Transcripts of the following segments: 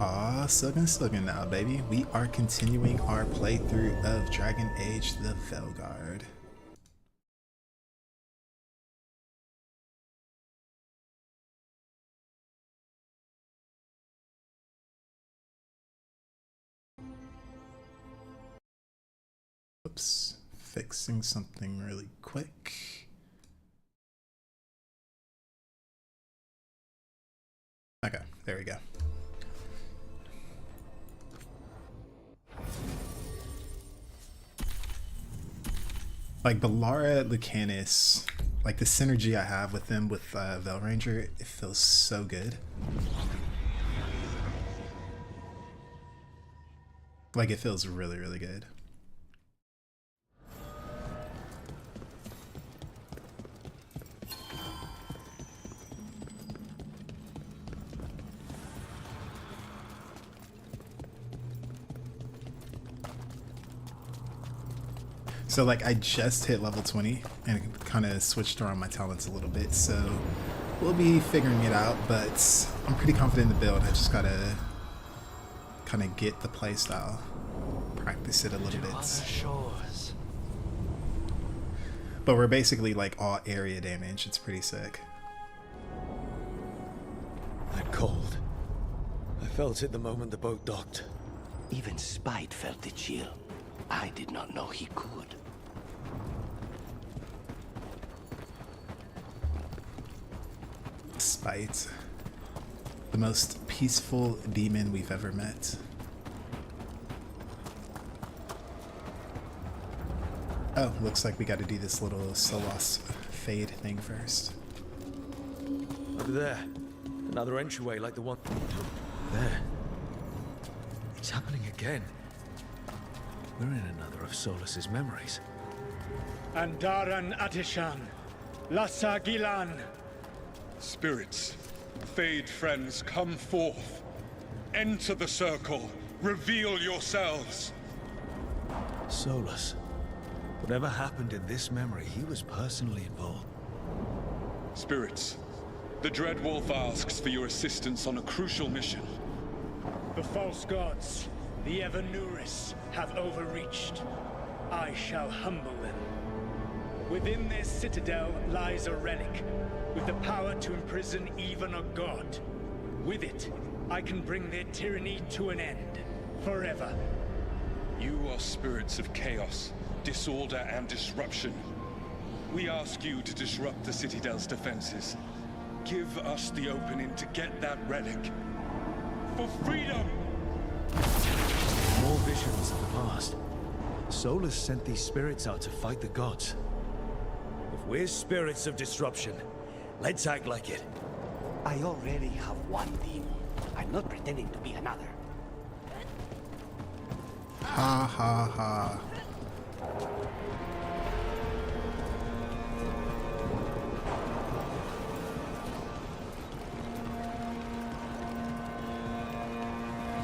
Aw, Silgan now, baby. We are continuing our playthrough of Dragon Age the Velguard. Oops, fixing something really quick. Okay, there we go. Like Bellara Lucanus, like the synergy I have with them with Velranger, it feels so good. Like it feels really, really good. So like I just hit level 20 and kind of switched around my talents a little bit, so we'll be figuring it out, but I'm pretty confident in the build. I just gotta kind of get the playstyle, practice it a little bit. But we're basically like all area damage. It's pretty sick. That cold. I felt it the moment the boat docked. Even Spite felt the chill. I did not know he could. Spite. The most peaceful demon we've ever met. Oh, looks like we got to do this little Solas fade thing first. Over there. Another entryway like the one... There. It's happening again. We're in another of Solas's memories. Andaran Atishan, Lassa Gilan. Spirits, Fade friends, come forth. Enter the circle. Reveal yourselves. Solas. Whatever happened in this memory, he was personally involved. Spirits, the Dread Wolf asks for your assistance on a crucial mission. The false gods, the Evanuris, have overreached. I shall humble them. Within their citadel lies a relic, with the power to imprison even a god. With it, I can bring their tyranny to an end, forever. You are spirits of chaos, disorder, and disruption. We ask you to disrupt the Citadel's defenses. Give us the opening to get that relic. For freedom! More visions of the past. Solas sent these spirits out to fight the gods. If we're spirits of disruption, let's act like it. I already have one demon. I'm not pretending to be another. Ha ha ha.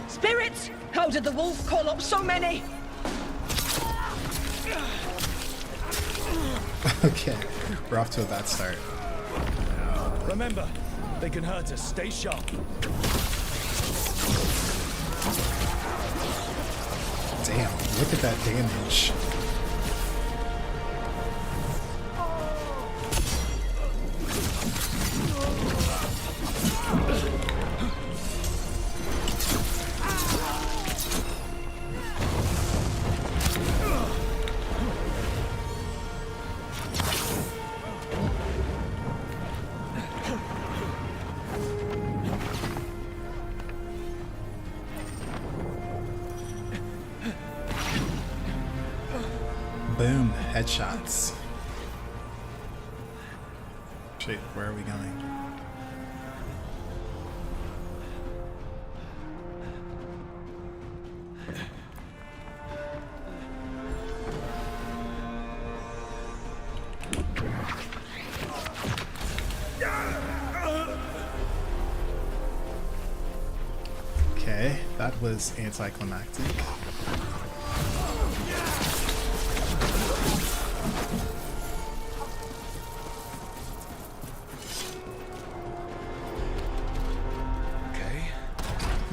Spirits! How did the wolf call up so many? Okay, we're off to a bad start. Remember, they can hurt us. Stay sharp. Damn, look at that damage. Boom, headshots. Shit, where are we going? Okay, that was anticlimactic.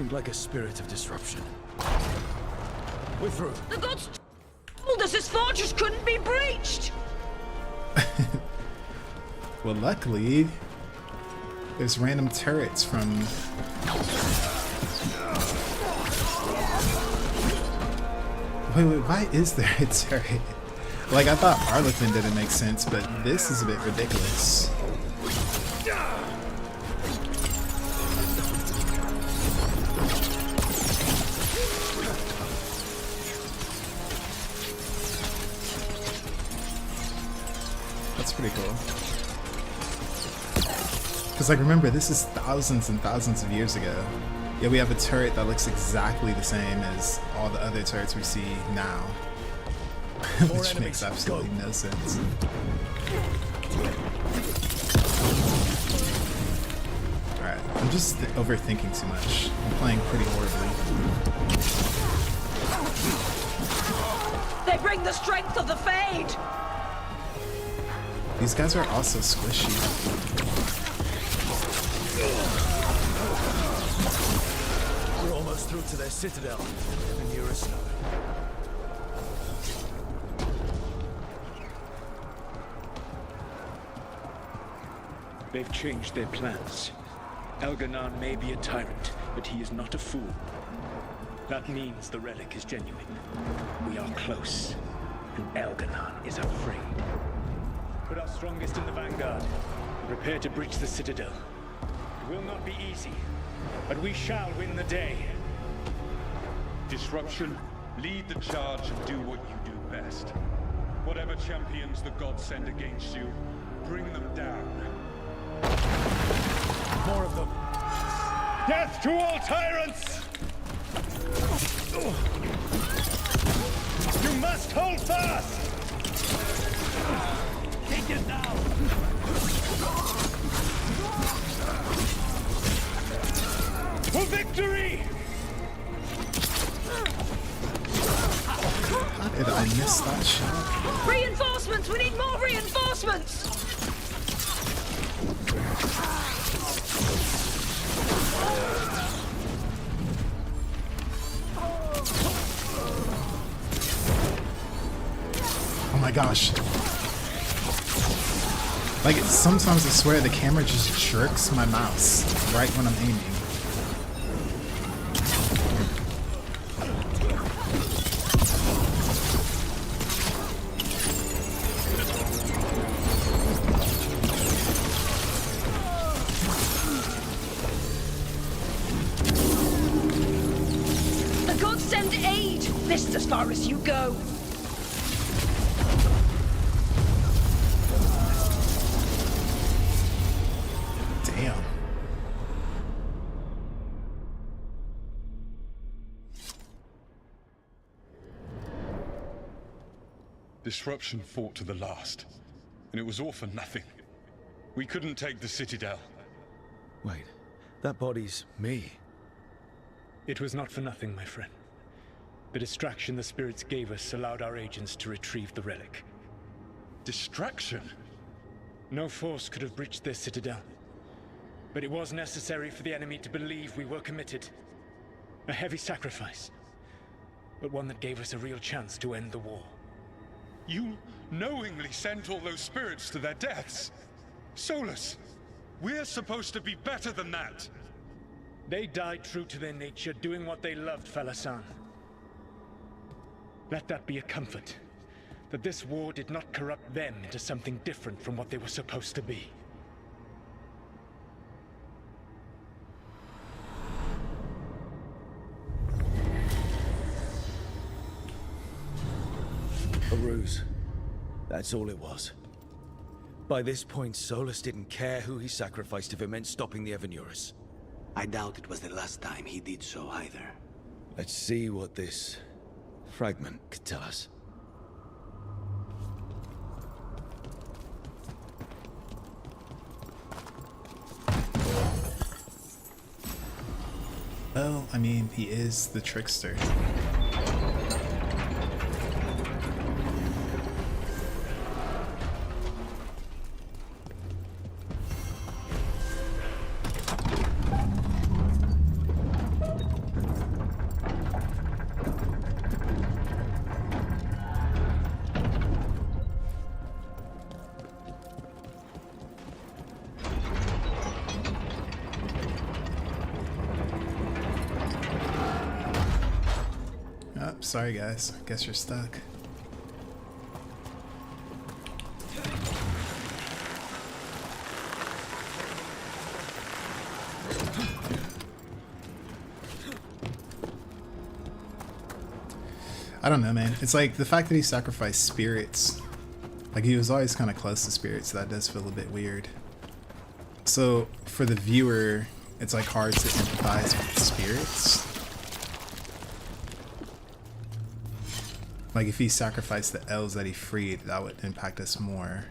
Think like a spirit of disruption. We're through. The gods told us this fortress couldn't be breached! Well, luckily, there's random turrets from... Wait, why is there a turret? Like, I thought Harlequin didn't make sense, but this is a bit ridiculous. That's pretty cool. Because, like, remember, this is thousands and thousands of years ago. Yeah, we have a turret that looks exactly the same as all the other turrets we see now. Which makes absolutely no sense. Alright, I'm just overthinking too much. I'm playing pretty horribly. They bring the strength of the Fade! These guys are also squishy. We're almost through to their citadel. The nearest. They've changed their plans. Elganon may be a tyrant, but he is not a fool. That means the relic is genuine. We are close, and Elganon is afraid. Put our strongest in the vanguard, and prepare to breach the citadel. It will not be easy, but we shall win the day. Disruption, lead the charge and do what you do best. Whatever champions the gods send against you, bring them down. More of them. Death to all tyrants! You must hold fast! Take it now! For victory! How did I miss that shot? Reinforcements! We need more reinforcements! Oh my gosh. Like, sometimes I swear the camera just jerks my mouse right when I'm aiming. The gods send aid! This is as far as you go! Damn. Disruption fought to the last, and it was all for nothing. We couldn't take the Citadel. Wait, that body's me. It was not for nothing, my friend. The distraction the spirits gave us allowed our agents to retrieve the relic. Distraction? No force could have breached their citadel. But it was necessary for the enemy to believe we were committed. A heavy sacrifice, but one that gave us a real chance to end the war. You knowingly sent all those spirits to their deaths. Solus, we're supposed to be better than that. They died true to their nature, doing what they loved, Falasan. Let that be a comfort, that this war did not corrupt them into something different from what they were supposed to be. A ruse. That's all it was. By this point, Solus didn't care who he sacrificed if it meant stopping the Evanurus. I doubt it was the last time he did so either. Let's see what this fragment could tell us. Well, I mean, he is the trickster. sorry guys. Guess you're stuck. I don't know, man. It's like the fact that he sacrificed spirits. Like, he was always kind of close to spirits, so that does feel a bit weird. So, for the viewer, it's like hard to empathize with spirits. Like, if he sacrificed the elves that he freed, that would impact us more.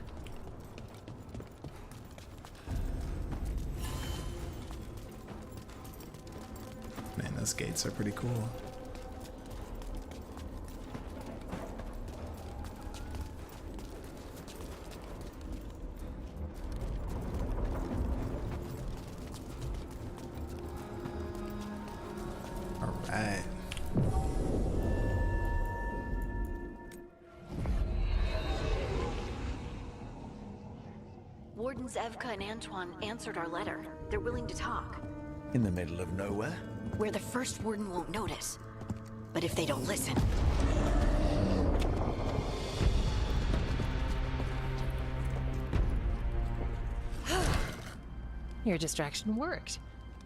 Man, those gates are pretty cool. Alright. Wardens Evka and Antoine answered our letter. They're willing to talk. In the middle of nowhere? Where the first warden won't notice. But if they don't listen... Your distraction worked.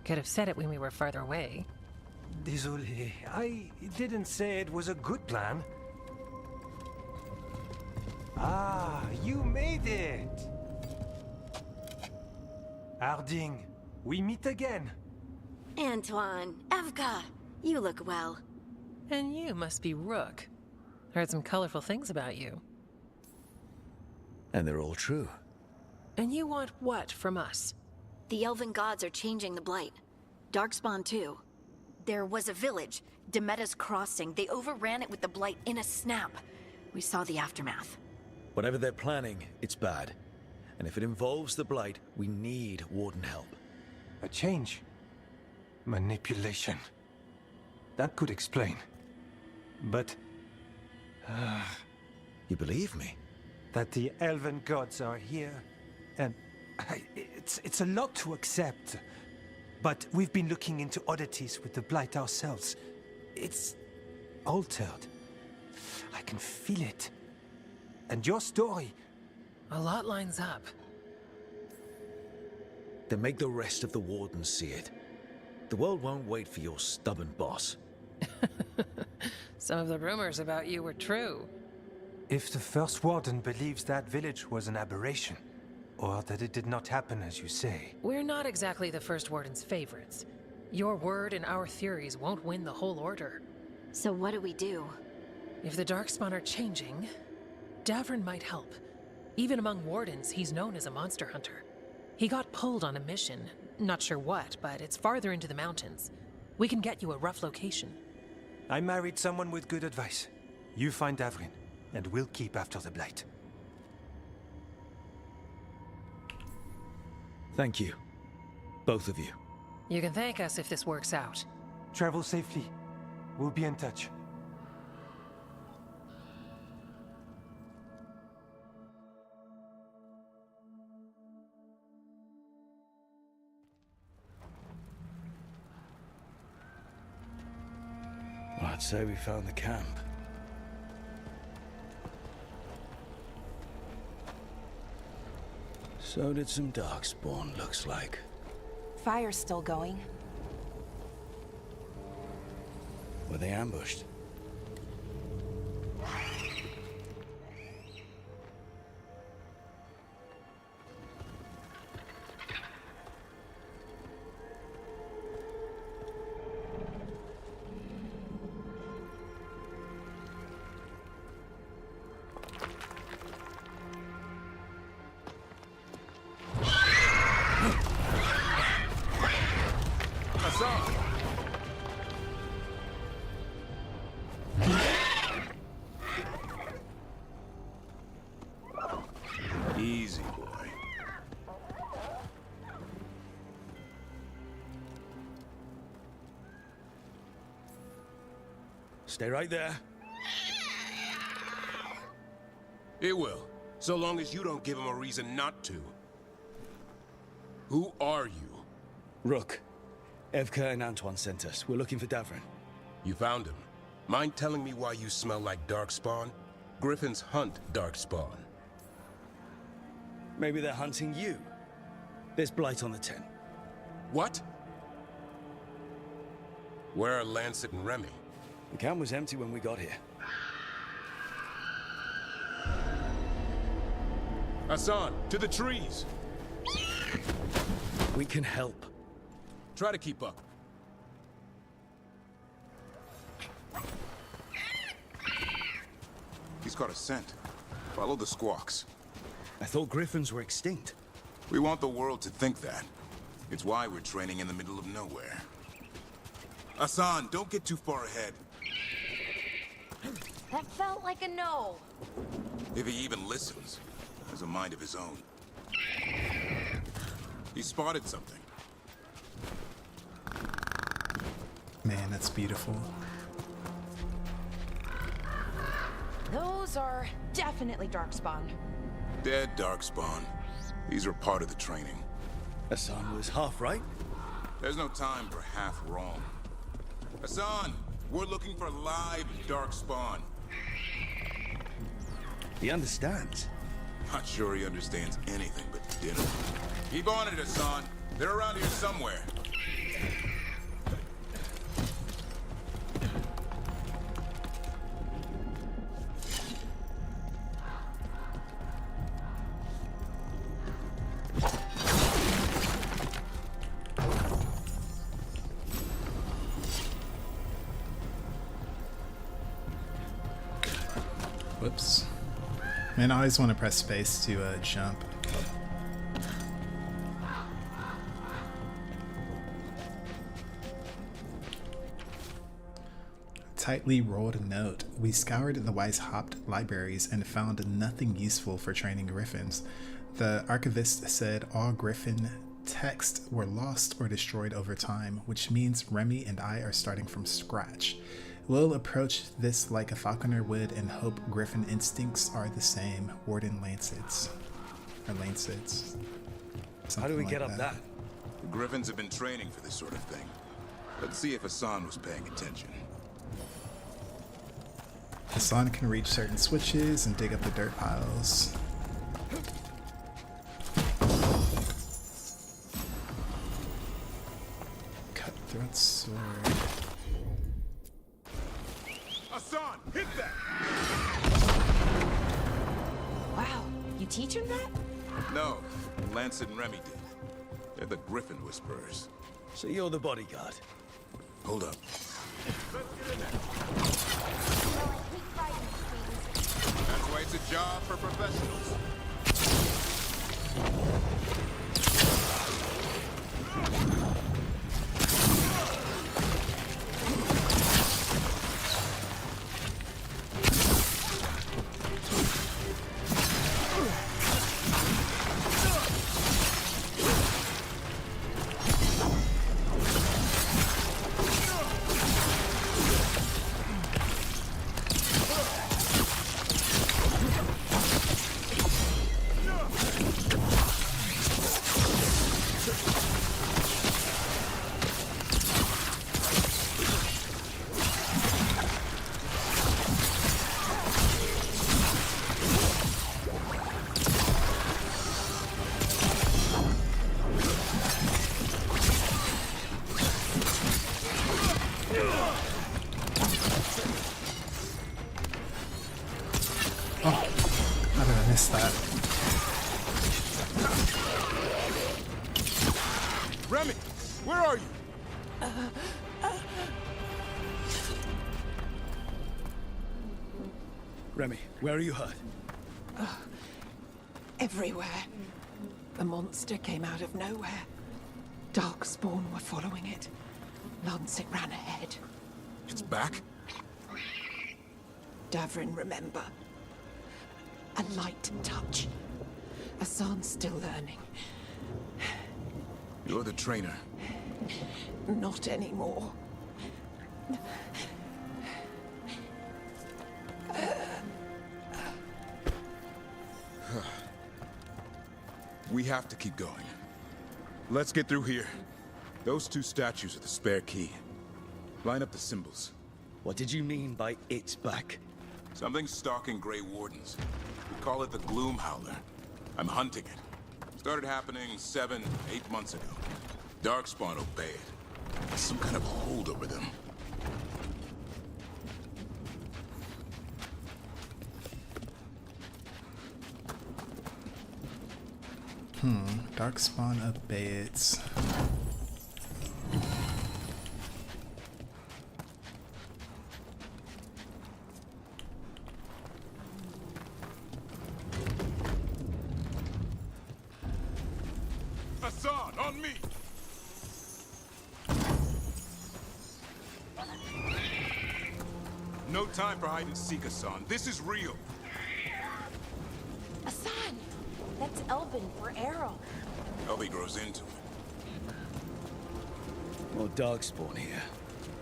Could have said it when we were farther away. Désolé, I didn't say it was a good plan. Ah, you made it! Harding, we meet again. Antoine, Evka, you look well. And you must be Rook. Heard some colorful things about you. And they're all true. And you want what from us? The elven gods are changing the Blight. Darkspawn too. There was a village, Demeda's Crossing. They overran it with the Blight in a snap. We saw the aftermath. Whatever they're planning, it's bad. And if it involves the Blight, we need Warden help. A change. Manipulation. That could explain. But... You believe me? that the elven gods are here, and it's a lot to accept. But we've been looking into oddities with the Blight ourselves. It's altered. I can feel it. And your story... A lot lines up. Then make the rest of the Wardens see it. The world won't wait for your stubborn boss. Some of the rumors about you were true. If the First Warden believes that village was an aberration, or that it did not happen as you say... We're not exactly the First Warden's favorites. Your word and our theories won't win the whole order. So what do we do? If the Darkspawn are changing, Davrin might help. Even among Wardens, he's known as a monster hunter. He got pulled on a mission. Not sure what, but it's farther into the mountains. We can get you a rough location. I married someone with good advice. You find Davrin, and we'll keep after the Blight. Thank you. Both of you. You can thank us if this works out. Travel safely. We'll be in touch. Well, I'd say we found the camp. So did some Darkspawn, looks like. Fire's still going. Were they ambushed? Easy, boy. Stay right there. It will, so long as you don't give him a reason not to. Who are you? Rook. Evka and Antoine sent us. We're looking for Davrin. You found him? Mind telling me why you smell like Darkspawn? Griffins hunt Darkspawn. Maybe they're hunting you. There's blight on the tent. What? Where are Lancet and Remy? The camp was empty when we got here. Hassan, to the trees! We can help. Try to keep up. He's got a scent. Follow the squawks. I thought griffins were extinct. We want the world to think that. It's why we're training in the middle of nowhere. Hassan, don't get too far ahead. That felt like a no. If he even listens, has a mind of his own. He spotted something. Man, that's beautiful. Those are definitely Darkspawn. Dead Darkspawn. These are part of the training. Hassan was half right. There's no time for half wrong. Hassan, we're looking for live Darkspawn. He understands. Not sure he understands anything but dinner. Keep on it, Hassan. They're around here somewhere. Whoops. Man, I always want to press space to jump. Tightly rolled note. We scoured the Weishaupt libraries and found nothing useful for training griffins. The archivist said all griffin texts were lost or destroyed over time, which means Remy and I are starting from scratch. We'll approach this like a falconer would and hope griffin instincts are the same. Warden Lancets. Or Lancets. How do we get up that? The griffins have been training for this sort of thing. Let's see if Hassan was paying attention. Hassan can reach certain switches and dig up the dirt piles. Cutthroat sword. Hassan, hit that! Wow, you teach him that? No, Lancet and Remy did. They're the Griffin Whisperers. So you're the bodyguard. Hold up. Let's get in there. That's why it's a job for professionals. Remy, where are you? Remy, where are you hurt? Everywhere. The monster came out of nowhere. Darkspawn were following it. Lancet ran ahead. It's back? Davrin, remember. A light touch. Hassan's still learning. You're the trainer. Not anymore. We have to keep going. Let's get through here. Those two statues are the spare key. Line up the symbols. What did you mean by it's back? Something stalking Grey Wardens. We call it the Gloom Howler. I'm hunting it. Started happening 7, 8 months ago. Darkspawn obey it. There's some kind of hold over them. Darkspawn obey it. Hassan, on me! No time for hide and seek, Hassan. This is real. Asan! That's Elven for Errol. Elby grows into it. More Darkspawn here.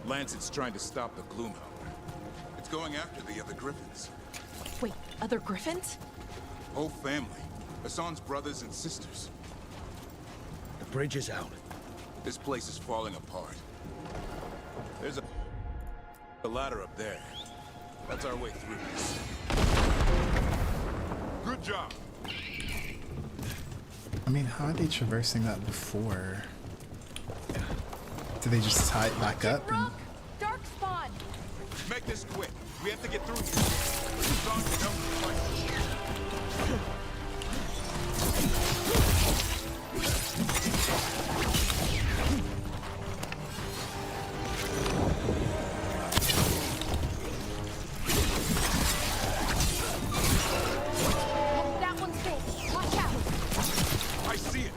Lancet's trying to stop the Gloom Howler. It's going after the other Griffins. Wait, other Griffins? Whole family. Hassan's brothers and sisters. The bridge is out. This place is falling apart. There's a ladder up there. That's our way through this. Good job. I mean, how are they traversing that before? Do they just tie it back up? And... Darkspawn! Make this quick. We have to get through here. Hassan can help us fight. That one's big. Watch out! I see it.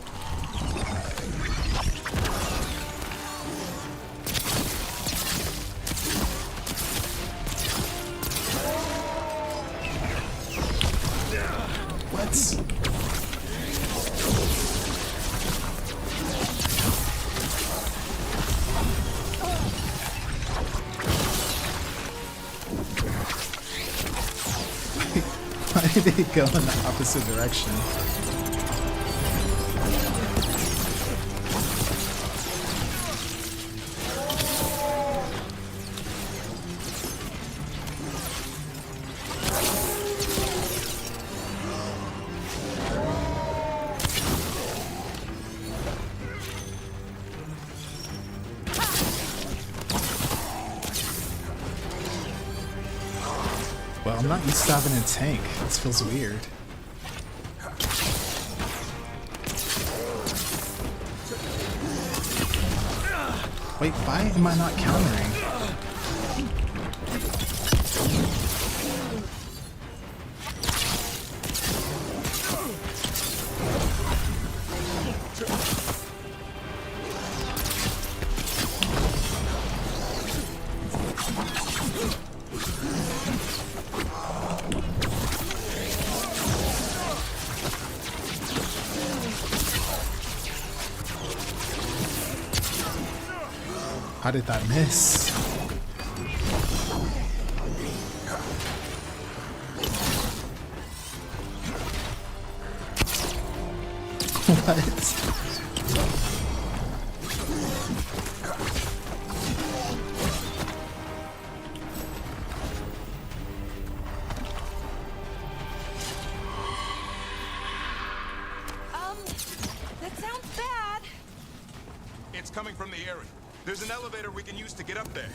What? Why did they go in the opposite direction? Well, I'm not used to having a tank. This feels weird. Wait, why am I not countering? How did that miss? What? That sounds bad. It's coming from the area. There's an elevator we can use to get up there.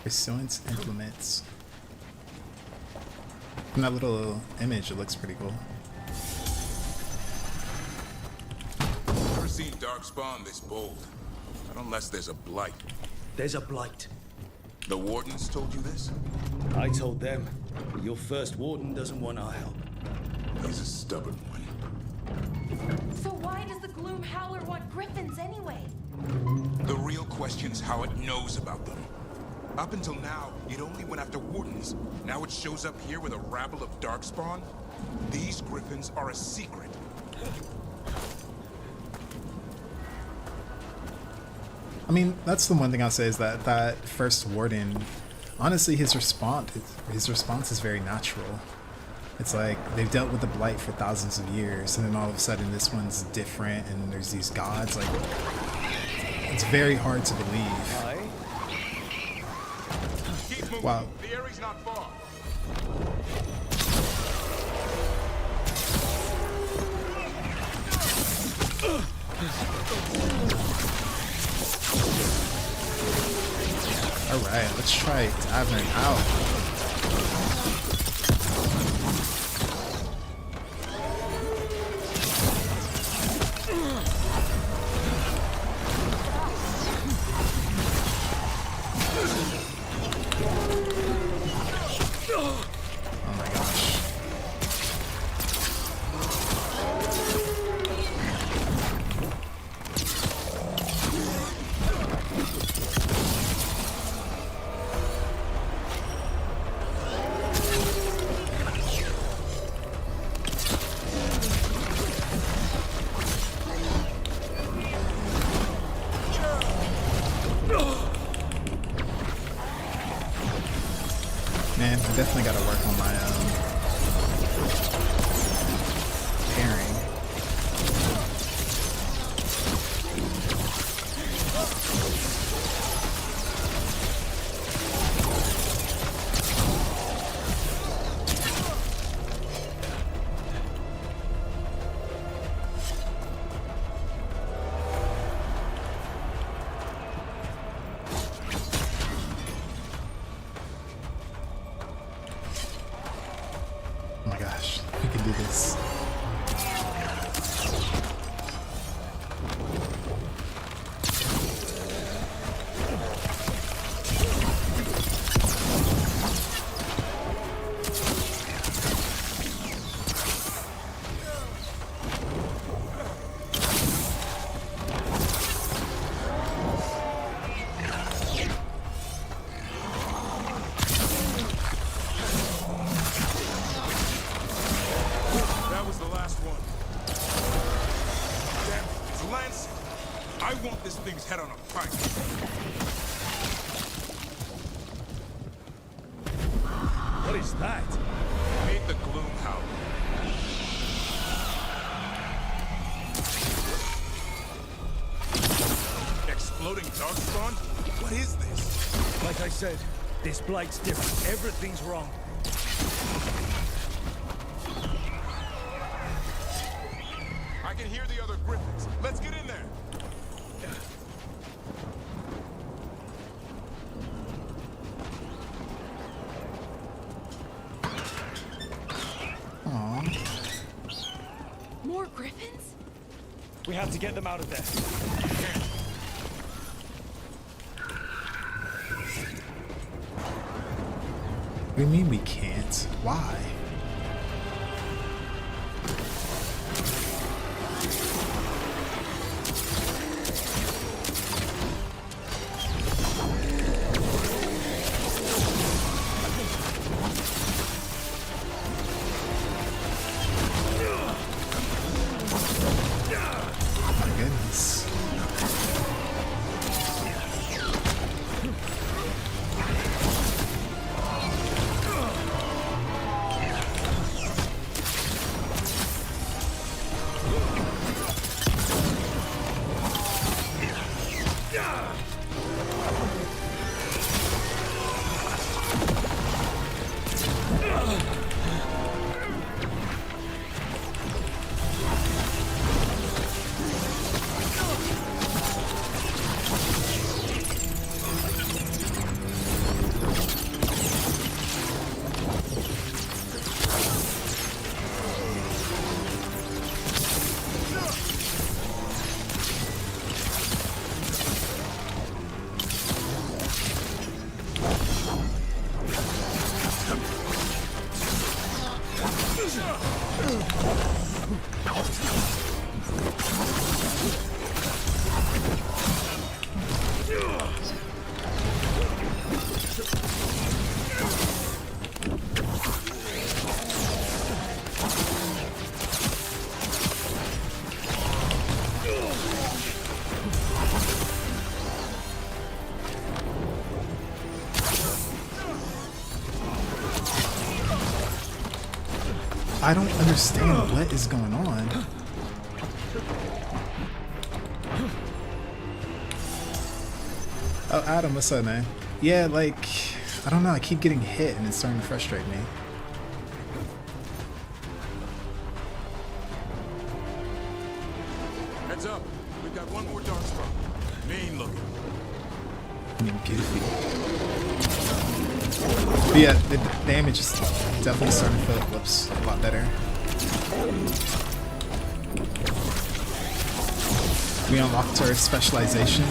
Pursuance implements. From that little image, it looks pretty cool. Never seen Darkspawn this bold. Not unless there's a blight. There's a blight. The Wardens told you this? I told them. But your first warden doesn't want our help. He's a stubborn one. So why does the Gloom Howler want Griffins anyway? The real question's how it knows about them. Up until now, it only went after Wardens. Now it shows up here with a rabble of Darkspawn? These Griffins are a secret. I mean, that's the one thing I'll say is that that first warden, honestly, his response is very natural. It's like they've dealt with the blight for thousands of years, and then all of a sudden this one's different, and there's these gods. Like, it's very hard to believe. Wow. The area's not far. Alright, let's try Tavern out. Oh my gosh. Man, I definitely gotta work on my pairing. Oh my gosh, we can do this. That was the last one. Damn it, it's Lancet. I want this thing's head on a pike. What is that? Meet the Gloom Howler. Exploding Darkspawn? What is this? Like I said, this blight's different. Everything's wrong. I can hear the other Griffins. Let's get in there. Aww. More griffins? We have to get them out of there. What do you mean we can't? Why? My goodness. I don't understand what is going on. Oh, Adam, what's up, man? Yeah, like, I don't know, I keep getting hit and it's starting to frustrate me. Heads up. We've got one more Darkspawn. Mean looking. I mean, goofy. But yeah, the damage is definitely starting to feel, whoops, a lot better. We unlocked our specialization.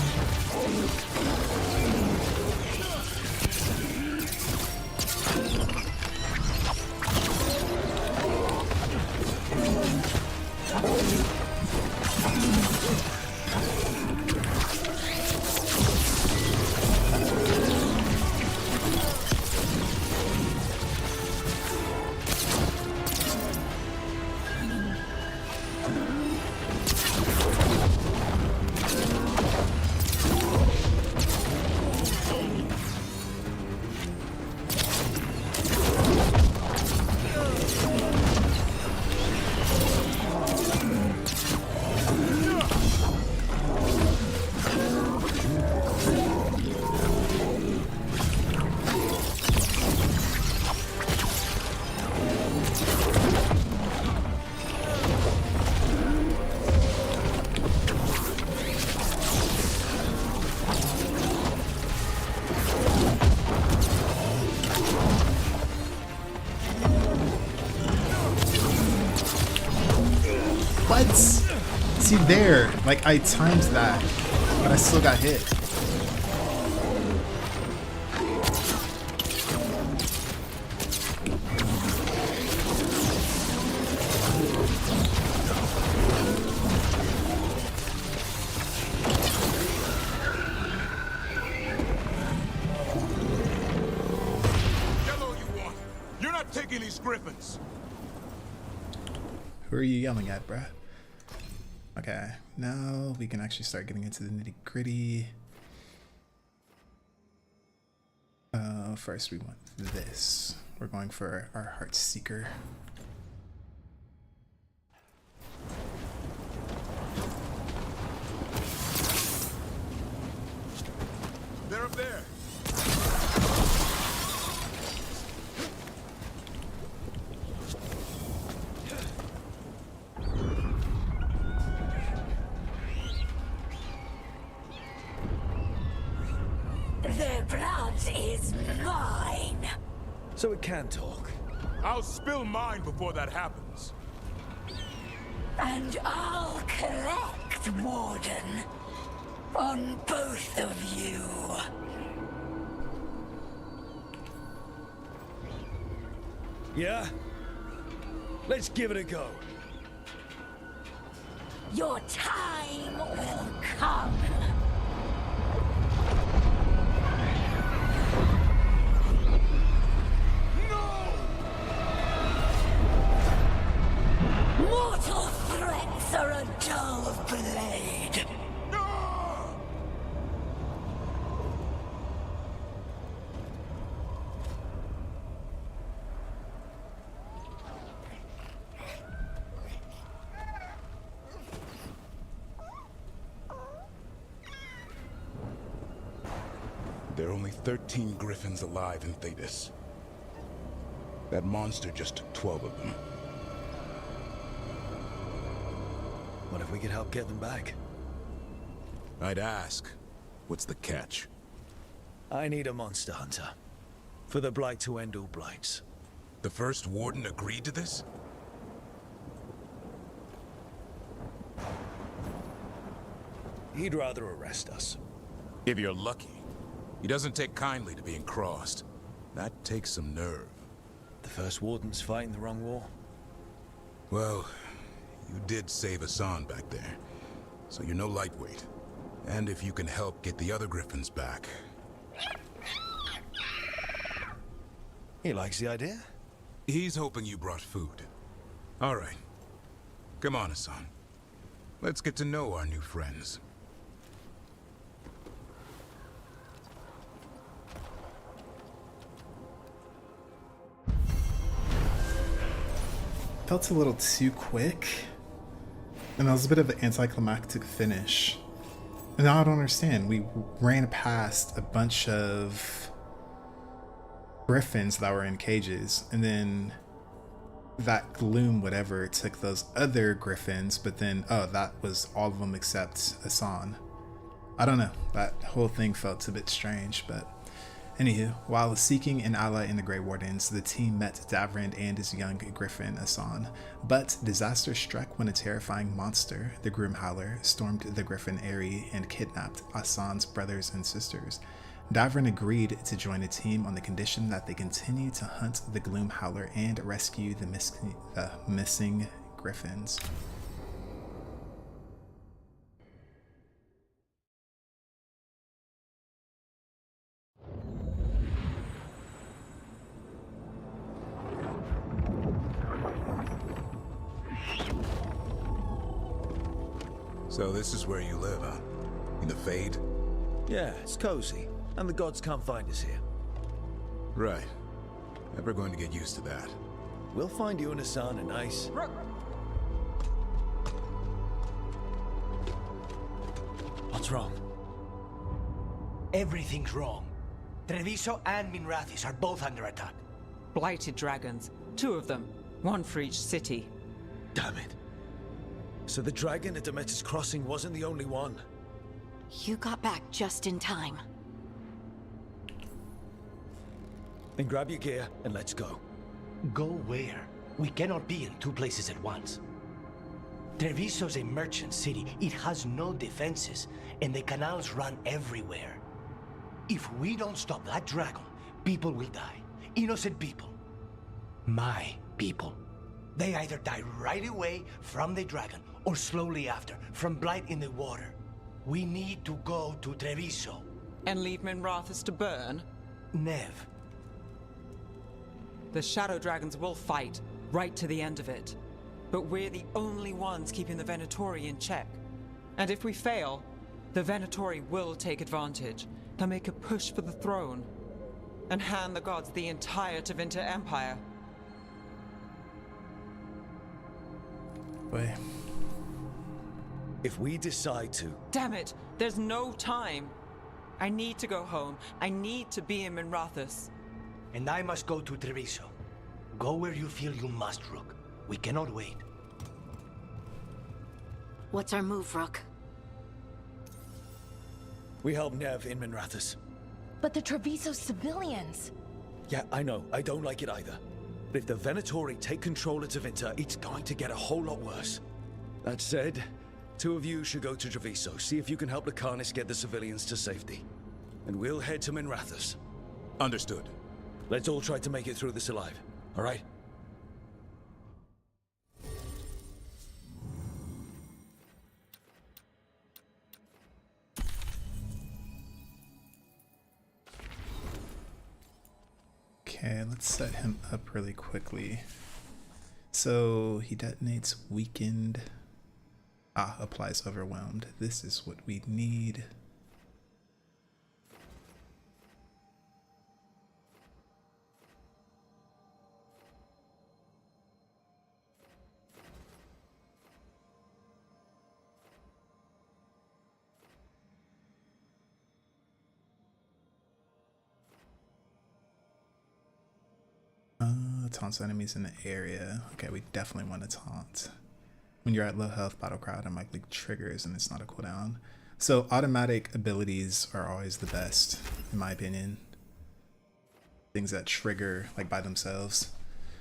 What? See there, like I timed that, but I still got hit. Hello, you want. You're not taking these griffins. Who are you yelling at, bruh? Okay, now we can actually start getting into the nitty gritty. First we want this. We're going for our Heart Seeker. They're up there. Their blood is mine. So it can talk. I'll spill mine before that happens. And I'll collect, Warden. On both of you. Yeah? Let's give it a go. Your time will come. Mortal threats are a dull blade. There are only 13 Griffins alive in Thetis. That monster just took 12 of them. What if we could help get them back? I'd ask, what's the catch? I need a monster hunter. For the Blight to end all blights. The first Warden agreed to this? He'd rather arrest us. If you're lucky. He doesn't take kindly to being crossed. That takes some nerve. The first Warden's fighting the wrong war. Well, you did save Hassan back there, so you're no lightweight. And if you can help get the other Griffins back... He likes the idea. He's hoping you brought food. All right. Come on, Hassan. Let's get to know our new friends. felt a little too quick. And that was a bit of an anticlimactic finish. And now I don't understand. We ran past a bunch of griffins that were in cages, and then that gloom whatever took those other griffins, but then that was all of them except Asan. I don't know, that whole thing felt a bit strange. But anywho, while seeking an ally in the Grey Wardens, the team met Davrin and his young griffin Asan, but disaster struck when a terrifying monster, the Gloom Howler, stormed the griffin Eyrie and kidnapped Asan's brothers and sisters. Davrin agreed to join the team on the condition that they continue to hunt the Gloom Howler and rescue the missing griffins. So this is where you live, huh? In the Fade? Yeah, it's cozy. And the gods can't find us here. Right. Never going to get used to that. We'll find you and Asan a nice... What's wrong? Everything's wrong. Treviso and Minrathis are both under attack. Blighted dragons. 2 of them. 1 for each city. Damn it. So the dragon at Demeter's Crossing wasn't the only one. You got back just in time. Then grab your gear and let's go. Go where? We cannot be in 2 places at once. Treviso's a merchant city. It has no defenses, and the canals run everywhere. If we don't stop that dragon, people will die. Innocent people. My people. They either die right away from the dragon, or slowly after, from blight in the water. We need to go to Treviso. And leave Minrathis to burn? Nev. The Shadow Dragons will fight, right to the end of it. But we're the only ones keeping the Venatori in check. And if we fail, the Venatori will take advantage. They'll make a push for the throne. And hand the gods the entire Tevinter Empire. Wait. If we decide to... Damn it! There's no time! I need to go home. I need to be in Minrathis. And I must go to Treviso. Go where you feel you must, Rook. We cannot wait. What's our move, Rook? We help Nev in Minrathis. But the Treviso civilians... Yeah, I know. I don't like it either. But if the Venatori take control of Tevinter, it's going to get a whole lot worse. That said, 2 of you should go to Treviso, see if you can help Lucanus get the civilians to safety. And we'll head to Minrathis. Understood. Let's all try to make it through this alive, all right? Okay, let's set him up really quickly. So he detonates weakened. Applies overwhelmed. This is what we need. Taunts enemies in the area. Okay, we definitely want to taunt. When you're at low health, battle cry automatically triggers and it's not a cooldown. So automatic abilities are always the best, in my opinion. Things that trigger like by themselves.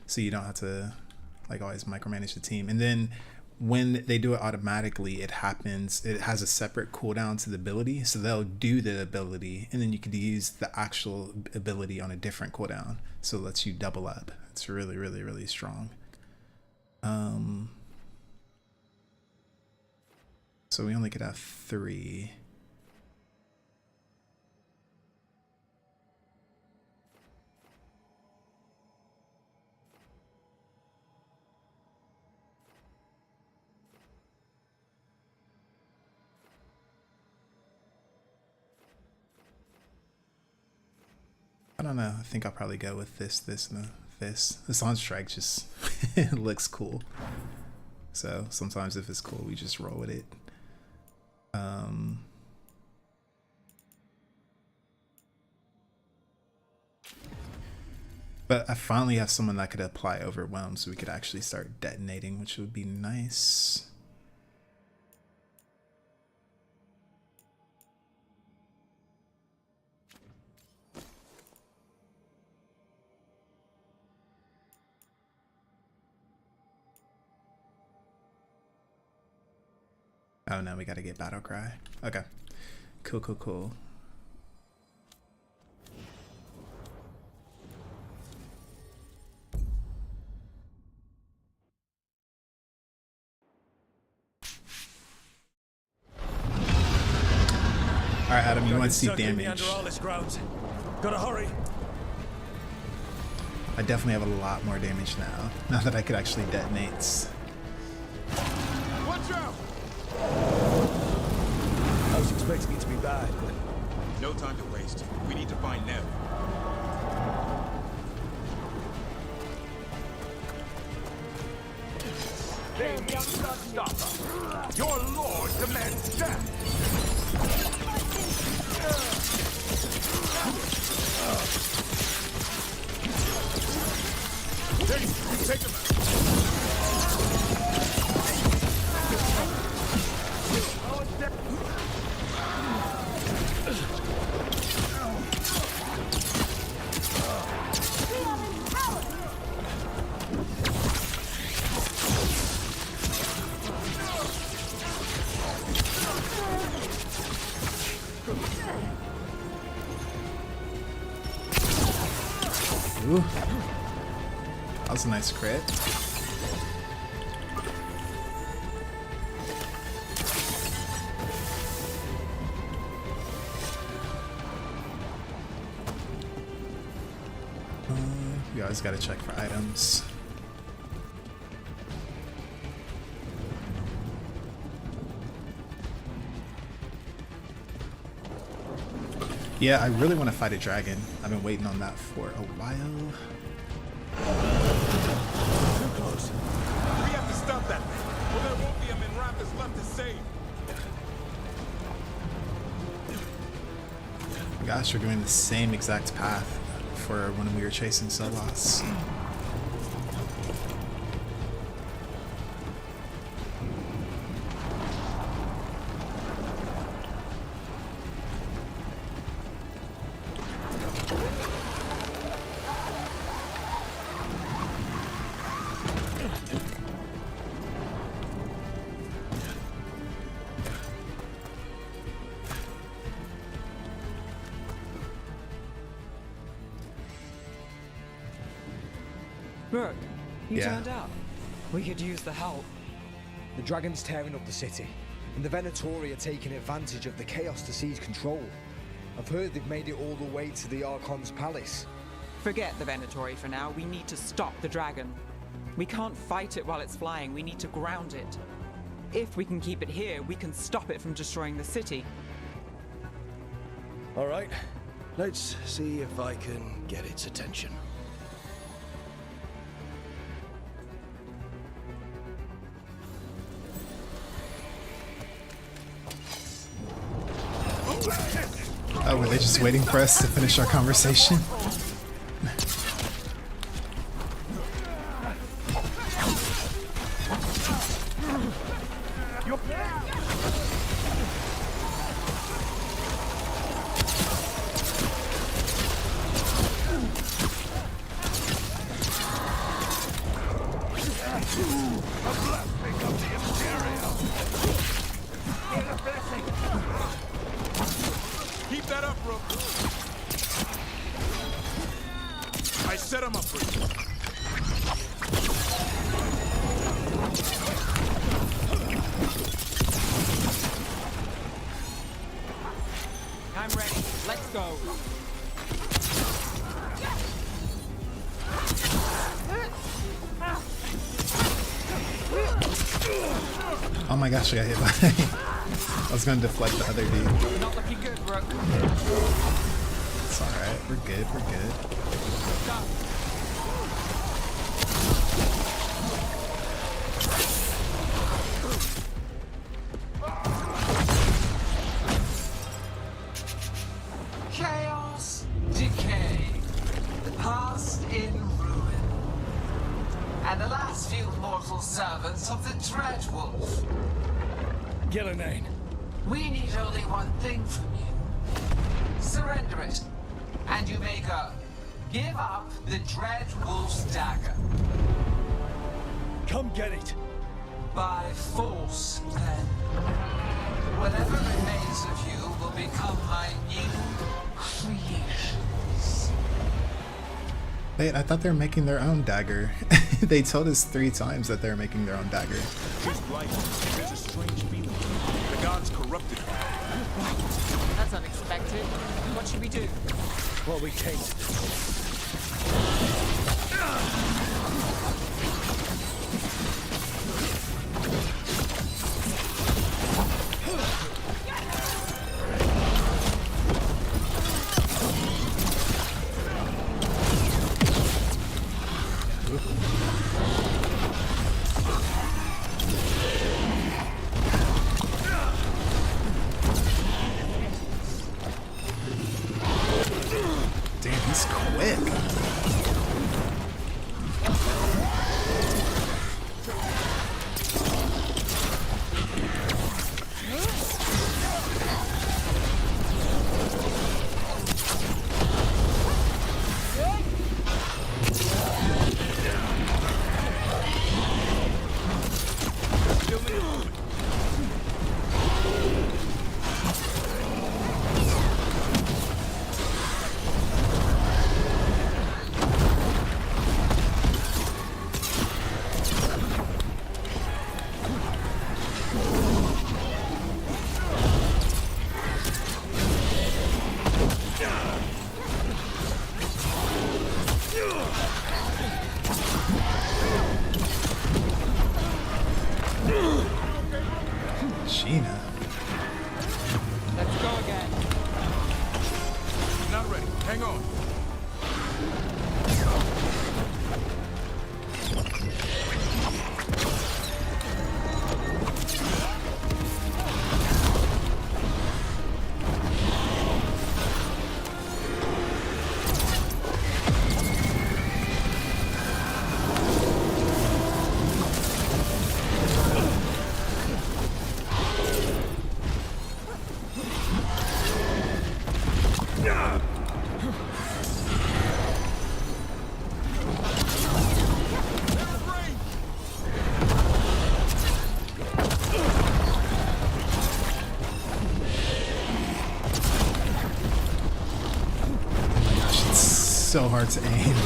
So you don't have to like always micromanage the team. And then when they do it automatically, it happens, it has a separate cooldown to the ability. So they'll do the ability and then you could use the actual ability on a different cooldown. So it lets you double up. It's really, really, really strong. So we only could have 3. I don't know. I think I'll probably go with this, and this. This on strike just looks cool. So sometimes if it's cool, we just roll with it. But I finally have someone that could apply Overwhelm, so we could actually start detonating, which would be nice. Oh no, we gotta get Battle Cry. Okay. Cool, cool, cool. Alright, Adam, you want to see damage. Gotta hurry. I definitely have a lot more damage now that I could actually detonate. Watch out! I was expecting it to be bad, but... No time to waste. We need to find Nev. They need to stop us. Your lord demands death. Hey, take him out. Ooh. That was a nice crit. You always gotta check for items. Yeah, I really want to fight a dragon. I've been waiting on that for a while. Too close. We have to stop that thing, or there won't be a Minraptors left to save. Gosh, we're doing the same exact path for when we were chasing Solas. Brooke, you Yeah. turned up. We could use the help. The dragon's tearing up the city, and the Venatori are taking advantage of the chaos to seize control. I've heard they've made it all the way to the Archon's palace. Forget the Venatori for now. We need to stop the dragon. We can't fight it while it's flying. We need to ground it. If we can keep it here, we can stop it from destroying the city. All right, let's see if I can get its attention. Oh, were they just waiting for us to finish our conversation? Keep that up, bro. I set him up for you. I'm ready. Let's go. Oh my gosh, I got hit by... I was gonna deflect the other dude. Not looking good, Brooke. It's alright, we're good, we're good. Gillenane. We need only one thing from you. Surrender it, and you may go. Give up the Dread Wolf's dagger. Come get it. By force, then. Whatever remains of you will become my new creations. Wait, I thought they were making their own dagger. They told us 3 times that they're making their own dagger. This blight, there's a strange feeling. The gods corrupted her. That's unexpected. What should we do? What we came to do. Damn, he's quick. Gina. Let's go again. Not ready. Hang on. So hard to aim.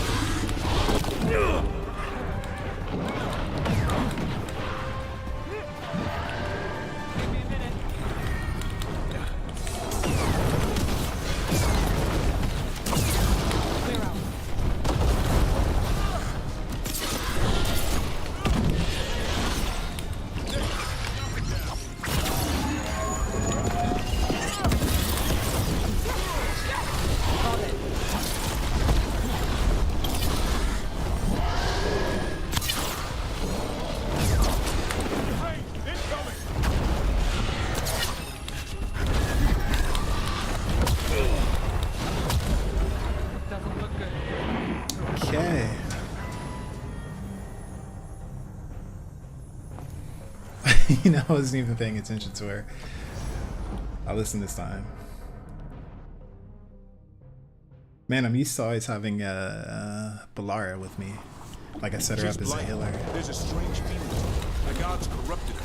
Okay. You know, I wasn't even paying attention to her. I'll listen this time. Man, I'm used to always having Balara with me. Like I set her up as a healer. There's a strange feeling. The gods corrupted her.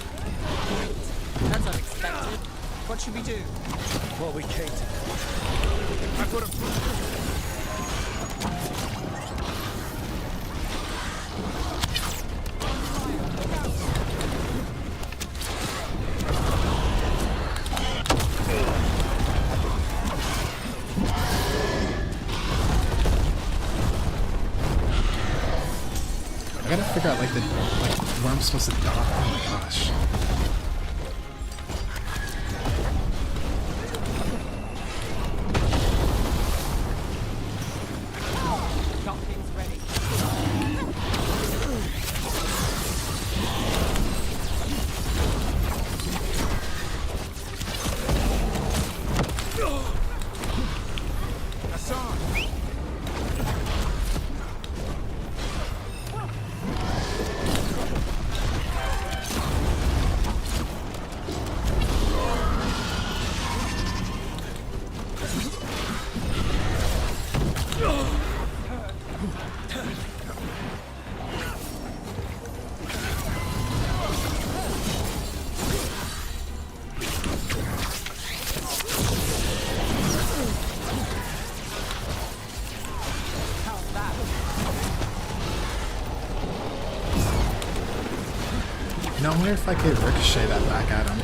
That's unexpected. What should we do? What we came to do. I put a... I gotta figure out like where I'm supposed to dock. Oh my gosh. Docking's ready. wonder if I could ricochet that back at him.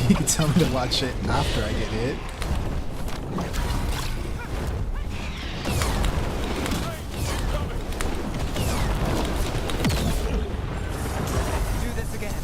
You can tell me to watch it after I get hit. Do this again.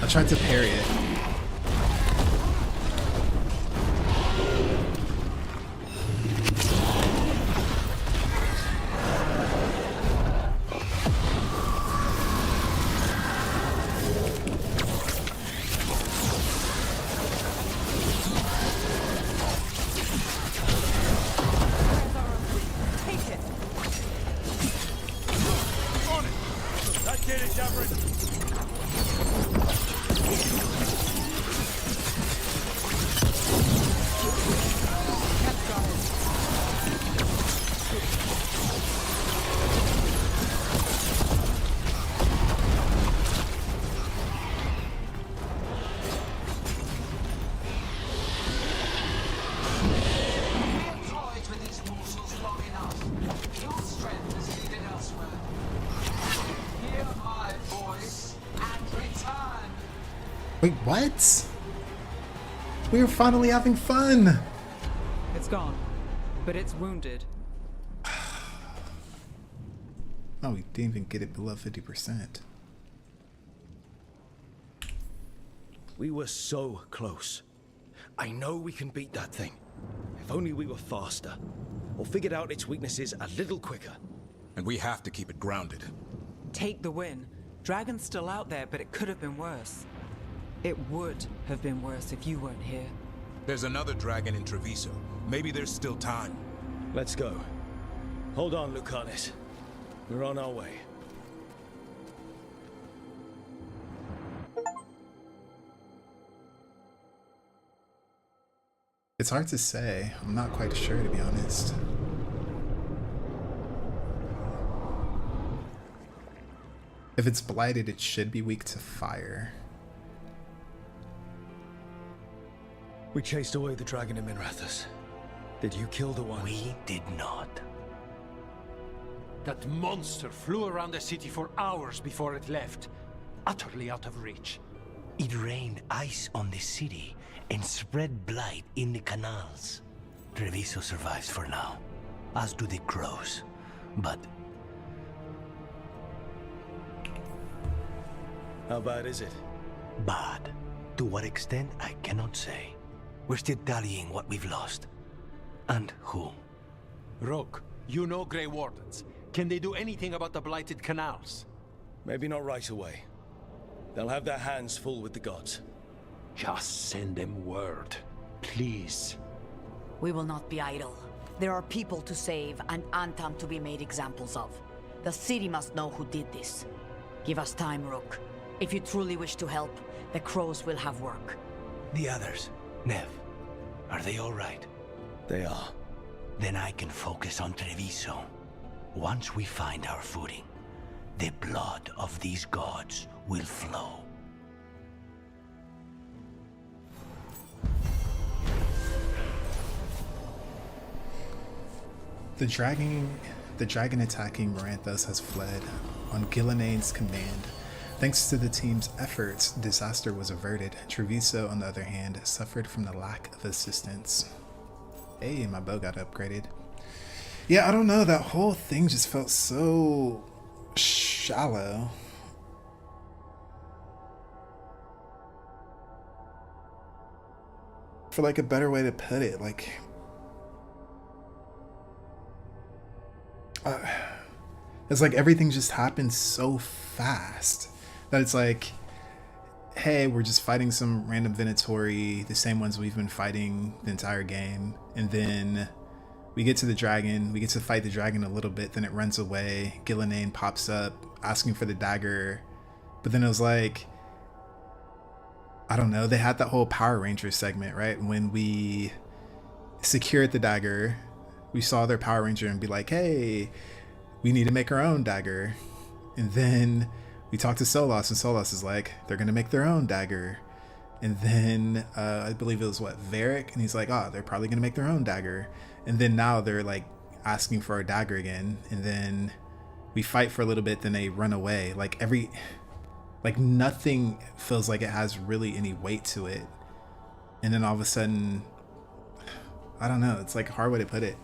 I tried to parry it. Wait, what? We were finally having fun! It's gone, but it's wounded. Oh, we didn't even get it below 50%. We were so close. I know we can beat that thing. If only we were faster. Or figured out its weaknesses a little quicker. And we have to keep it grounded. Take the win. Dragon's still out there, but it could have been worse. It would have been worse if you weren't here. There's another dragon in Treviso. Maybe there's still time. Let's go. Hold on, Lucanus. We're on our way. It's hard to say. I'm not quite sure, to be honest. If it's blighted, it should be weak to fire. We chased away the dragon in Minrathous. Did you kill the one? We did not. That monster flew around the city for hours before it left, utterly out of reach. It rained ice on the city and spread blight in the canals. Treviso survives for now, as do the crows. But how bad is it? Bad. To what extent, I cannot say. We're still tallying what we've lost. And who. Rogue, you know Grey Wardens. Can they do anything about the blighted canals? Maybe not right away. They'll have their hands full with the gods. Just send them word, please. We will not be idle. There are people to save and Antam to be made examples of. The city must know who did this. Give us time, Rook. If you truly wish to help, the crows will have work. The others, Nev, are they all right? They are. Then I can focus on Treviso. Once we find our footing, the blood of these gods will flow. The dragon attacking Moranthos has fled on Gilnenane's command. Thanks to the team's efforts, disaster was averted. Treviso, on the other hand, suffered from the lack of assistance. Hey, my bow got upgraded. Yeah, I don't know, that whole thing just felt so shallow. For like a better way to put it, like it's like everything just happened so fast that it's like, hey, we're just fighting some random Venatori, the same ones we've been fighting the entire game, and then we get to the dragon, we get to fight the dragon a little bit, then it runs away, Gillenane pops up asking for the dagger, but then it was like, I don't know, they had that whole Power Ranger segment, right? When we secured the dagger, we saw their Power Ranger and be like, hey, we need to make our own dagger. And then we talked to Solas, and Solas is like, they're going to make their own dagger. And then I believe it was Varric, and he's like, oh, they're probably going to make their own dagger. And then now they're like asking for a dagger again. And then we fight for a little bit, then they run away. Like nothing feels like it has really any weight to it. And then all of a sudden, I don't know, it's like a hard way to put it.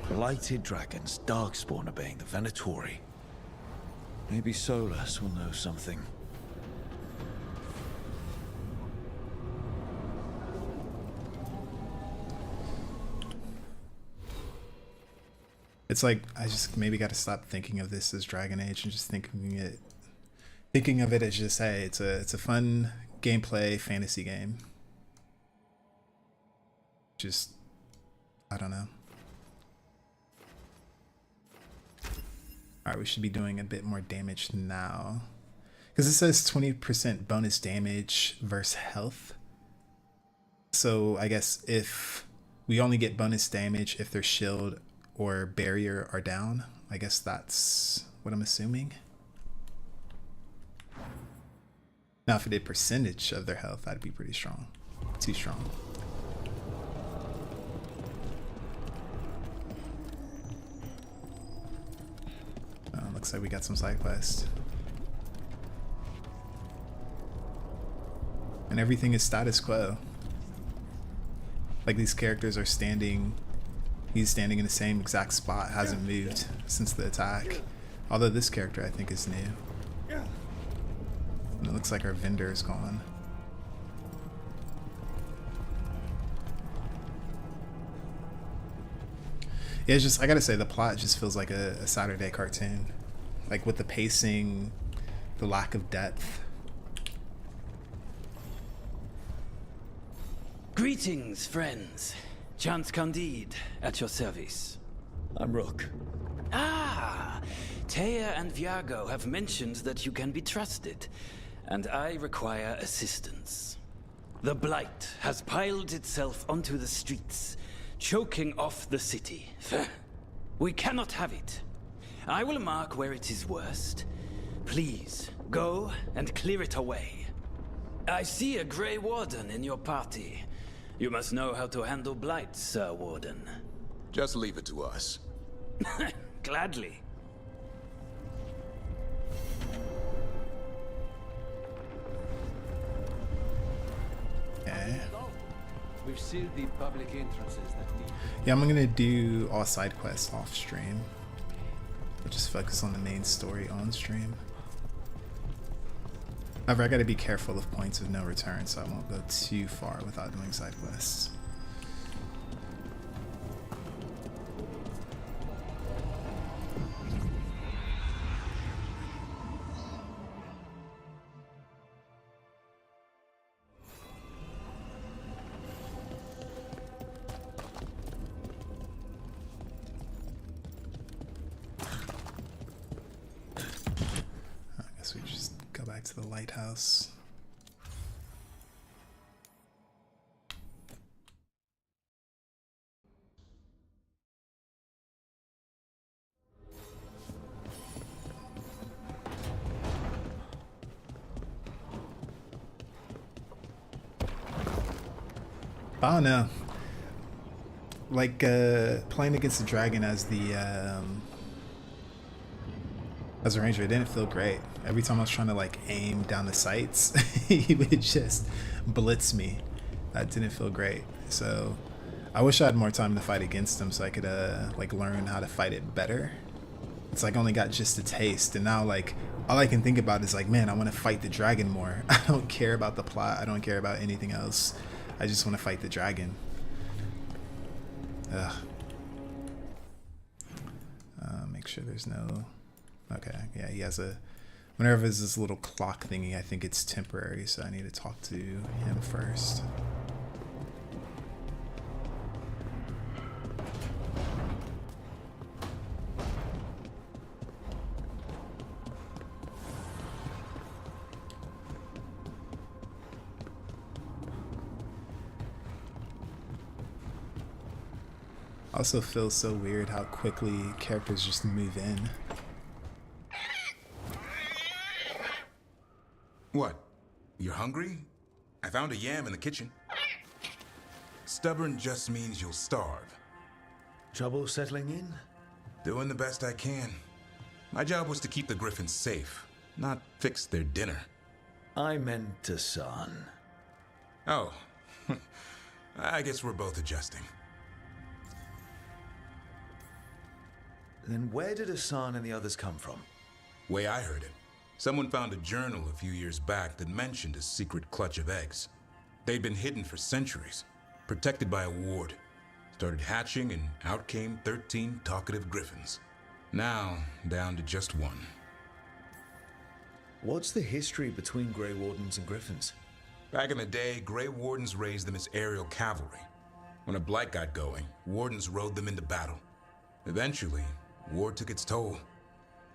Blighted dragons, Darkspawn obeying the Venatori. Maybe Solas will know something. It's like I just maybe got to stop thinking of this as Dragon Age and just thinking of it as just, hey, it's a fun gameplay fantasy game. Just, I don't know. All right, we should be doing a bit more damage now, because it says 20% bonus damage versus health. So I guess if we only get bonus damage if their shield or barrier are down, I guess that's what I'm assuming. Now, if it did percentage of their health, that'd be pretty strong. Too strong. Looks like we got some side quests. And everything is status quo. Like these characters are standing, he's standing in the same exact spot, hasn't moved since the attack. Although this character I think is new. And it looks like our vendor is gone. Yeah, it's just, I gotta say, the plot just feels like a Saturday cartoon. Like with the pacing, the lack of depth. Greetings, friends. Chance Candide, at your service. I'm Rook. Ah, Taya and Viago have mentioned that you can be trusted, and I require assistance. The Blight has piled itself onto the streets, choking off the city. We cannot have it. I will mark where it is worst. Please, go and clear it away. I see a Grey Warden in your party. You must know how to handle Blight, Sir Warden. Just leave it to us. Gladly. Okay. We've sealed the public entrances that need. Yeah, I'm gonna do all side quests off stream. But just focus on the main story on stream. However, I gotta be careful of points of no return, so I won't go too far without doing side quests. To the lighthouse. Oh no. like playing against the dragon as a ranger, it didn't feel great. Every time I was trying to like aim down the sights, he would just blitz me. That didn't feel great. So I wish I had more time to fight against him so I could like learn how to fight it better. It's like I only got just a taste, and now like all I can think about is like, man, I want to fight the dragon more. I don't care about the plot. I don't care about anything else. I just want to fight the dragon. Ugh. Make sure there's no... Okay, yeah, he has a... Whenever there's this little clock thingy, I think it's temporary, so I need to talk to him first. Also feels so weird how quickly characters just move in. What? You're hungry? I found a yam in the kitchen. Stubborn just means you'll starve. Trouble settling in? Doing the best I can. My job was to keep the Griffins safe, not fix their dinner. I meant Hassan. Oh. I guess we're both adjusting. Then where did Hassan and the others come from? Way I heard it, someone found a journal a few years back that mentioned a secret clutch of eggs. They'd been hidden for centuries, protected by a ward. Started hatching and out came 13 talkative griffins. Now, down to just one. What's the history between Grey Wardens and Griffins? Back in the day, Grey Wardens raised them as aerial cavalry. When a blight got going, Wardens rode them into battle. Eventually, war took its toll.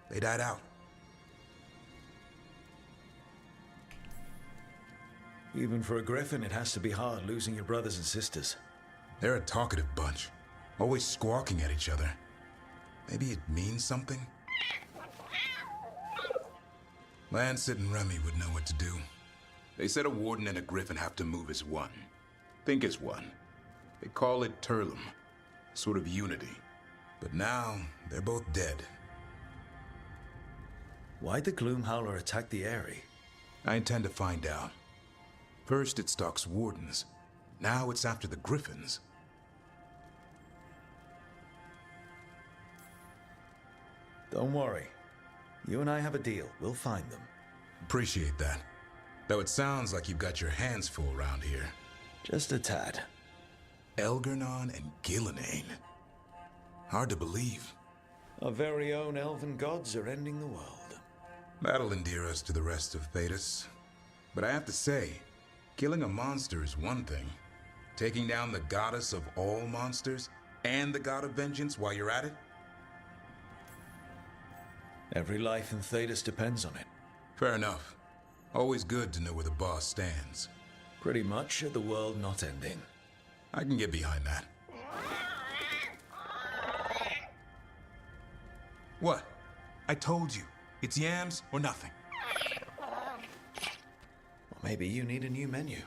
They died out. Even for a Griffin, it has to be hard losing your brothers and sisters. They're a talkative bunch, always squawking at each other. Maybe it means something? Lancet and Remy would know what to do. They said a Warden and a Griffin have to move as one. Think as one. They call it Turlum, sort of unity. But now, they're both dead. Why'd the Gloomhowler attack the Eyrie? I intend to find out. First it stalks Wardens. Now it's after the Griffins. Don't worry. You and I have a deal. We'll find them. Appreciate that. Though it sounds like you've got your hands full around here. Just a tad. Elgernon and Gillenane. Hard to believe. Our very own elven gods are ending the world. That'll endear us to the rest of Thedas. But I have to say, killing a monster is one thing. Taking down the goddess of all monsters and the god of vengeance while you're at it? Every life in Thedas depends on it. Fair enough. Always good to know where the boss stands. Pretty much at the world not ending. I can get behind that. What? I told you. It's yams or nothing. Well, maybe you need a new menu.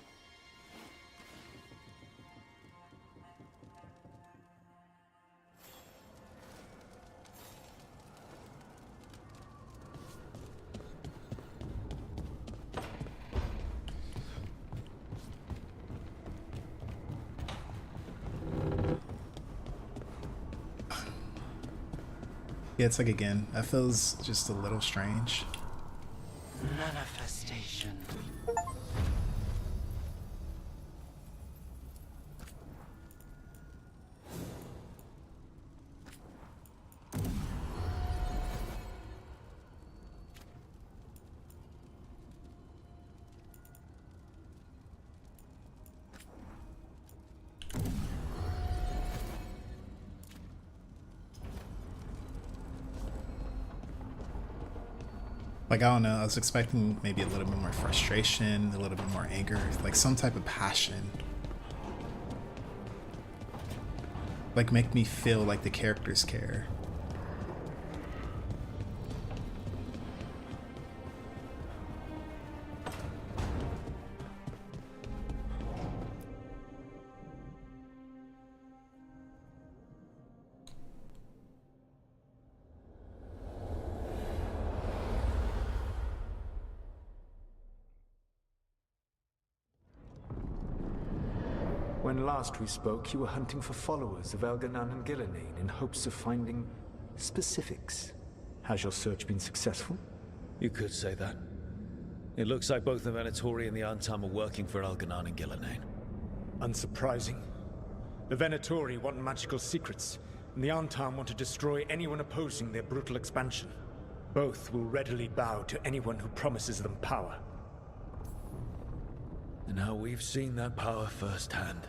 Yeah, it's like again, that feels just a little strange. Manifestation. Like, I don't know, I was expecting maybe a little bit more frustration, a little bit more anger, like some type of passion. Like, make me feel like the characters care. When last we spoke, you were hunting for followers of Elganon and Gillenane in hopes of finding specifics. Has your search been successful? You could say that. It looks like both the Venatori and the Antam are working for Elganon and Gillenane. Unsurprising. The Venatori want magical secrets, and the Antam want to destroy anyone opposing their brutal expansion. Both will readily bow to anyone who promises them power. And now we've seen that power firsthand.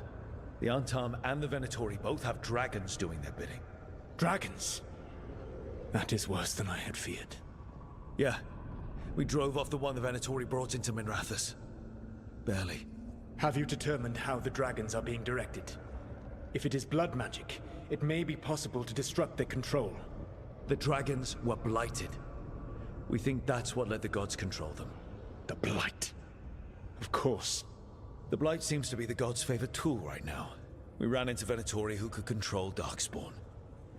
The Antam and the Venatori both have dragons doing their bidding. Dragons? That is worse than I had feared. Yeah. We drove off the one the Venatori brought into Minrathous. Barely. Have you determined how the dragons are being directed? If it is blood magic, it may be possible to disrupt their control. The dragons were blighted. We think that's what let the gods control them. The Blight. Of course. The Blight seems to be the gods' favorite tool right now. We ran into Venatori who could control Darkspawn.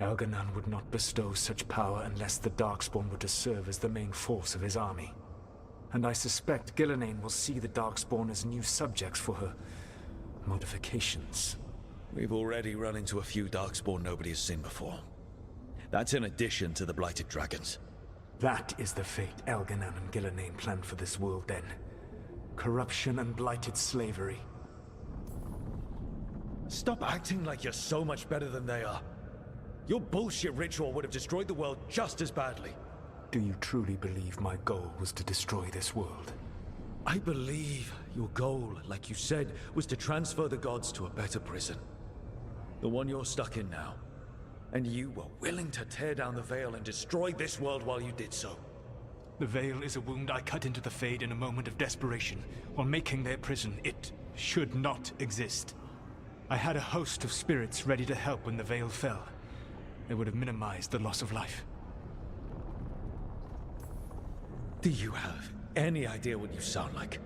Elganon would not bestow such power unless the Darkspawn were to serve as the main force of his army. And I suspect Gillenane will see the Darkspawn as new subjects for her modifications. We've already run into a few Darkspawn nobody has seen before. That's in addition to the Blighted Dragons. That is the fate Elganon and Gillenane planned for this world then. Corruption and blighted slavery. Stop acting like you're so much better than they are. Your bullshit ritual would have destroyed the world just as badly. Do you truly believe my goal was to destroy this world? I believe your goal, like you said, was to transfer the gods to a better prison. The one you're stuck in now. And you were willing to tear down the veil and destroy this world while you did so. The veil is a wound I cut into the Fade in a moment of desperation, while making their prison. It should not exist. I had a host of spirits ready to help when the veil fell. They would have minimized the loss of life. Do you have any idea what you sound like?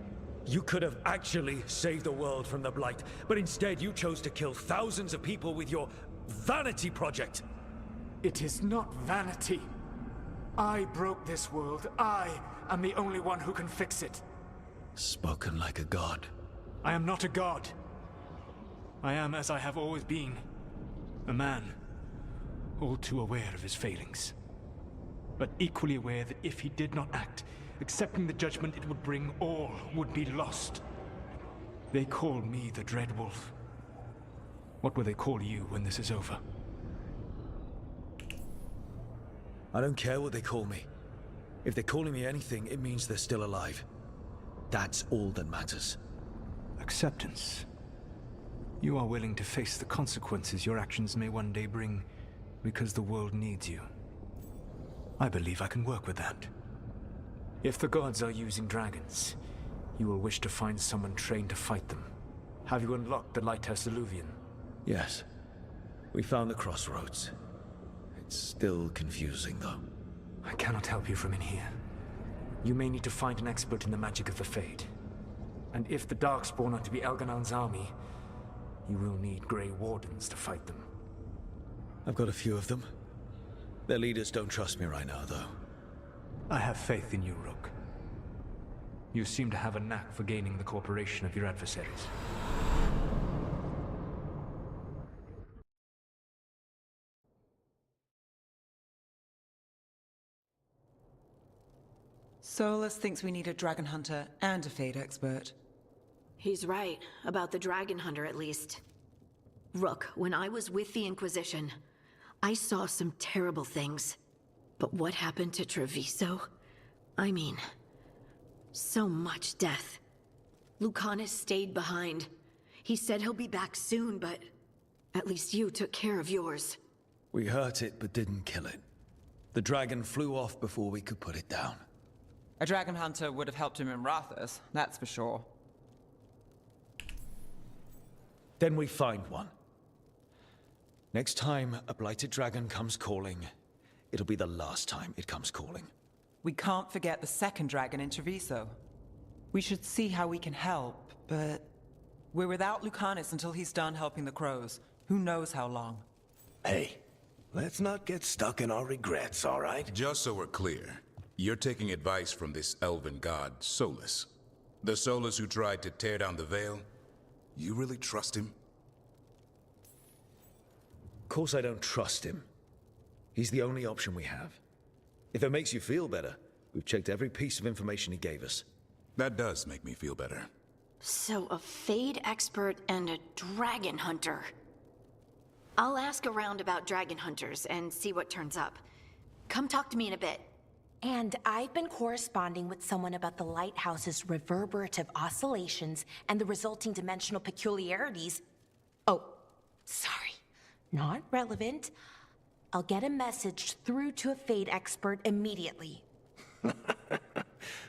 You could have actually saved the world from the Blight, but instead you chose to kill thousands of people with your vanity project. It is not vanity. I broke this world. I am the only one who can fix it. Spoken like a god. I am not a god. I am as I have always been. A man. All too aware of his failings. But equally aware that if he did not act, accepting the judgment it would bring, all would be lost. They call me the Dread Wolf. What will they call you when this is over? I don't care what they call me. If they're calling me anything, it means they're still alive. That's all that matters. Acceptance. You are willing to face the consequences your actions may one day bring because the world needs you. I believe I can work with that. If the gods are using dragons, you will wish to find someone trained to fight them. Have you unlocked the Lighthouse Illuvian? Yes. We found the crossroads. It's still confusing, though. I cannot help you from in here. You may need to find an expert in the magic of the Fade. And if the Darkspawn are to be Elganon's army, you will need Grey Wardens to fight them. I've got a few of them. Their leaders don't trust me right now, though. I have faith in you, Rook. You seem to have a knack for gaining the cooperation of your adversaries. Solus thinks we need a dragon hunter and a Fade expert. He's right, about the Dragon Hunter at least. Rook, when I was with the Inquisition, I saw some terrible things. But what happened to Treviso? I mean, so much death. Lucanus stayed behind. He said he'll be back soon, but at least you took care of yours. We hurt it, but didn't kill it. The dragon flew off before we could put it down. A dragon hunter would have helped him in Rathus, that's for sure. Then we find one. Next time a blighted dragon comes calling, it'll be the last time it comes calling. We can't forget the second dragon in Treviso. We should see how we can help, but we're without Lucanus until he's done helping the crows. Who knows how long? Hey, let's not get stuck in our regrets, all right? Just so we're clear, you're taking advice from this elven god, Solus. The Solus who tried to tear down the veil? You really trust him? course I don't trust him. He's the only option we have. If it makes you feel better, we've checked every piece of information he gave us. That does make me feel better. So a Fade expert and a dragon hunter. I'll ask around about dragon hunters and see what turns up. Come talk to me in a bit. And I've been corresponding with someone about the lighthouse's reverberative oscillations and the resulting dimensional peculiarities. Oh, sorry. Not relevant. I'll get a message through to a Fade expert immediately.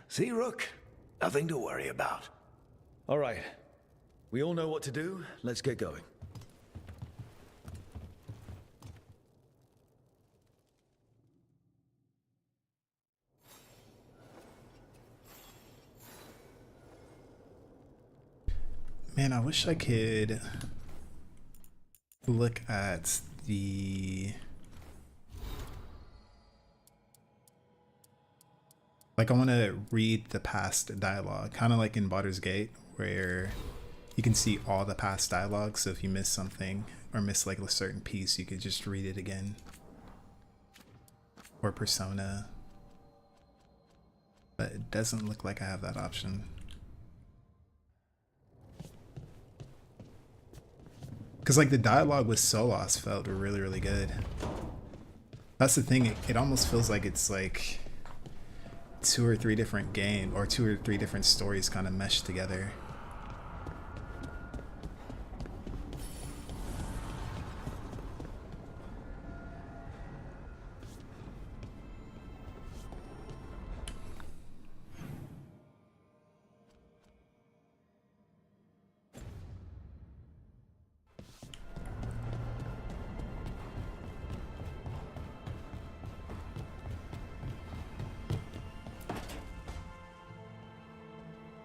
See, Rook? Nothing to worry about. All right. We all know what to do. Let's get going. Man, I wish I could look at the... Like, I want to read the past dialogue, kind of like in Baldur's Gate, where you can see all the past dialogue, so if you miss something, or miss like a certain piece, you could just read it again. Or Persona. But it doesn't look like I have that option. Because like the dialogue with Solas felt really, really good. That's the thing, it almost feels like it's like 2 or 3 different games, or 2 or 3 different stories kind of meshed together.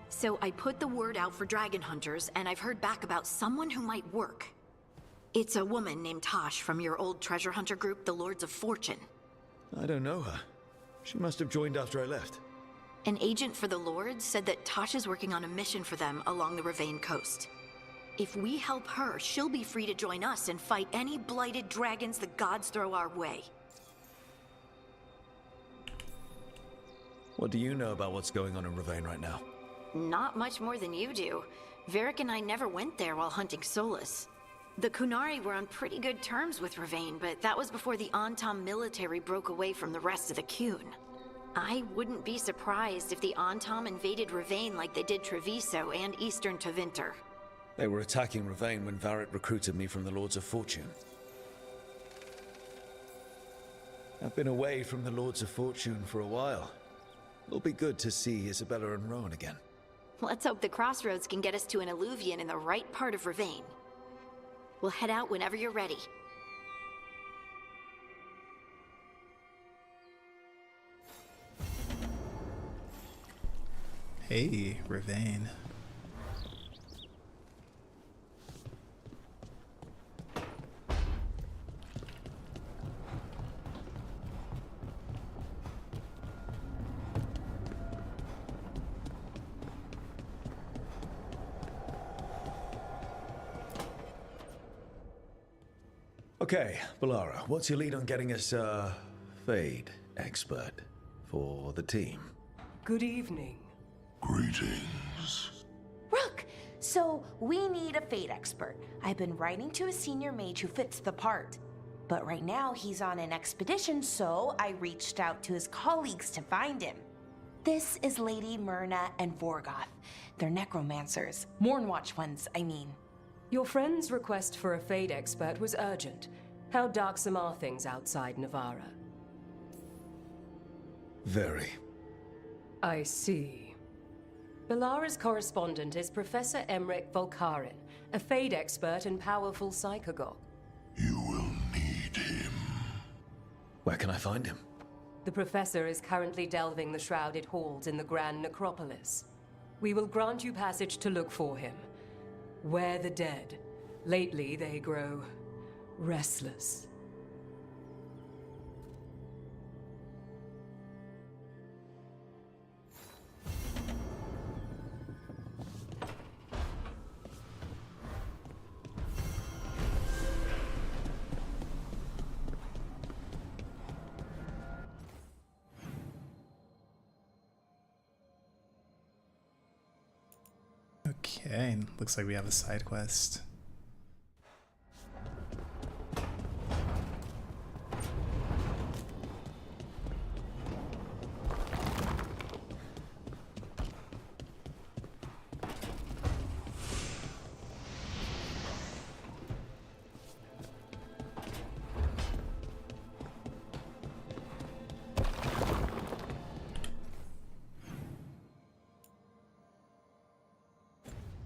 So I put the word out for dragon hunters, and I've heard back about someone who might work. It's a woman named Tosh from your old treasure hunter group, the Lords of Fortune. I don't know her. She must have joined after I left. An agent for the Lords said that Tosh is working on a mission for them along the Ravane coast. If we help her, she'll be free to join us and fight any blighted dragons the gods throw our way. What do you know about what's going on in Ravane right now? Not much more than you do. Varric and I never went there while hunting Solas. The Qunari were on pretty good terms with Ravane, but that was before the Antam military broke away from the rest of the Qun. I wouldn't be surprised if the Antam invaded Ravane like they did Treviso and Eastern Tevinter. They were attacking Ravane when Varric recruited me from the Lords of Fortune. I've been away from the Lords of Fortune for a while. It'll be good to see Isabella and Rowan again. Let's hope the crossroads can get us to an Eluvian in the right part of Ravane. We'll head out whenever you're ready. Hey, Ravane. Okay, Balara, what's your lead on getting us a Fade expert for the team? Good evening. Greetings. Rook! So, we need a Fade expert. I've been writing to a senior mage who fits the part. But right now, he's on an expedition, so I reached out to his colleagues to find him. This is Lady Myrna and Vorgoth. They're necromancers. Mournwatch ones, I mean. Your friend's request for a Fade expert was urgent. How darksome are things outside Navarra? Very. I see. Balara's correspondent is Professor Emmerich Volkaren, a Fade expert and powerful psychagogue. You will need him. Where can I find him? The professor is currently delving the shrouded halls in the Grand Necropolis. We will grant you passage to look for him. Where the dead. Lately, they grow restless. Okay, looks like we have a side quest.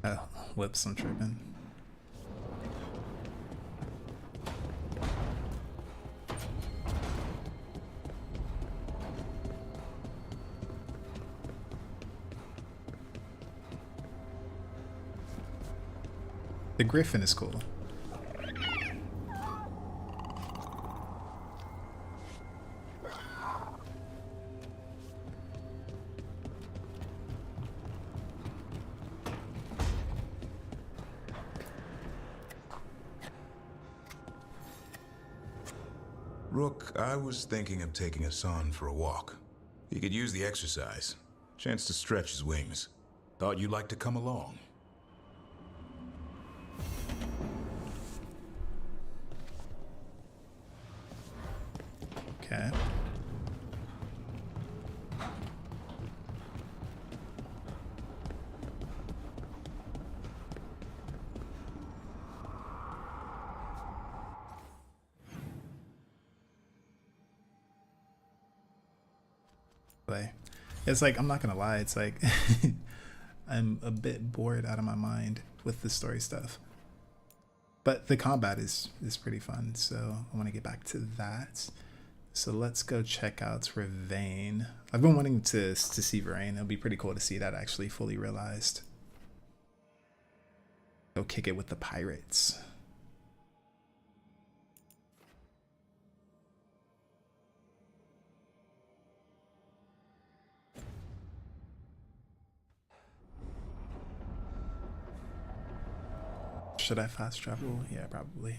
Oh, whoops, I'm tripping. The Griffin is cool. Rook, I was thinking of taking Hassan for a walk. He could use the exercise. Chance to stretch his wings. Thought you'd like to come along. Okay. It's like, I'm not gonna lie, it's like I'm a bit bored out of my mind with the story stuff, but the combat is pretty fun, so I want to get back to that. So let's go check out Vervain. I've been wanting to see Vervain. It'll be pretty cool to see that actually fully realized. Go kick it with the pirates. Should I fast travel? Yeah, probably.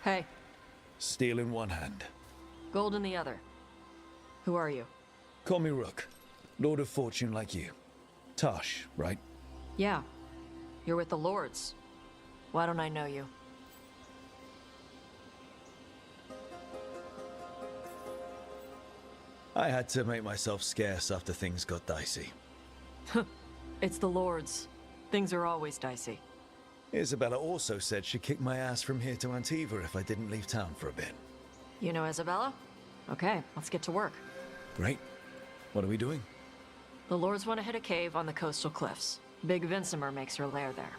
Hey. Steel in one hand. Gold in the other. Who are you? Call me Rook. Lord of Fortune like you. Tosh, right? Yeah. You're with the Lords. Why don't I know you? I had to make myself scarce after things got dicey. It's the Lords. Things are always dicey. Isabella also said she'd kick my ass from here to Antiva if I didn't leave town for a bit. You know Isabella? Okay, let's get to work. Great. What are we doing? The Lords want to hit a cave on the coastal cliffs. Big Vinsimer makes her lair there.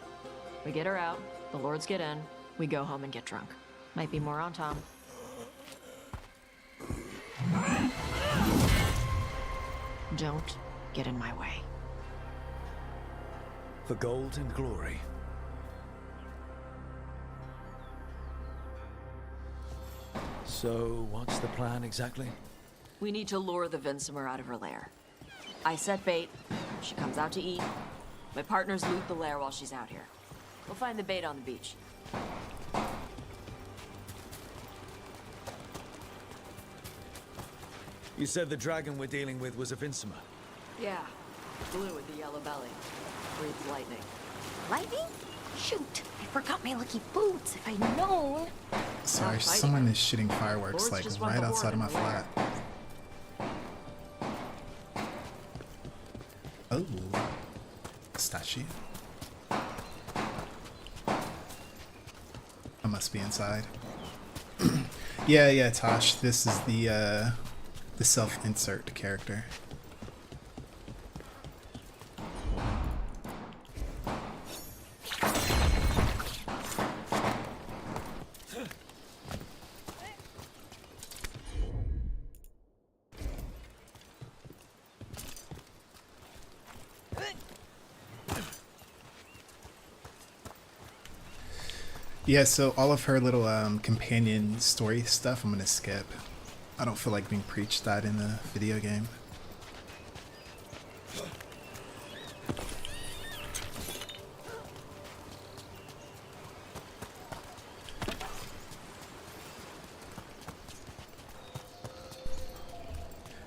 We get her out, the Lords get in, we go home and get drunk. Might be more on Tom. Don't get in my way. For gold and glory. So, what's the plan exactly? We need to lure the Vinsimer out of her lair. I set bait, she comes out to eat. My partners loot the lair while she's out here. We'll find the bait on the beach. You said the dragon we're dealing with was a Vinsimer. Yeah, blue with the yellow belly. Breathes lightning. Lightning? Shoot, I forgot my lucky boots. If I'd known. Sorry, someone is shooting fireworks like right outside of my flat. Oh, statue. I must be inside. Yeah, Tosh. This is the self-insert character. Yeah, so all of her little companion story stuff I'm gonna skip. I don't feel like being preached that in a video game.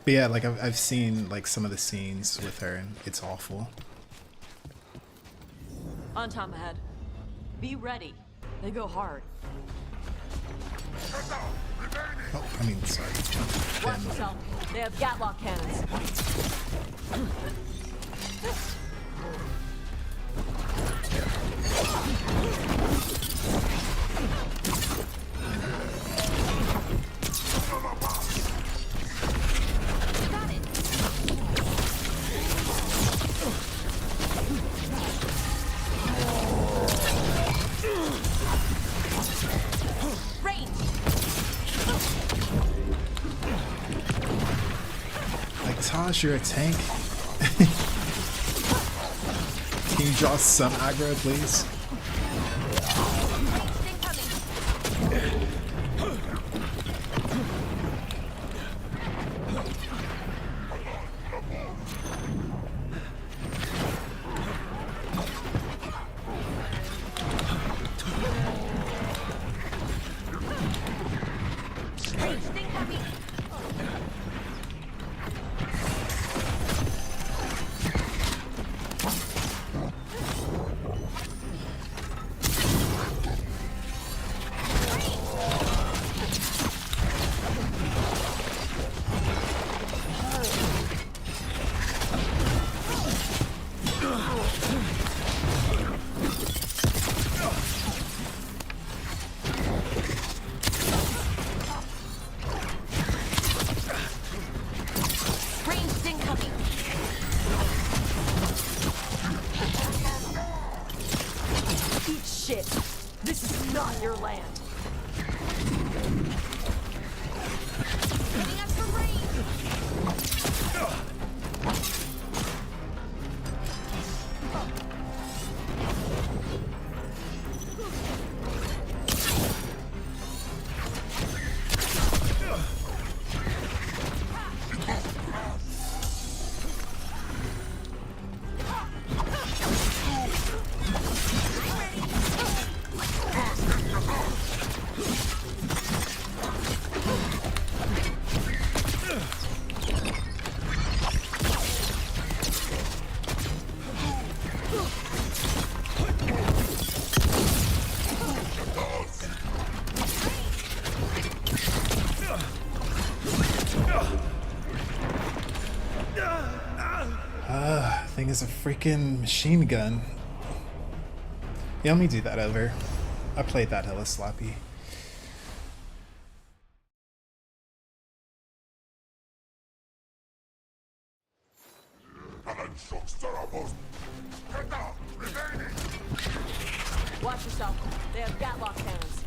But yeah, like I've seen like some of the scenes with her and it's awful. On Tom ahead. Be ready. They go hard. Oh, I mean, sorry. Watch yourself. They have Gatlock cannons. Like, Taj, you're a tank. Can you draw some aggro, please? This is not your land. Getting up for Thing is a freaking machine gun. Yeah, let me do that over. I played that hella sloppy. Watch yourself. They have Gatlock cannons.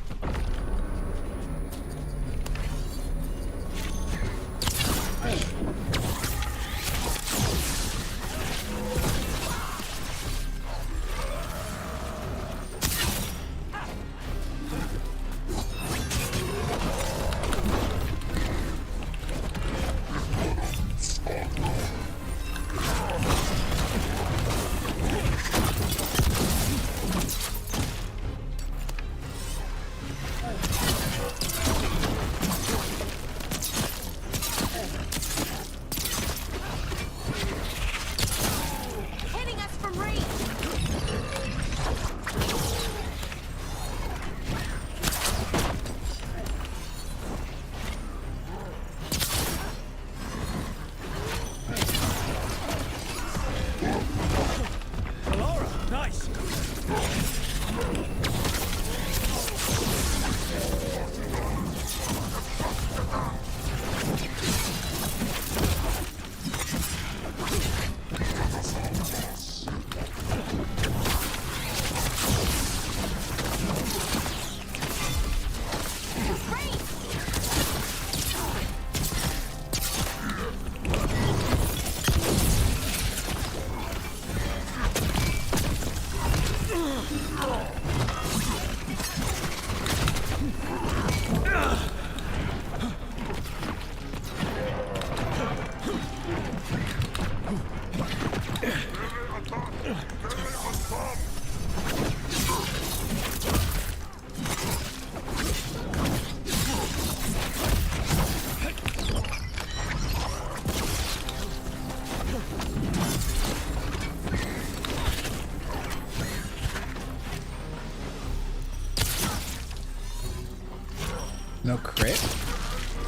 no crit?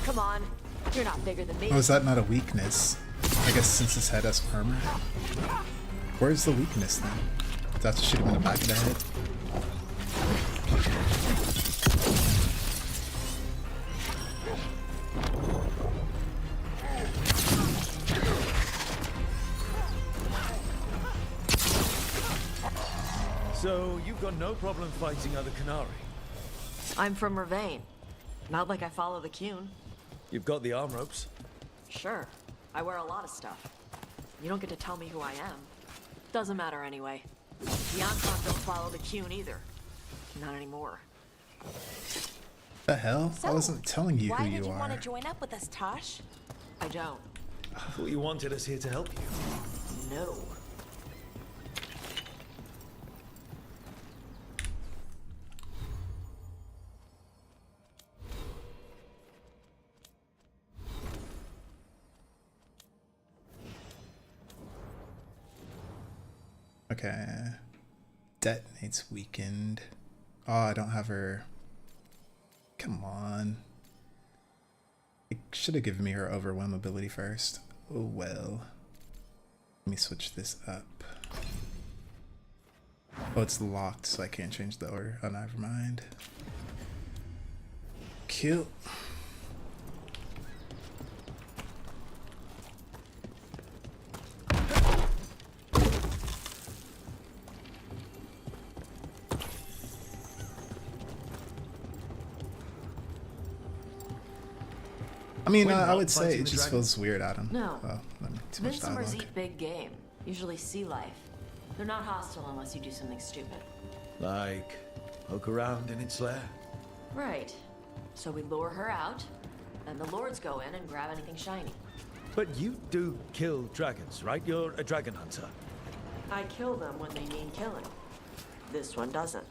Come on, you're not bigger than me. Oh, is that not a weakness? I guess since his head has armor. Where's the weakness then? Does that have to shoot him in the back of the head? So, you've got no problem fighting other Qunari? I'm from Ravain. Not like I follow the Qun. You've got the arm ropes? Sure. I wear a lot of stuff. You don't get to tell me who I am. Doesn't matter anyway. The Anton don't follow the Qun either. Not anymore. The hell? I wasn't telling you who Why you did you want are. to join up with us, Tosh? I don't. I thought you wanted us here to help you. No. Okay. Detonates weakened. Oh, I don't have her. Come on. It should have given me her overwhelm ability first. Oh well. Let me switch this up. Oh, it's locked, so I can't change the order. Oh, never mind. Cute. I mean, I would say it just feels weird, Adam. No. Oh, too much Vincimers dialogue. eat big game. Usually sea life. They're not hostile unless you do something stupid. Like, poke around in its lair? Right. So we lure her out, and the lords go in and grab anything shiny. But you do kill dragons, right? You're a dragon hunter. I kill them when they mean killing. This one doesn't.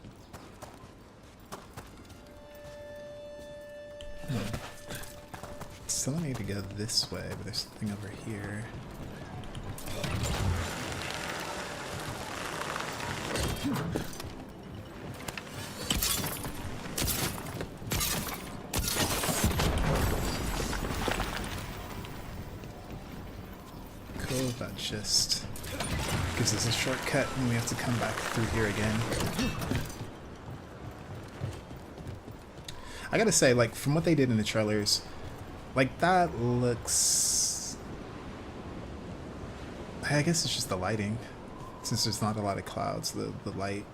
Still need to go this way, but there's something over here. Cool, that just gives us a shortcut and we have to come back through here again. I gotta say, like, from what they did in the trailers, like, that looks... I guess it's just the lighting. Since there's not a lot of clouds, the light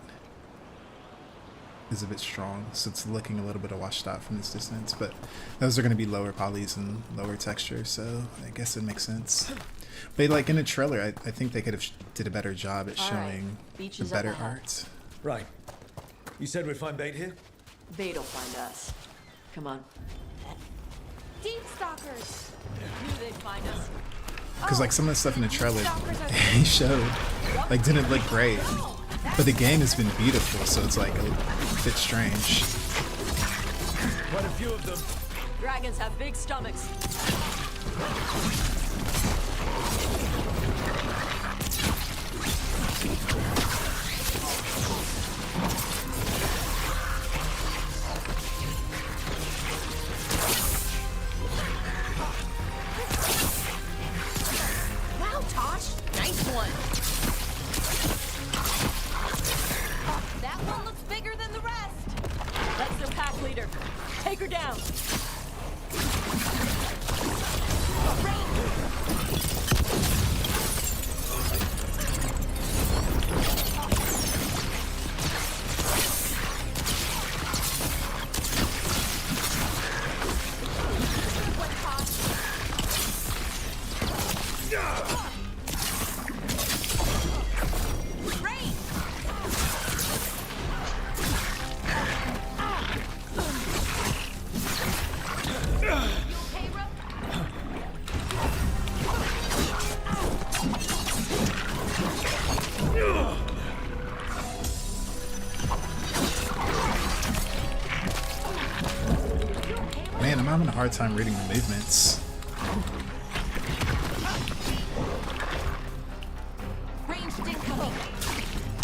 is a bit strong, so it's looking a little bit washed out from this distance, but those are going to be lower polys and lower texture, so I guess it makes sense. But, like, in the trailer, I think they could have did a better job at showing the better art. Right. You said we'd find bait here? Bait will find us. Come on. Deep stalkers! Knew they'd find us. Because, like, some of the stuff in the trailer he showed, like, didn't look great. But the game has been beautiful, so it's, like, a bit strange. Quite a few of them. Dragons have big stomachs. Wow, Tosh! Nice one! That one looks bigger than the rest! That's their pack leader. Take her down. Man, I'm having a hard time reading the movements.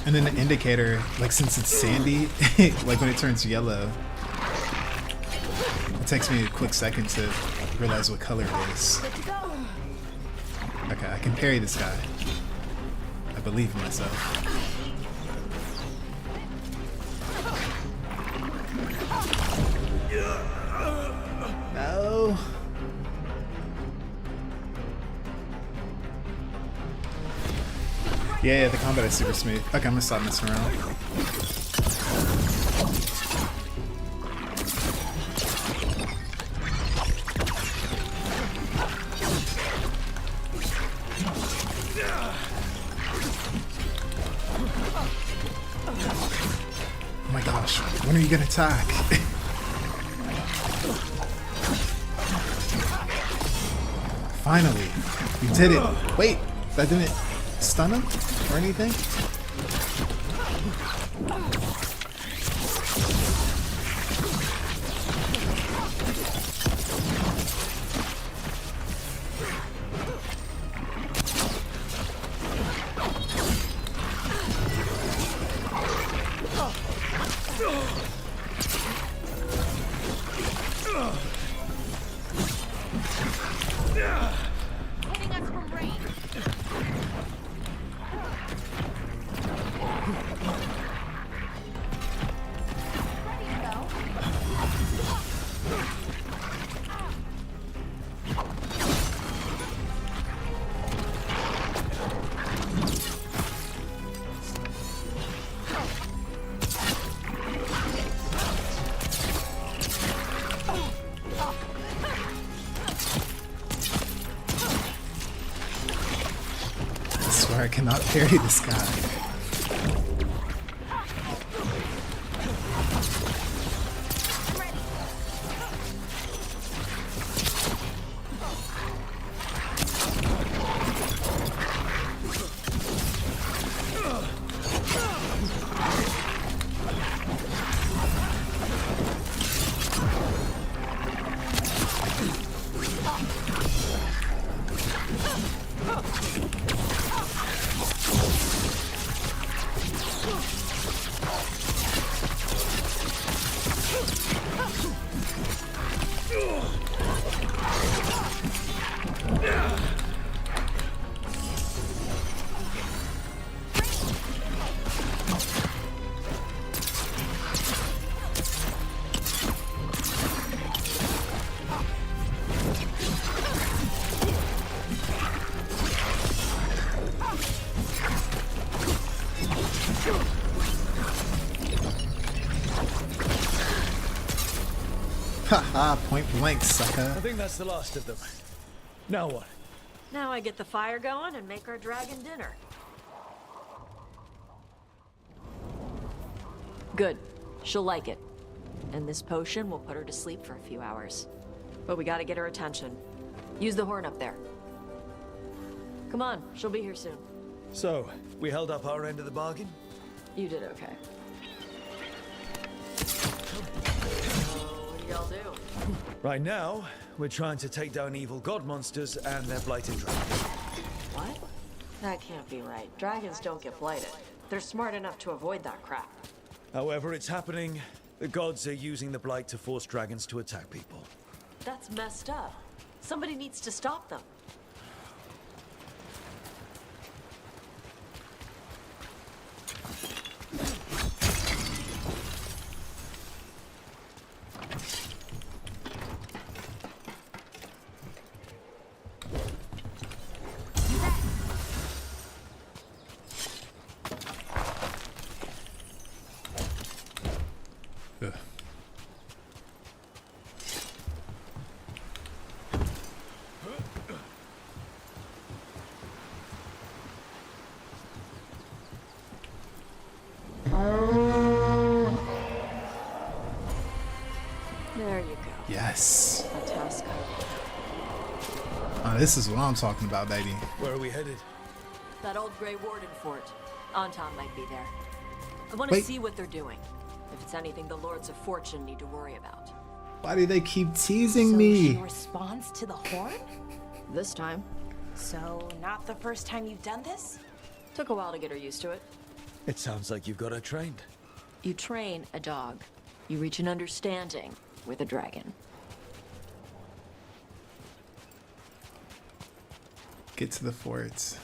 And then the indicator, like, since it's sandy, like when it turns yellow, takes me a quick second to realize what color it is. Good to go. Okay, I can parry this guy. I believe in myself. No. Yeah, the combat is super smooth. Okay, I'm gonna stop messing around. Oh my gosh, when are you gonna attack? Finally, you did it. Wait, that didn't stun him or anything? Hitting us from range. I swear I cannot parry this guy. Haha, point blank, sucker. I think that's the last of them. Now what? Now I get the fire going and make our dragon dinner. Good. She'll like it. And this potion will put her to sleep for a few hours. But we gotta get her attention. Use the horn up there. Come on, she'll be here soon. So, we held up our end of the bargain? You did okay. What do y'all do? Right now, we're trying to take down evil god monsters and their blighted dragons. What? That can't be right. Dragons don't get blighted. They're smart enough to avoid that crap. However, it's happening. The gods are using the blight to force dragons to attack people. That's messed up. Somebody needs to stop them. Ugh. There you go. Yes. A task. This is what I'm talking about, baby. Where are we headed? That old Grey Warden fort. Anton might be there. I want to Wait. see what they're doing. If it's anything the Lords of Fortune need to worry about. Why do they keep teasing So me? she responds to the horn? This time. So, not the first time you've done this? Took a while to get her used to it. It sounds like you've got her trained. You train a dog. You reach an understanding with a dragon. get to the fort.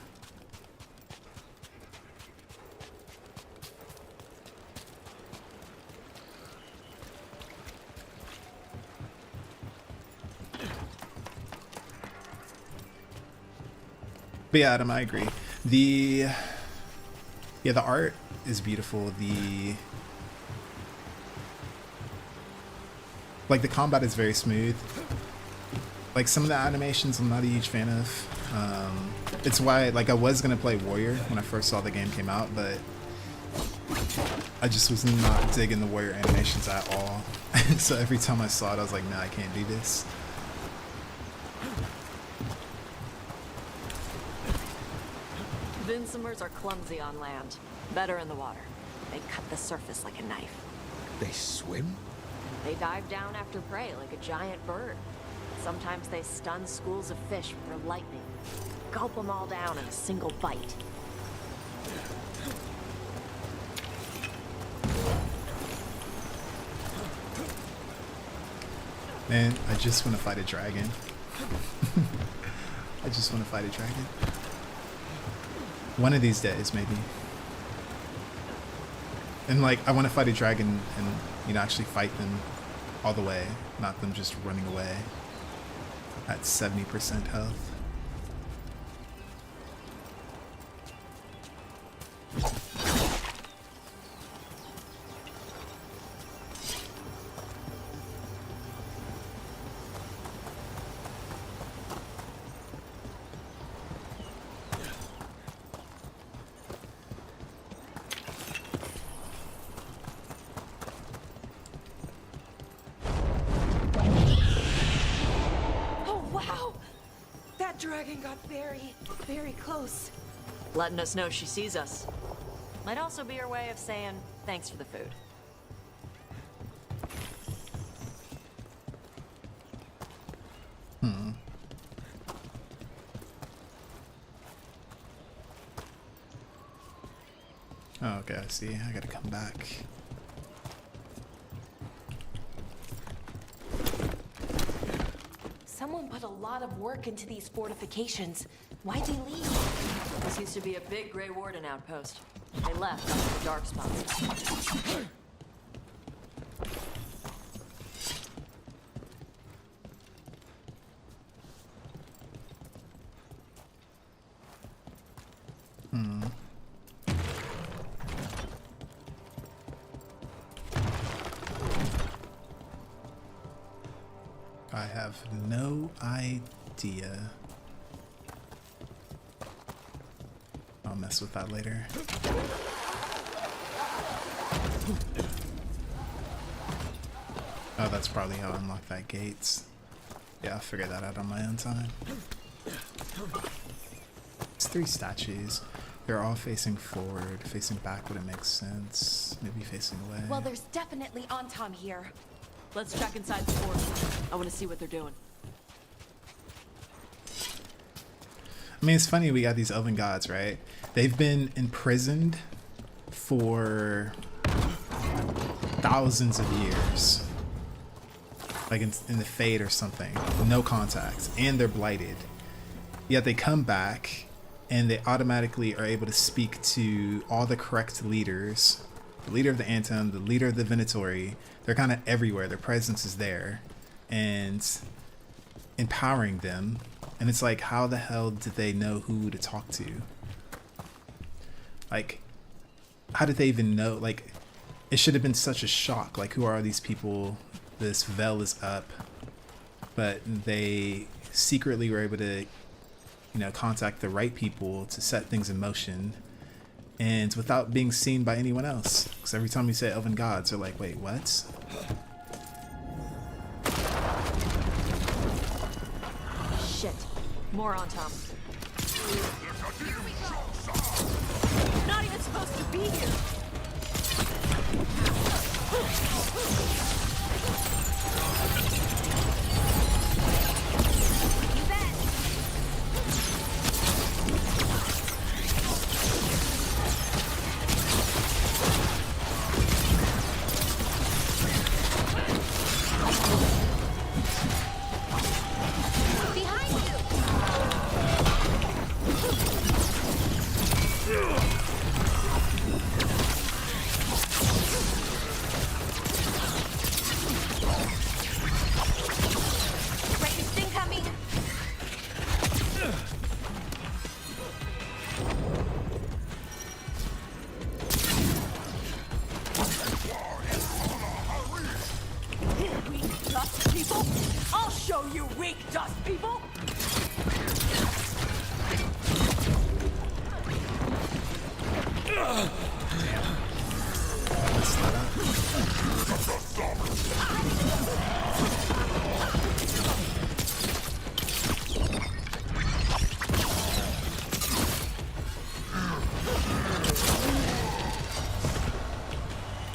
But yeah, Adam, I agree. The art is beautiful. The combat is very smooth. Like some of the animations I'm not a huge fan of. It's why I was gonna play Warrior when I first saw the game came out, but I just was not digging the Warrior animations at all. So every time I saw it, I was like, nah, I can't do this. Vincimers are clumsy on land, better in the water. They cut the surface like a knife. They swim? They dive down after prey like a giant bird. Sometimes they stun schools of fish with their lightning. Gulp them all down in a single bite. Man, I just want to fight a dragon. I just want to fight a dragon. One of these days, maybe. And I want to fight a dragon and, actually fight them all the way, not them just running away at 70% health. Dragon got very, very close. Letting us know she sees us. Might also be her way of saying thanks for the food. Oh, okay, I see. I gotta come back. Someone put a lot of work into these fortifications. Why'd they leave? This used to be a big Grey Warden outpost. They left after the dark spots. I have no idea. I'll mess with that later. Oh, that's probably how I unlock that gate. Yeah, I'll figure that out on my own time. It's 3 statues. They're all facing forward. Facing back wouldn't make sense. Maybe facing away. Well, there's definitely Antam here. Let's check inside the fort. I want to see what they're doing. I mean, it's funny we got these elven gods, right? They've been imprisoned for thousands of years. Like in the Fade or something. No contact. And they're blighted. Yet they come back and they automatically are able to speak to all the correct leaders. The leader of the Antum, the leader of the Venatori. They're kind of everywhere. Their presence is there. And empowering them. And it's like, how the hell did they know who to talk to? Like, how did they even know? Like, it should have been such a shock. Like, who are these people? This veil is up. But they secretly were able to, you know, contact the right people to set things in motion. And without being seen by anyone else. Because every time you say elven gods, they're like, wait, what? Shit. More on Tom. Not even supposed to be here. weak dust people?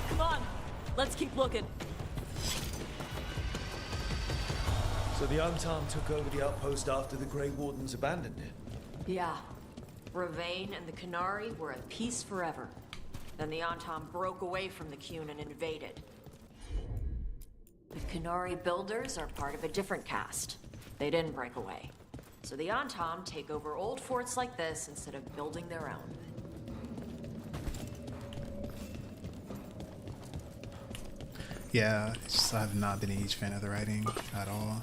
Come on, let's keep looking. So the Untom took over the outpost after the Grey Wardens abandoned it? Yeah. Ravain and the Qunari were at peace forever. Then the Antom broke away from the Qun and invaded. The Qunari builders are part of a different caste. They didn't break away. So the Antom take over old forts like this instead of building their own. Yeah, I have not been a huge fan of the writing at all.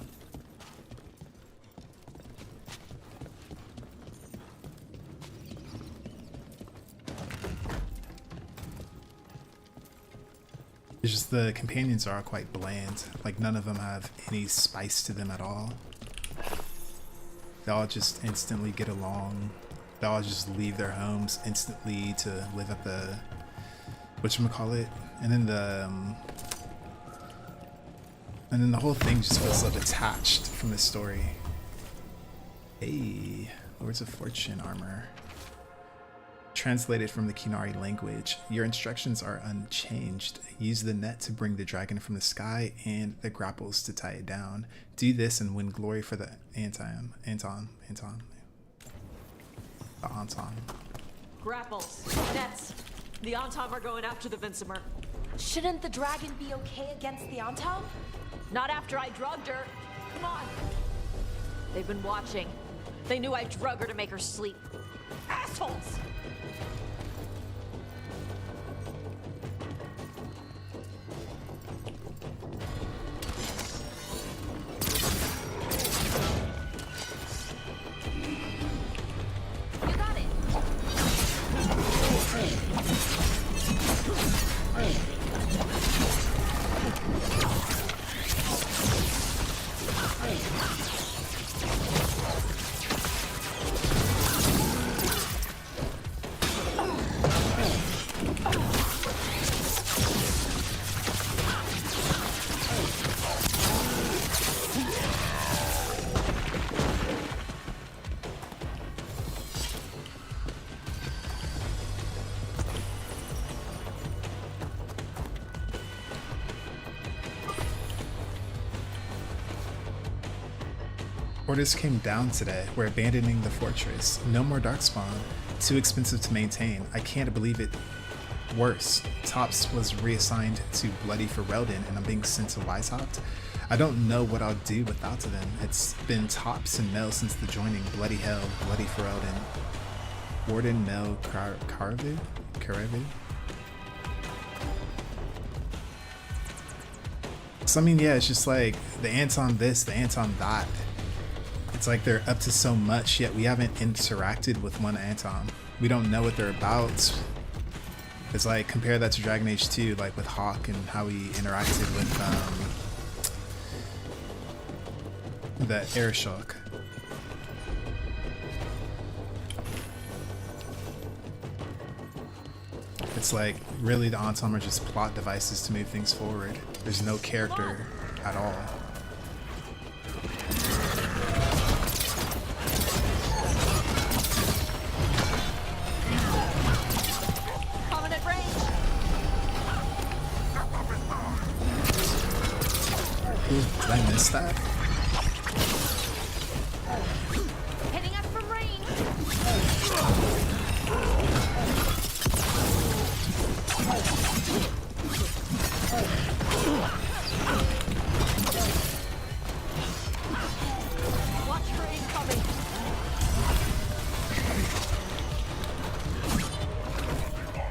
It's just the companions are quite bland. Like, none of them have any spice to them at all. They all just instantly get along. They all just leave their homes instantly to live at the whatchamacallit. And then the whole thing just feels so detached from the story. Hey, Lords of Fortune armor. Translated from the Qunari language, your instructions are unchanged. Use the net to bring the dragon from the sky and the grapples to tie it down. Do this and win glory for the Anton. Grapples, nets. The Antom are going after the Vinsimer. Shouldn't the dragon be okay against the Antom? Not after I drugged her. Come on. They've been watching. They knew I drug her to make her sleep. Assholes! Orders came down today. We're abandoning the fortress. No more Darkspawn. Too expensive to maintain. I can't believe it. Worse, Tops was reassigned to Bloody Ferelden and I'm being sent to Weishaupt. I don't know what I'll do without them. It's been Tops and Mel since the joining. Bloody hell, Bloody Ferelden. Warden Mel Karavu? So I mean, yeah, it's just like the Anton this, the Anton that. It's like they're up to so much, yet we haven't interacted with one Anton. We don't know what they're about. It's like, compare that to Dragon Age 2, like with Hawk and how he interacted with the Airshock. It's like, really the Antom are just plot devices to move things forward. There's no character at all. Ooh, did I miss that? Hitting us from range. Watch for incoming.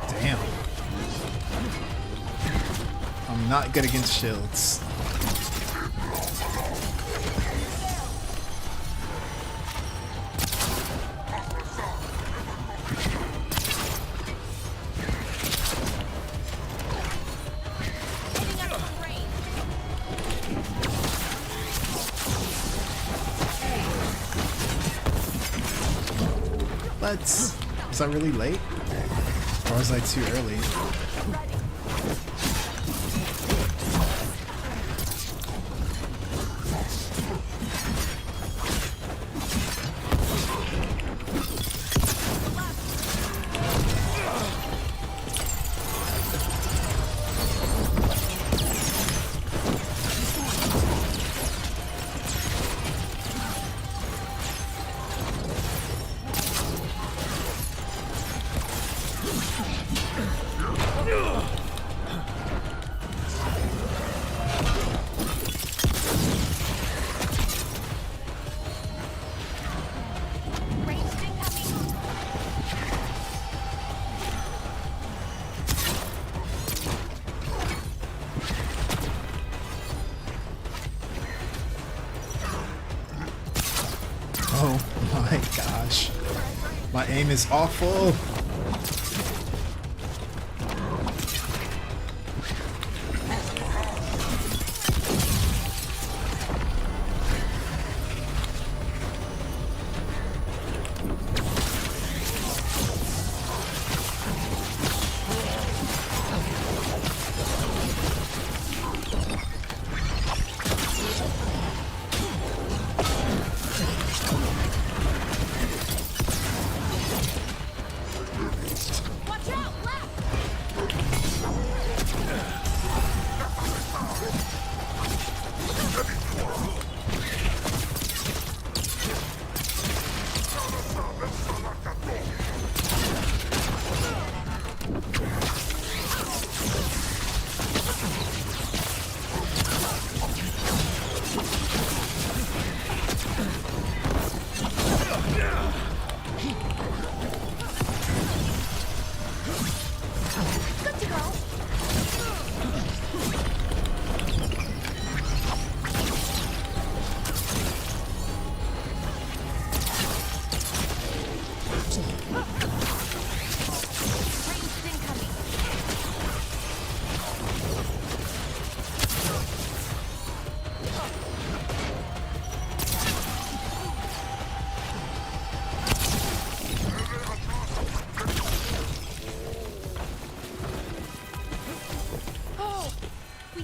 Damn. I'm not good against shields. But was I really late? Or was I too early? Oh my gosh. My aim is awful.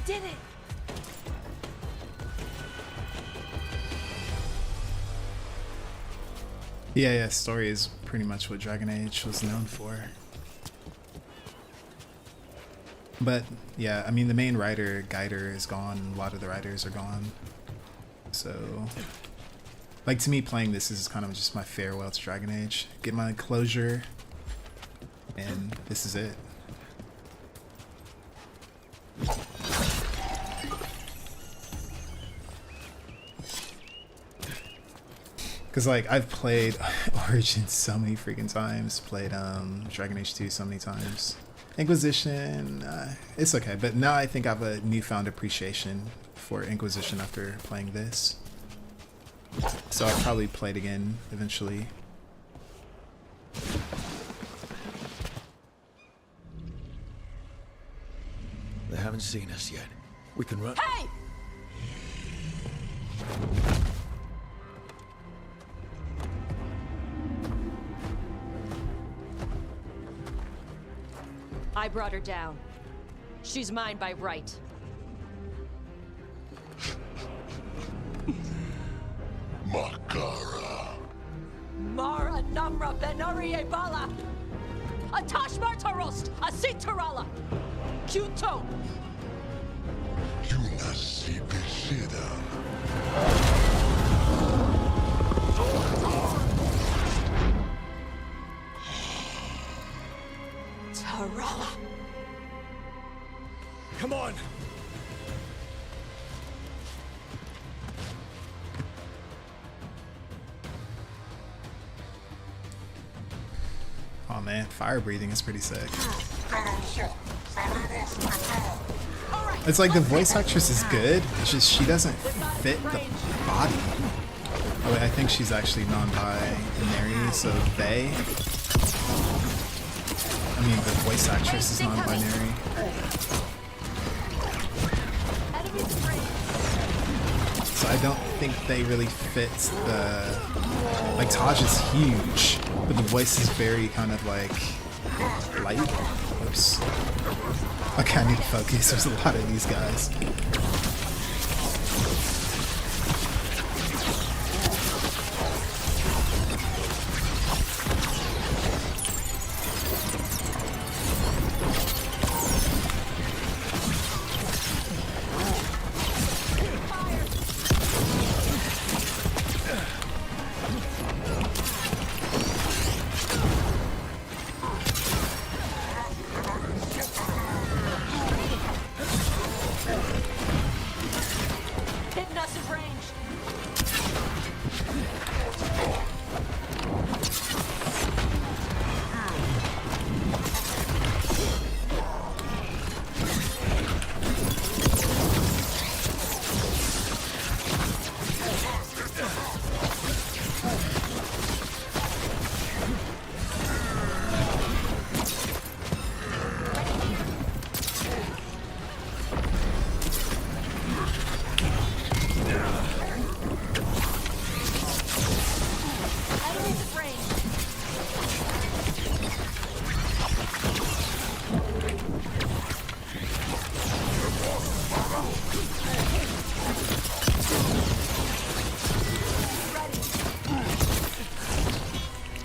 did it! Yeah, story is pretty much what Dragon Age was known for. But yeah, I mean the main writer, Guider, is gone. A lot of the writers are gone. So, like, to me, playing this is kind of just my farewell to Dragon Age. Get my closure, and this is it. Cause like I've played Origins so many freaking times, played Dragon Age 2 so many times. Inquisition, it's okay, but now I think I have a newfound appreciation for Inquisition after playing this. So I'll probably play it again eventually. They haven't seen us yet. We can run. Hey! I brought her down. She's mine by right. Makara. Mara Namra Benari Bala. Atash Martarost, Asit Tarala. Kyuto. Yunasi Bishida. Tarala. Come on! Oh man, fire breathing is pretty sick. It's like the voice actress is good, it's just she doesn't fit the body. Oh wait, I think she's actually non-binary, so they. I mean, the voice actress is non-binary. So I don't think they really fit the... Like, Taj is huge, but the voice is very kind of like light. Oops. Okay, I need to focus. There's a lot of these guys.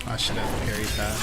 I should have parried that.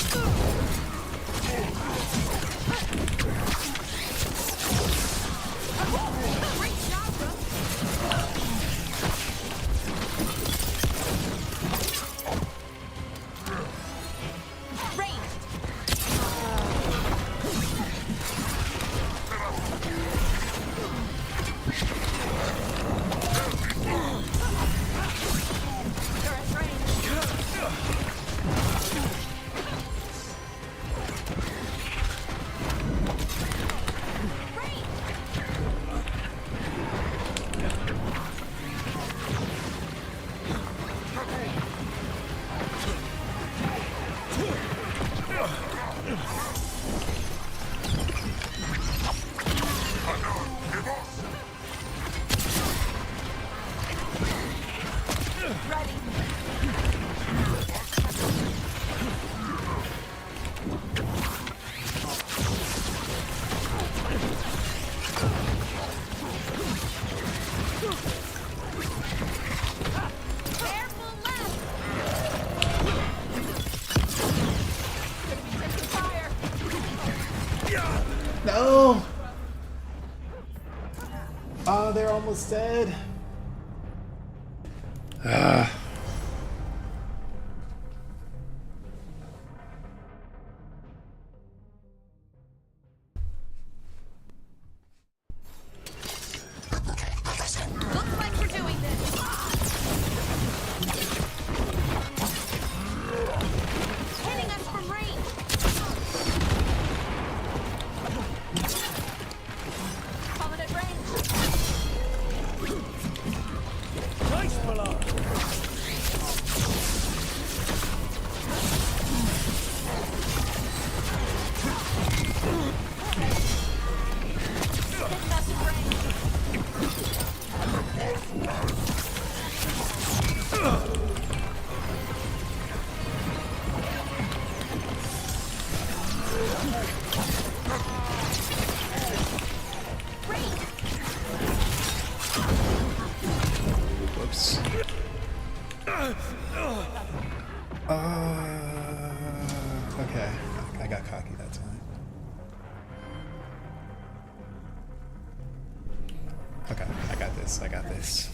No! Oh, they're almost dead. Looks like we're doing this. Hitting us from range. Coming at range. Nice below. Whoops. Okay. I got cocky that time. Okay, I got this. I got this.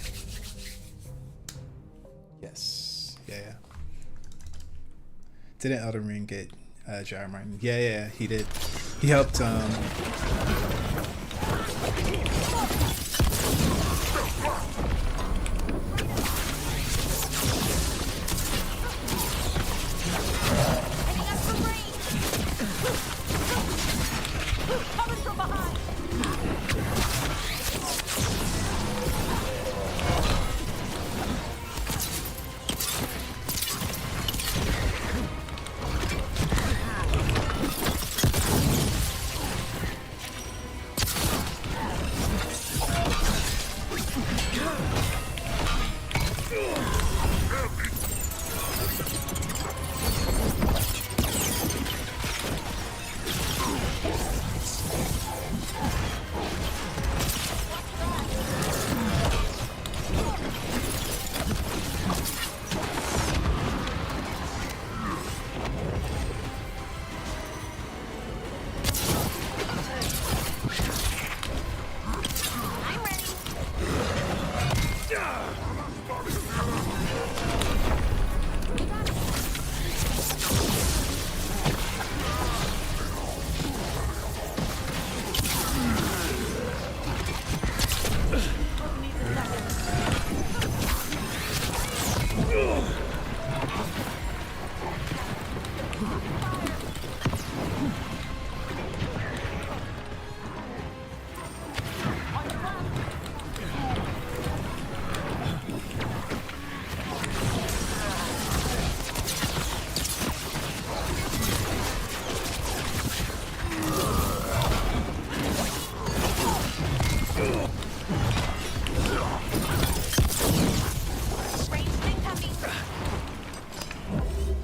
Yes. Yeah. Didn't Elden Ring get Jar Martin? Yeah, he did. He helped Coming from behind.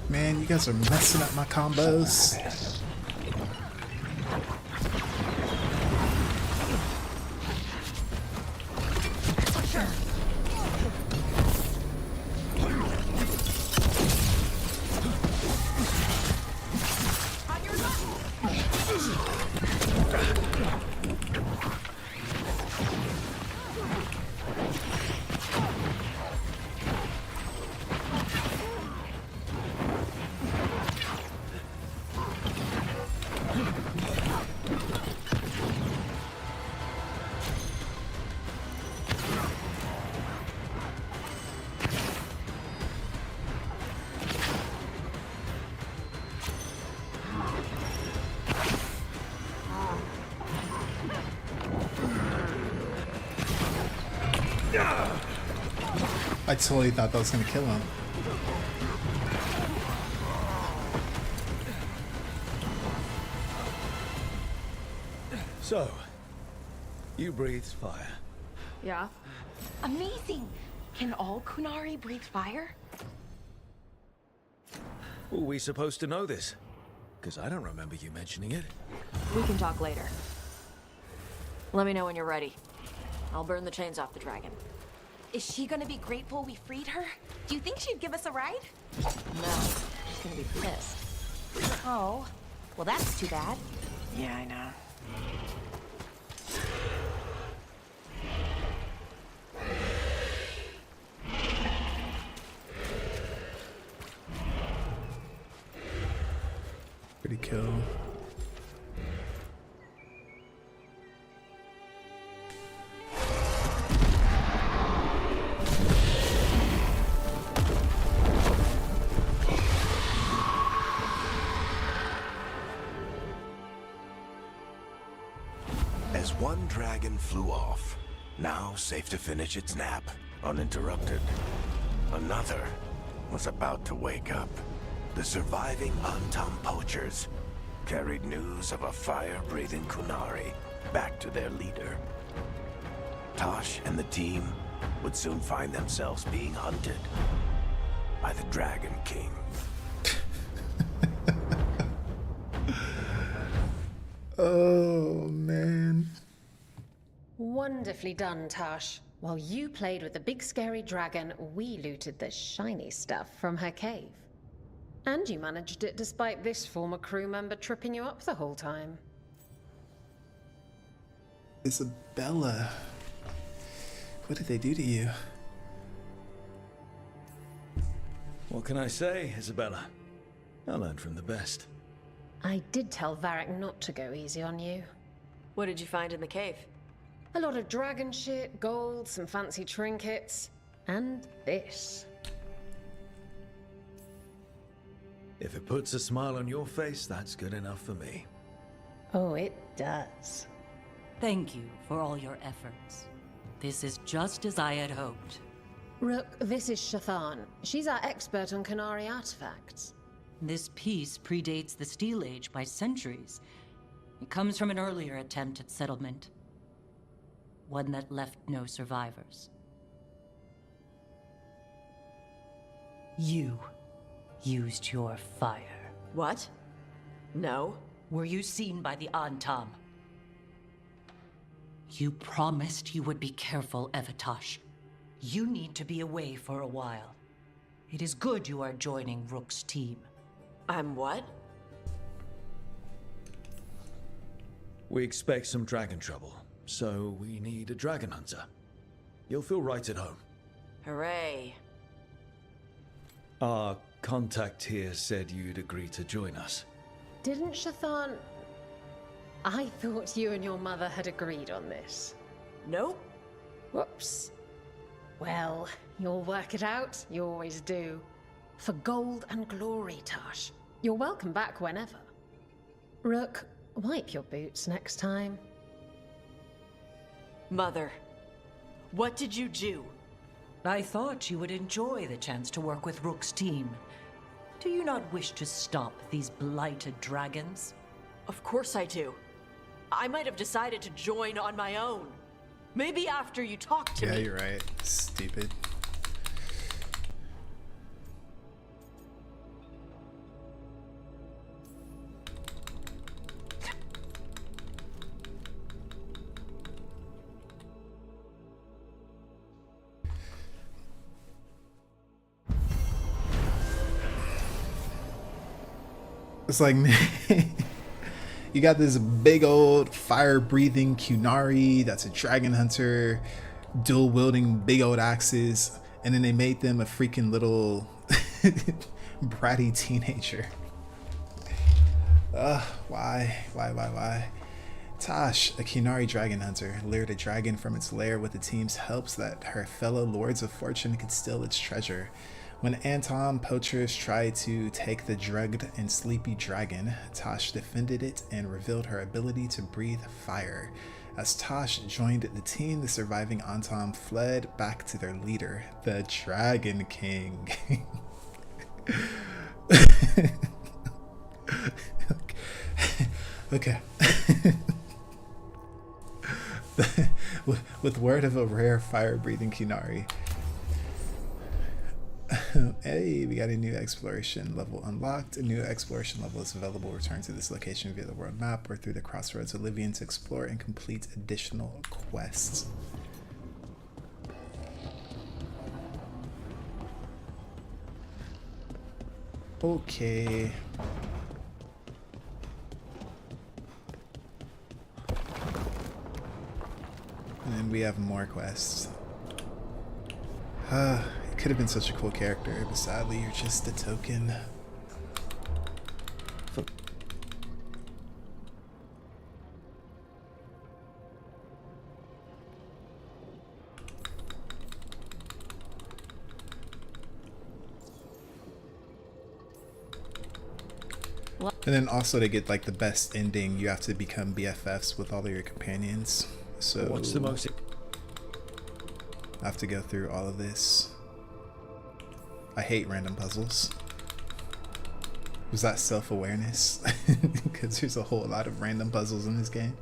Man, you guys are messing up my combos. I totally thought that was gonna kill him. So, you breathed fire. Yeah. Amazing! Can all Qunari breathe fire? Were we supposed to know this? Because I don't remember you mentioning it. We can talk later. Let me know when you're ready. I'll burn the chains off the dragon. Is she gonna be grateful we freed her? Do you think she'd give us a ride? No, she's gonna be pissed. Oh, well that's too bad. Yeah, I know. Pretty cool. As one dragon flew off, now safe to finish its nap, uninterrupted, another was about to wake up. The surviving Antam poachers carried news of a fire-breathing Qunari back to their leader. Tosh and the team would soon find themselves being hunted by the Dragon King. Oh, man. Wonderfully done, Tosh. While you played with the big scary dragon, we looted the shiny stuff from her cave. And you managed it despite this former crew member tripping you up the whole time. Isabella. What did they do to you? What can I say, Isabella? I learned from the best. I did tell Varric not to go easy on you. What did you find in the cave? A lot of dragon shit, gold, some fancy trinkets, and this. If it puts a smile on your face, that's good enough for me. Oh, it does. Thank you for all your efforts. This is just as I had hoped. Rook, this is Shathan. She's our expert on Qunari artifacts. This piece predates the Steel Age by centuries. It comes from an earlier attempt at settlement. One that left no survivors. You used your fire. What? No. Were you seen by the Antam? You promised you would be careful, Evatosh. You need to be away for a while. It is good you are joining Rook's team. I'm what? We expect some dragon trouble, so we need a dragon hunter. You'll feel right at home. Hooray. Our contact here said you'd agree to join us. Didn't Shathan... I thought you and your mother had agreed on this. Nope. Whoops. Well, you'll work it out. You always do. For gold and glory, Tash. You're welcome back whenever. Rook, wipe your boots next time. Mother, what did you do? I thought you would enjoy the chance to work with Rook's team. Do you not wish to stop these blighted dragons? Of course I do. I might have decided to join on my own. Maybe after you talk to me. Yeah, you're right. Stupid. It's like, you got this big old fire-breathing Qunari that's a dragon hunter, dual-wielding big old axes, and then they made them a freaking little bratty teenager. Why? Tash, a Qunari dragon hunter, lured a dragon from its lair with the team's help so that her fellow Lords of Fortune could steal its treasure. When Antom poachers tried to take the drugged and sleepy dragon, Tash defended it and revealed her ability to breathe fire. As Tash joined the team, the surviving Antom fled back to their leader, the Dragon King. Okay. With word of a rare fire-breathing Qunari. Hey, we got a new exploration level unlocked. A new exploration level is available. Return to this location via the world map or through the Crossroads of Oblivion to explore and complete additional quests. Okay. And then we have more quests. It could have been such a cool character, but sadly you're just a token. And then also to get like the best ending, you have to become BFFs with all of your companions. So what's the most? I have to go through all of this. I hate random puzzles. Was that self-awareness? Because there's a whole lot of random puzzles in this game.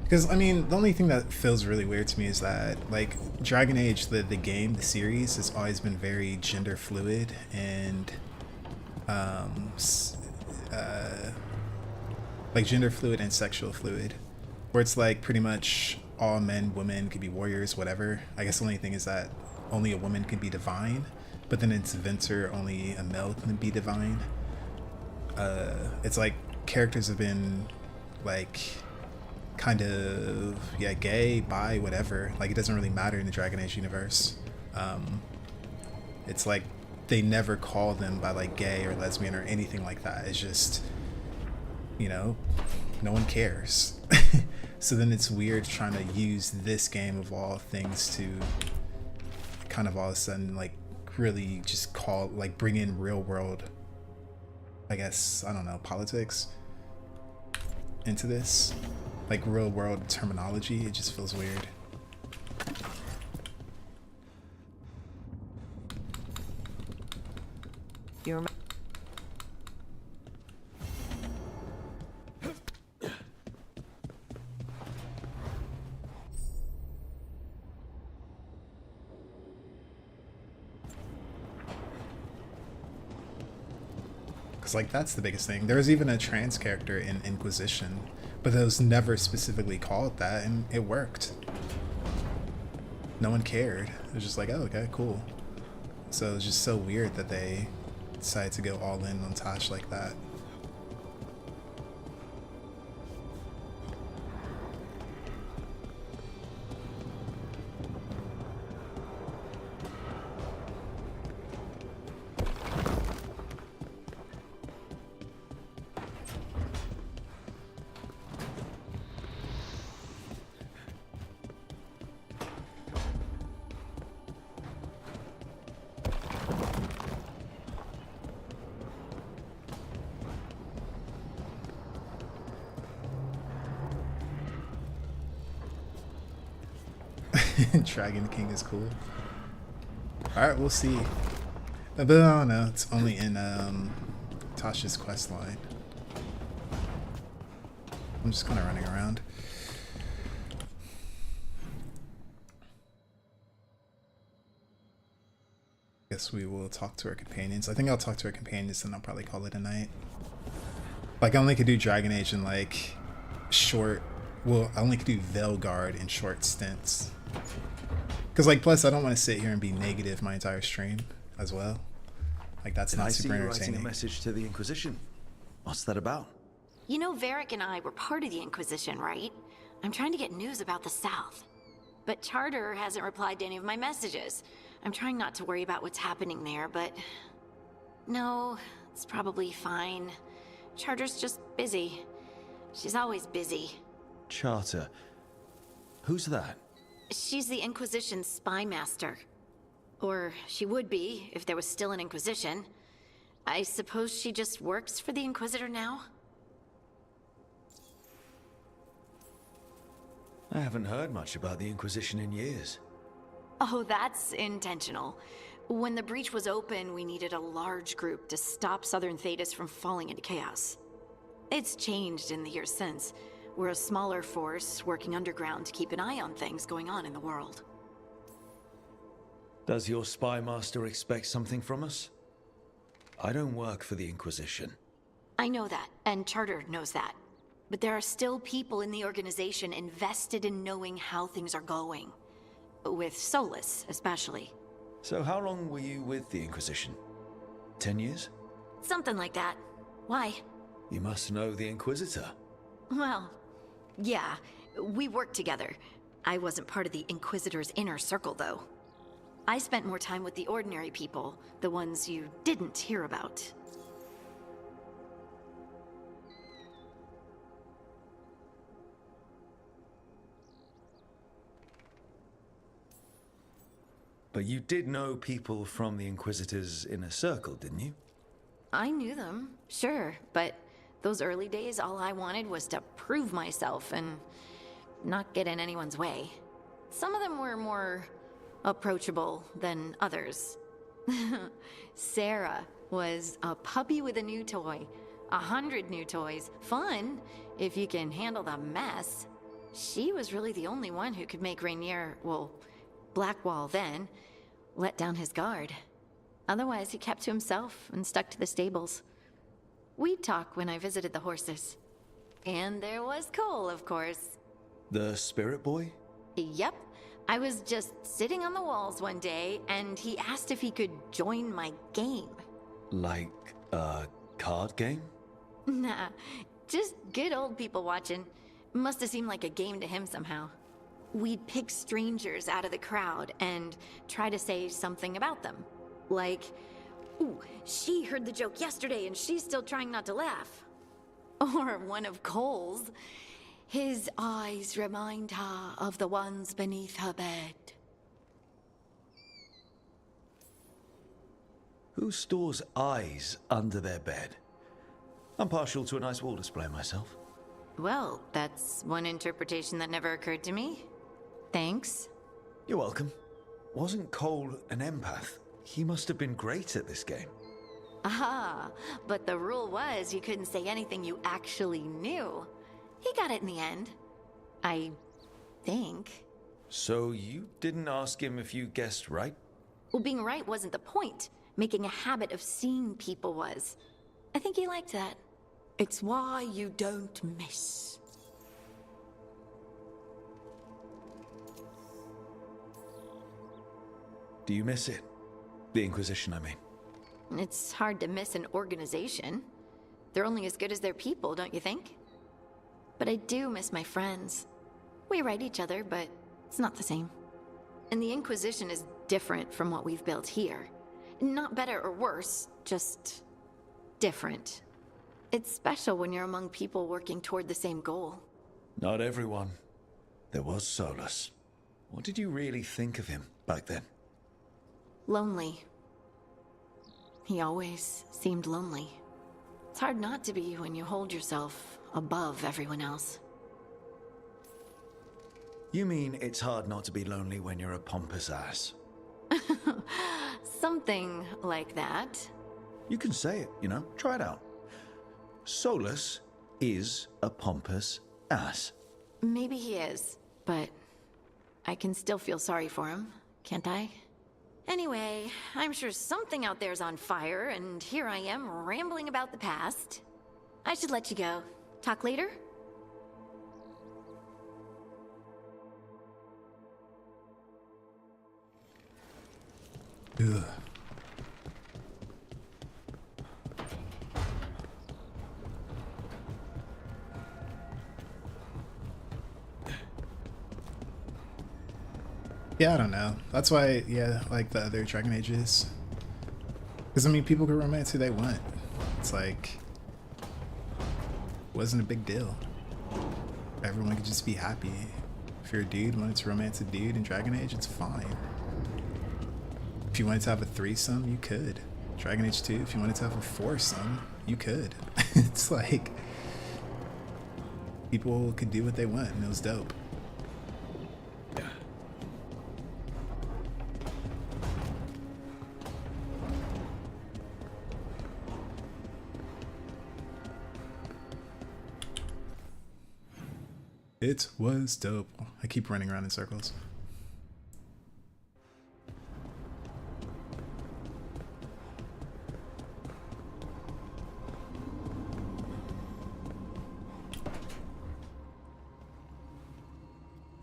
Because, I mean, the only thing that feels really weird to me is that, like, Dragon Age, the game, the series, has always been very gender fluid and, like, gender fluid and sexual fluid. Where it's, like, pretty much all men, women could be warriors, whatever. I guess the only thing is that only a woman can be divine. But then it's Venture, only a male can be divine. It's like characters have been, like, kind of, yeah, gay, bi, whatever. Like, it doesn't really matter in the Dragon Age universe. It's like they never call them by like gay or lesbian or anything like that. It's just, you know, no one cares. So then it's weird trying to use this game of all things to kind of all of a sudden like really just call, like, bring in real world, I guess, I don't know, politics into this. Like real world terminology. It just feels weird. You Because, like, that's the biggest thing. There was even a trans character in Inquisition, But it was never specifically called that, and it worked. No one cared. It was just like, oh, okay, cool. So it's just so weird that they decided to go all in on Tosh like that. Dragon King is cool. Alright, we'll see. But I don't know, it's only in Tasha's quest line. I'm just kind of running around. Guess we will talk to our companions. I think I'll talk to our companions and I'll probably call it a night. Like, I only could do Dragon Age in like short, well, I only could do Veilguard in short stints. Because, like, plus I don't want to sit here and be negative my entire stream as well. Like, that's not super entertaining. I see you writing a message to the Inquisition. What's that about? You know, Varric and I were part of the Inquisition, right? I'm trying to get news about the South. But Charter hasn't replied to any of my messages. I'm trying not to worry about what's happening there, but... No, it's probably fine. Charter's just busy. She's always busy. Charter. Who's that? She's the Inquisition's spy master. Or she would be, if there was still an Inquisition. I suppose she just works for the Inquisitor now? I haven't heard much about the Inquisition in years. Oh, that's intentional. When the breach was open, we needed a large group to stop Southern Thedas from falling into chaos. It's changed in the years since. We're a smaller force working underground to keep an eye on things going on in the world. Does your spy master expect something from us? I don't work for the Inquisition. I know that, and Charter knows that. But there are still people in the organization invested in knowing how things are going. With Solas, especially. So how long were you with the Inquisition? 10 years? Something like that. Why? You must know the Inquisitor. Well, yeah, we worked together. I wasn't part of the Inquisitor's inner circle, though. I spent more time with the ordinary people, the ones you didn't hear about. But you did know people from the Inquisitor's inner circle, didn't you? I knew them, sure, but those early days, all I wanted was to prove myself and not get in anyone's way. Some of them were more approachable than others. Sarah was a puppy with a new toy. 100 new toys. Fun, if you can handle the mess. She was really the only one who could make Rainier, well, Blackwall then, let down his guard. Otherwise, he kept to himself and stuck to the stables. We'd talk when I visited the horses. And there was Cole, of course. The Spirit Boy? Yep. I was just sitting on the walls one day, and he asked if he could join my game. Like a card game? Nah, just good old people watching. Must have seemed like a game to him somehow. We'd pick strangers out of the crowd and try to say something about them. Like, ooh, she heard the joke yesterday and she's still trying not to laugh. Or one of Cole's. His eyes remind her of the ones beneath her bed. Who stores eyes under their bed? I'm partial to a nice wall display myself. Well, that's one interpretation that never occurred to me. Thanks. You're welcome. Wasn't Cole an empath? He must have been great at this game. Ah, but the rule was you couldn't say anything you actually knew. He got it in the end. I think. So you didn't ask him if you guessed right? Well, being right wasn't the point. Making a habit of seeing people was. I think he liked that. It's why you don't miss. Do you miss it? The Inquisition, I mean. It's hard to miss an organization. They're only as good as their people, don't you think? But I do miss my friends. We write each other, but it's not the same. And the Inquisition is different from what we've built here. Not better or worse, just different. It's special when you're among people working toward the same goal. Not everyone. There was Solus. What did you really think of him back then? Lonely. He always seemed lonely. It's hard not to be when you hold yourself above everyone else. You mean it's hard not to be lonely when you're a pompous ass? Something like that. You can say it, you know. Try it out. Solus is a pompous ass. Maybe he is, but I can still feel sorry for him, can't I? Anyway, I'm sure something out there's on fire, and here I am rambling about the past. I should let you go. Talk later? Ugh. Yeah, I don't know. That's why, yeah, like the other Dragon Ages. Because, I mean, people can romance who they want. It's like, wasn't a big deal. Everyone could just be happy. If you're a dude, wanted to romance a dude in Dragon Age, it's fine. If you wanted to have a threesome, you could. Dragon Age 2, if you wanted to have a foursome, you could. It's like, people could do what they want, and it was dope. It was dope. I keep running around in circles.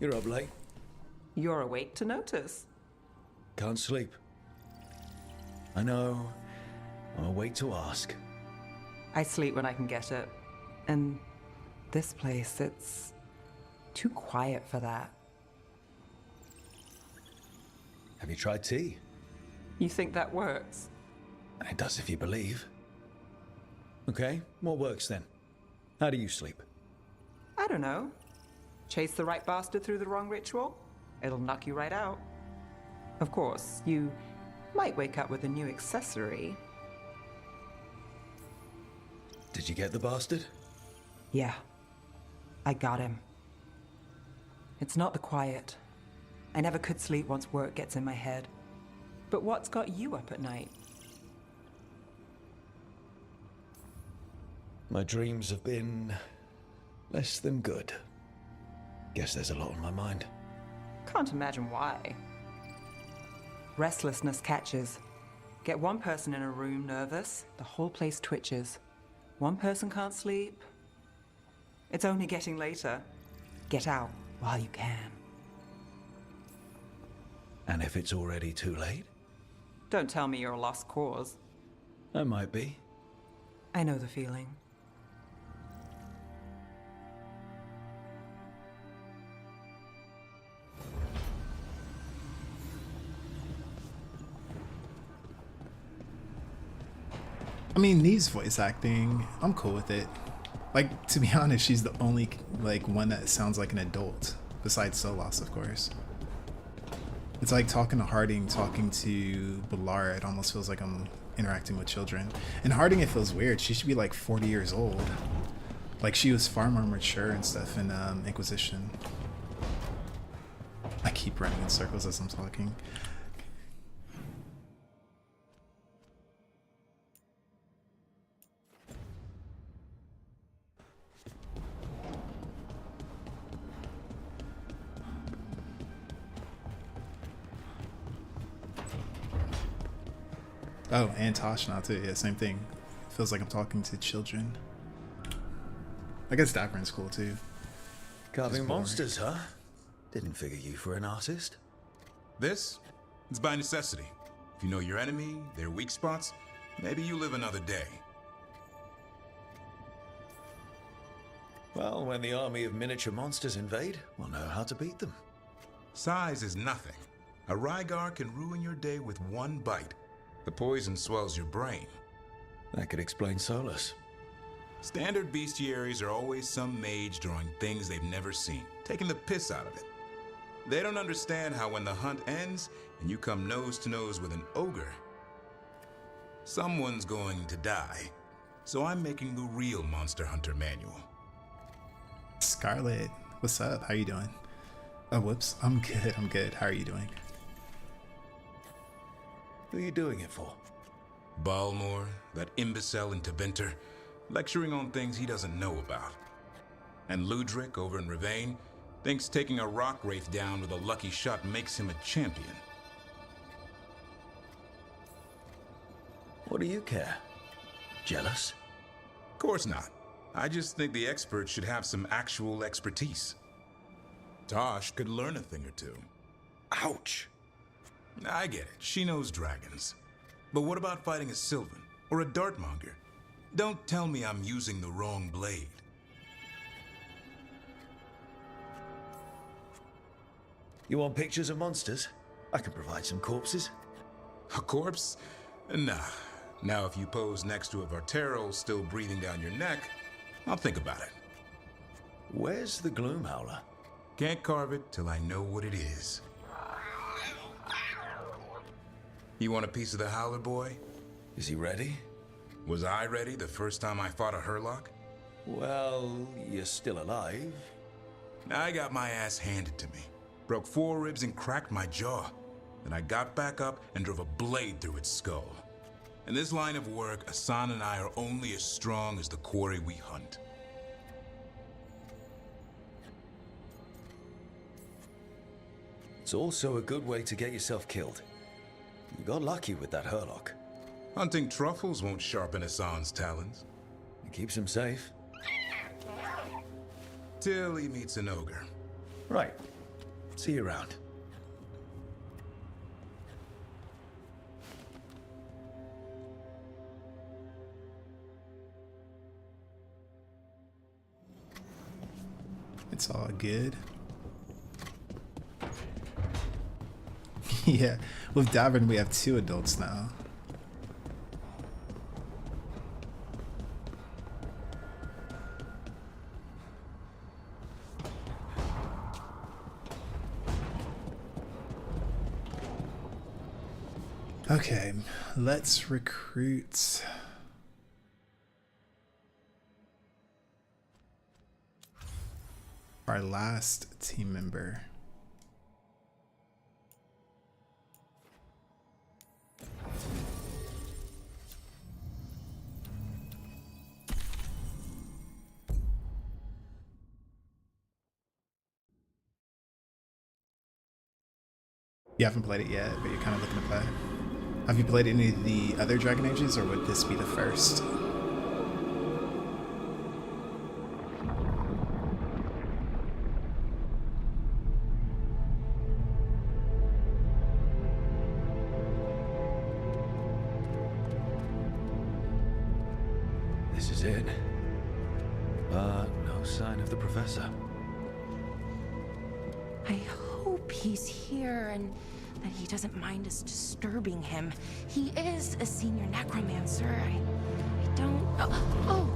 You're up late. You're awake to notice. Can't sleep. I know. I'll wait to ask. I sleep when I can get it. And this place, it's too quiet for that. Have you tried tea? You think that works? It does if you believe. Okay, what works then? How do you sleep? I don't know. Chase the right bastard through the wrong ritual? It'll knock you right out. Of course, you might wake up with a new accessory. Did you get the bastard? Yeah. I got him. It's not the quiet. I never could sleep once work gets in my head. But what's got you up at night? My dreams have been less than good. Guess there's a lot on my mind. Can't imagine why. Restlessness catches. Get one person in a room nervous, the whole place twitches. One person can't sleep. It's only getting later. Get out while you can. And if it's already too late? Don't tell me you're a lost cause. I might be. I know the feeling. I mean, Neve's voice acting, I'm cool with it. Like, to be honest, she's the only, like, one that sounds like an adult. Besides Solas, of course. It's like talking to Harding, talking to Balara. It almost feels like I'm interacting with children. And Harding, it feels weird. She should be like 40 years old. Like, she was far more mature and stuff in Inquisition. I keep running in circles as I'm talking. Oh, and Tosh now too. Yeah, same thing. Feels like I'm talking to children. I guess Daprin's cool too. Carving monsters, huh? Didn't figure you for an artist. This It's by necessity. If you know your enemy, their weak spots, maybe you live another day. Well, when the army of miniature monsters invade, we'll know how to beat them. Size is nothing. A Rygar can ruin your day with one bite. The poison swells your brain. That could explain Solus. Standard bestiaries are always some mage drawing things they've never seen, taking the piss out of it. They don't understand how when the hunt ends and you come nose to nose with an ogre, someone's going to die. So I'm making the real Monster Hunter manual. Scarlet, what's up? How you doing? Oh, whoops. I'm good. How are you doing? Who are you doing it for? Balmor, that imbecile in Tevinter, lecturing on things he doesn't know about. And Ludric over in Rivain thinks taking a rock wraith down with a lucky shot makes him a champion. What do you care? Jealous? Of course not. I just think the experts should have some actual expertise. Tosh could learn a thing or two. Ouch! I get it. She knows dragons. But what about fighting a Sylvan or a Dartmonger? Don't tell me I'm using the wrong blade. You want pictures of monsters? I can provide some corpses. A corpse? Nah. Now if you pose next to a Vartero still breathing down your neck, I'll think about it. Where's the Gloomhowler? Can't carve it till I know what it is. You want a piece of the Howler boy? Is he ready? Was I ready the first time I fought a Hurlock? Well, you're still alive. I got my ass handed to me. Broke 4 ribs and cracked my jaw. Then I got back up and drove a blade through its skull. In this line of work, Asan and I are only as strong as the quarry we hunt. It's also a good way to get yourself killed. You got lucky with that Hurlock. Hunting truffles won't sharpen Asan's talons. It keeps him safe. Till he meets an ogre. Right. See you around. It's all good. Yeah, with Davin we have 2 adults now. Okay, let's recruit our last team member. You haven't played it yet, but you're kind of looking to play. Have you played any of the other Dragon Ages, or would this be the first? This is it. But no sign of the professor. I hope he's here and that he doesn't mind us disturbing him. He is a senior necromancer. I don't... Oh!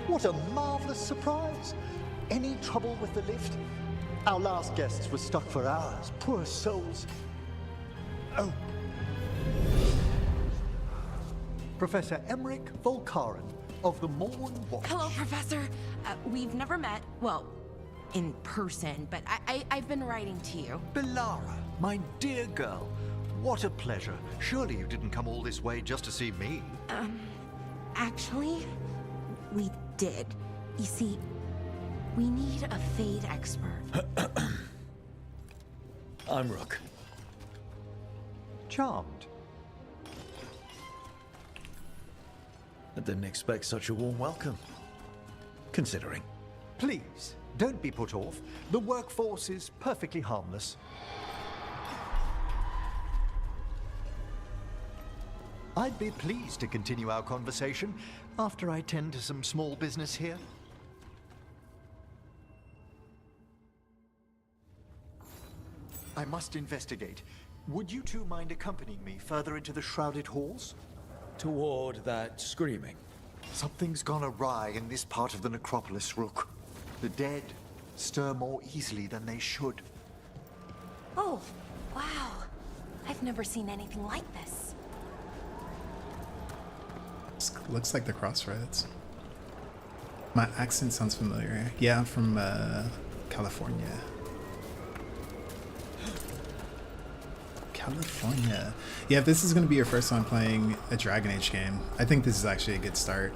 What a marvelous surprise! Any trouble with the lift? Our last guests were stuck for hours. Poor souls. Oh. Professor Emmerich Volkaren of the Morn Watch. Hello, Professor. We've never met, well, in person, but I've been writing to you. Belara, my dear girl, what a pleasure. Surely you didn't come all this way just to see me. Actually, we did. You see, we need a Fade expert. I'm Rook. Charmed. I didn't expect such a warm welcome. Considering. Please, don't be put off. The workforce is perfectly harmless. I'd be pleased to continue our conversation after I tend to some small business here. I must investigate. Would you two mind accompanying me further into the shrouded halls? Toward that screaming. Something's gone awry in this part of the necropolis, Rook. The dead stir more easily than they should. Oh, wow. I've never seen anything like this. Looks like the Crossroads. My accent sounds familiar. Yeah, I'm from California. California. Yeah, if this is going to be your first time playing a Dragon Age game, I think this is actually a good start.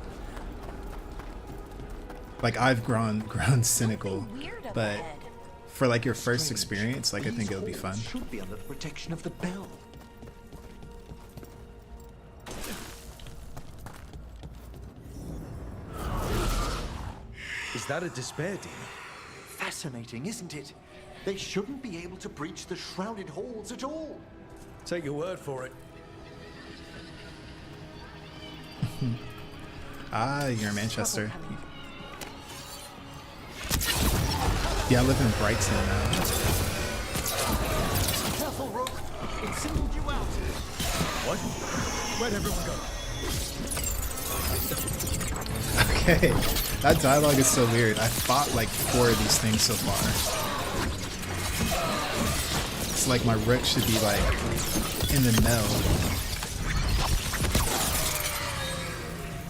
Like, I've grown cynical, but for like your first experience, like I think it would be fun. Should be under the protection of the bell. Is that a despair demon? Fascinating, isn't it? They shouldn't be able to breach the shrouded halls at all. Take your word for it. Ah, you're in Manchester. Yeah, I live in Brighton now. Careful, Rook. It singled you out. What? Where'd everyone go? Okay, that dialogue is so weird. I fought like 4 of these things so far. It's like my rook should be like in the know.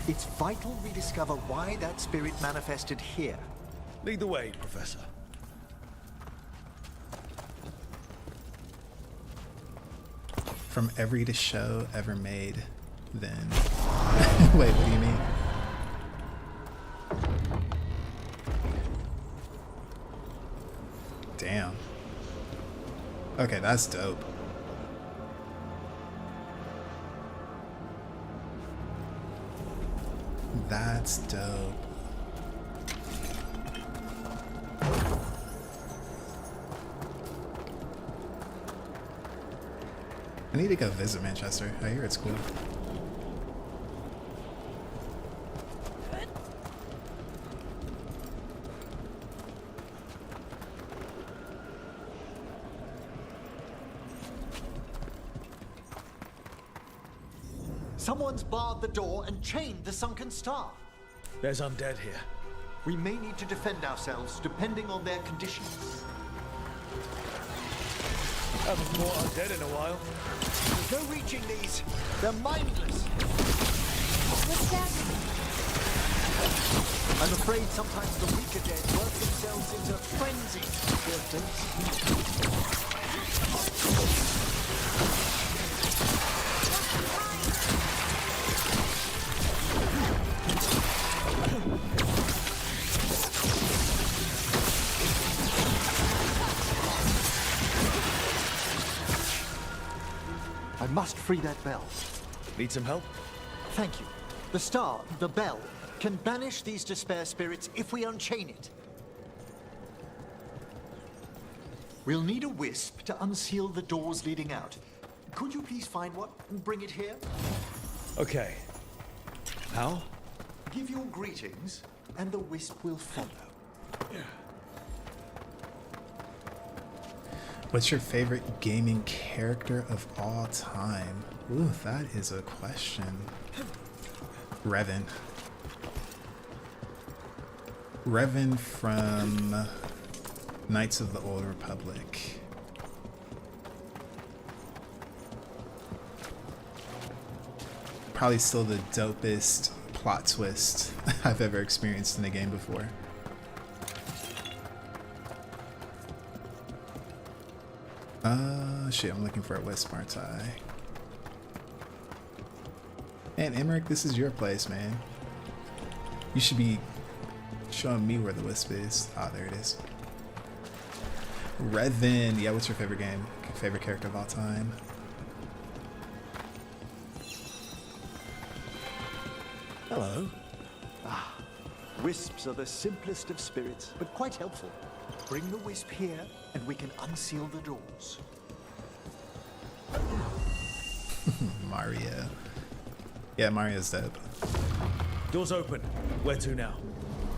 It's vital we discover why that spirit manifested here. Lead the way, Professor. From every show ever made, then. Wait, what do you mean? Damn. Okay, that's dope. That's dope. I need to go visit Manchester. I hear it's cool. Someone's barred the door and chained the sunken star. There's undead here. We may need to defend ourselves depending on their condition. Haven't fought undead in a while. There's no reaching these. They're mindless. What's that? I'm afraid sometimes the weaker dead work themselves into frenzy. I must free that bell. Need some help? Thank you. The star, the bell, can banish these despair spirits if we unchain it. We'll need a wisp to unseal the doors leading out. Could you please find one and bring it here? Okay. How? Give your greetings, and the wisp will follow. What's your favorite gaming character of all time? Ooh, that is a question. Revan. Revan from Knights of the Old Republic. Probably still the dopest plot twist I've ever experienced in a game before. Shit, I'm looking for a wisp, aren't I? And Emmerich, this is your place, man. You should be showing me where the wisp is. Ah, there it is. Revan, yeah, what's your favorite game? Favorite character of all time? Hello. Ah, wisps are the simplest of spirits, but quite helpful. Bring the wisp here, and we can unseal the doors. Mario. Yeah, Mario's dope. Doors open. Where to now?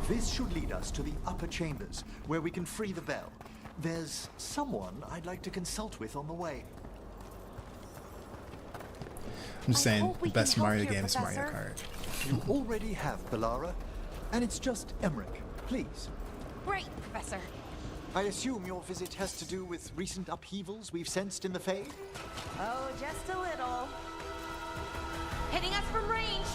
This should lead us to the upper chambers, where we can free the bell. There's someone I'd like to consult with on the way. I'm just saying, the best Mario game is Mario Kart. You already have Bellara, and it's just Emmerich. Please. Great, Professor. I assume your visit has to do with recent upheavals we've sensed in the Fade? Oh, just a little. Hitting us from range.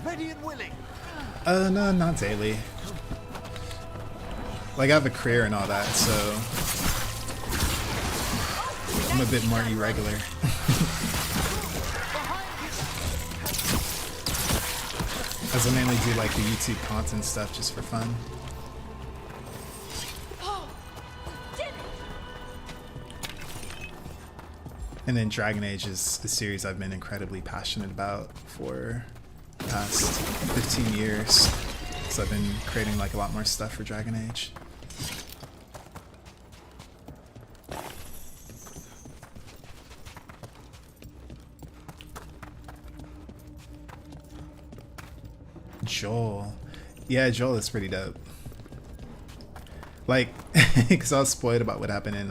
Ready and willing. No, not daily. Like, I have a career and all that, so I'm a bit more irregular. As I mainly do like the YouTube content stuff just for fun. And then Dragon Age is a series I've been incredibly passionate about for the past 15 years. So I've been creating like a lot more stuff for Dragon Age. Joel. Yeah, Joel is pretty dope. Like, because I was spoiled about what happened in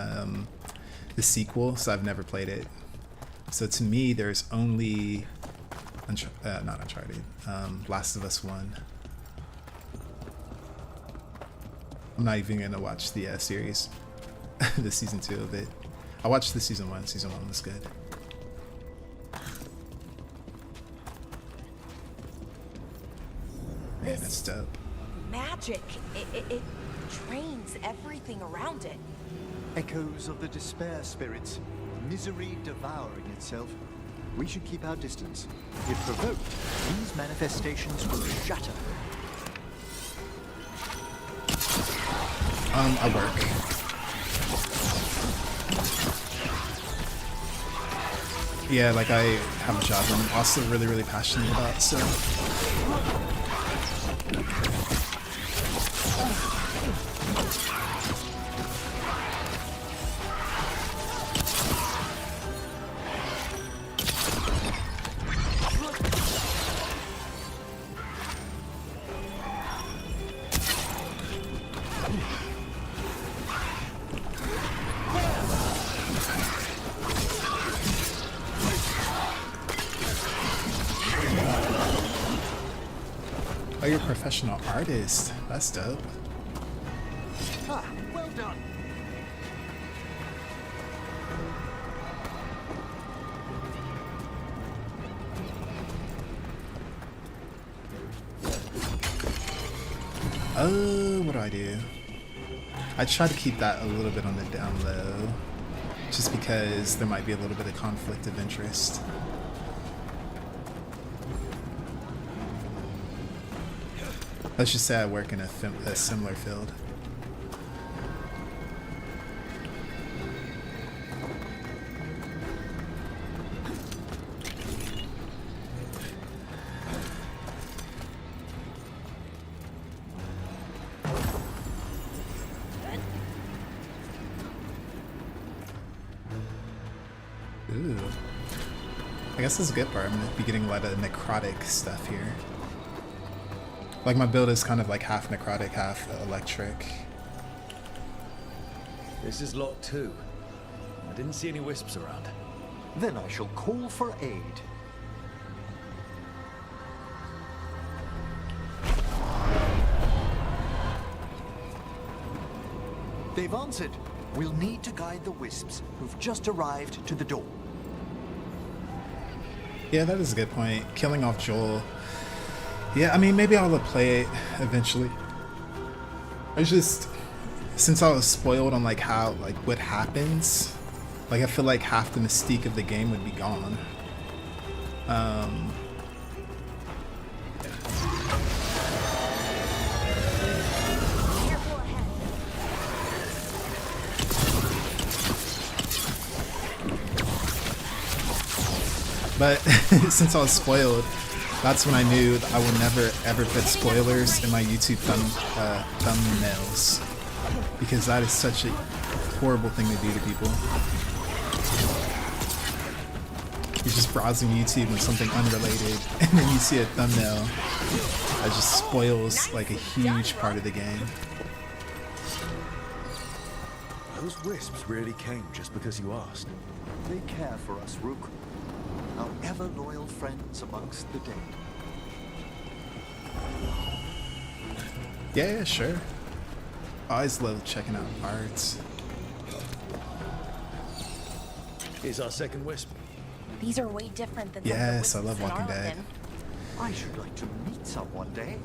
the sequel, so I've never played it. So to me, there's only not Uncharted, Last of Us 1. I'm not even gonna watch the series, the season 2 of it. I watched the season 1. Season 1 was good. Man, that's dope. Magic. It drains everything around it. Echoes of the despair spirits, misery devouring itself. We should keep our distance. If provoked, these manifestations will shatter. I work. Yeah, like I have a job I'm also really, really passionate about, so. Oh, you're a professional artist. That's dope. Ah, well done. Oh, what do? I try to keep that a little bit on the down low, just because there might be a little bit of conflict of interest. Let's just say I work in a similar field. Ooh. I guess this is a good part. I'm gonna be getting a lot of necrotic stuff here. Like my build is kind of like half necrotic, half electric. This is lot 2. I didn't see any wisps around. Then I shall call for aid. They've answered. We'll need to guide the wisps who've just arrived to the door. Yeah, that is a good point. Killing off Joel. Yeah, I mean, maybe I'll play it eventually. It's just, since I was spoiled on like how, like what happens, like I feel like half the mystique of the game would be gone. But since I was spoiled, that's when I knew that I would never ever put spoilers in my YouTube thumbnails, because that is such a horrible thing to do to people. You're just browsing YouTube with something unrelated, and then you see a thumbnail that just spoils like a huge part of the game. Those wisps really came just because you asked. They care for us, Rook. Our ever-loyal friends amongst the dead. Yeah, sure. I always love checking out arts. Here's our second wisp. These are way different than Yes, I some of love the wisps Walking in Dead. Arlington. I should like to meet some one day.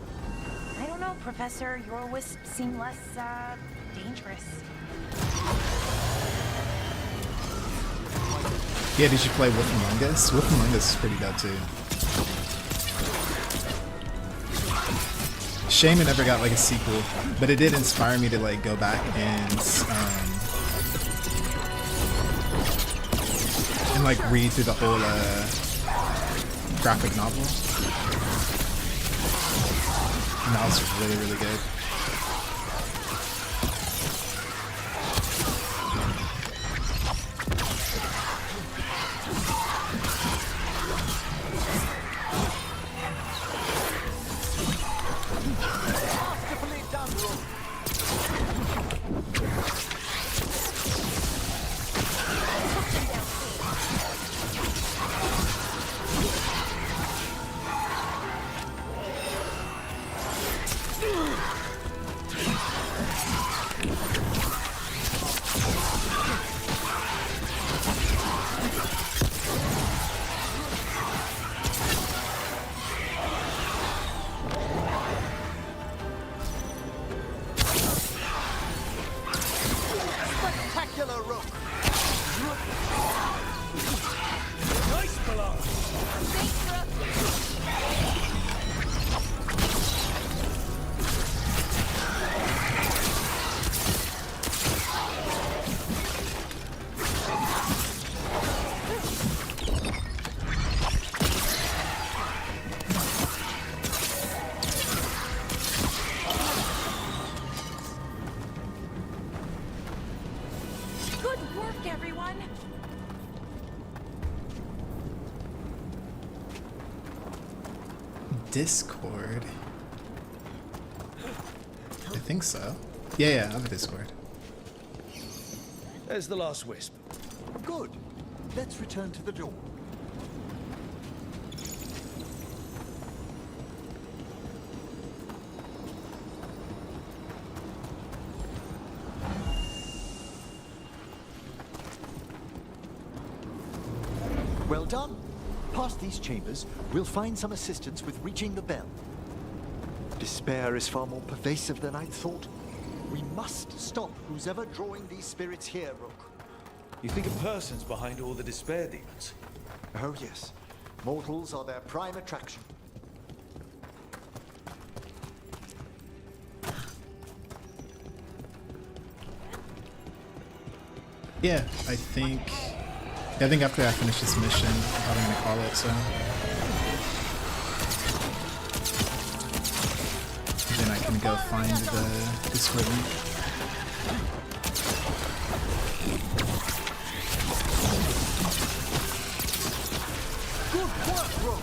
I don't know, Professor. Your wisps seem less, dangerous. Yeah, did you play Wolf Among Us? Wolf Among Us is pretty dope too. Shame it never got like a sequel, but it did inspire me to like go back and like read through the whole graphic novel. And that was really, really good. Spectacular, Rook. Nice below. Good work, everyone! Discord? I think so. Yeah, I have a Discord. There's the last wisp. Good. Let's return to the door. Well done. Past these chambers, we'll find some assistance with reaching the bell. Despair is far more pervasive than I'd thought. We must stop who's ever drawing these spirits here, Rook. You think a person's behind all the despair demons? Oh yes. Mortals are their prime attraction. Yeah, I think after I finish this mission, I'm probably gonna call it, so. Then I can go find the Discord link. Good work, Rook!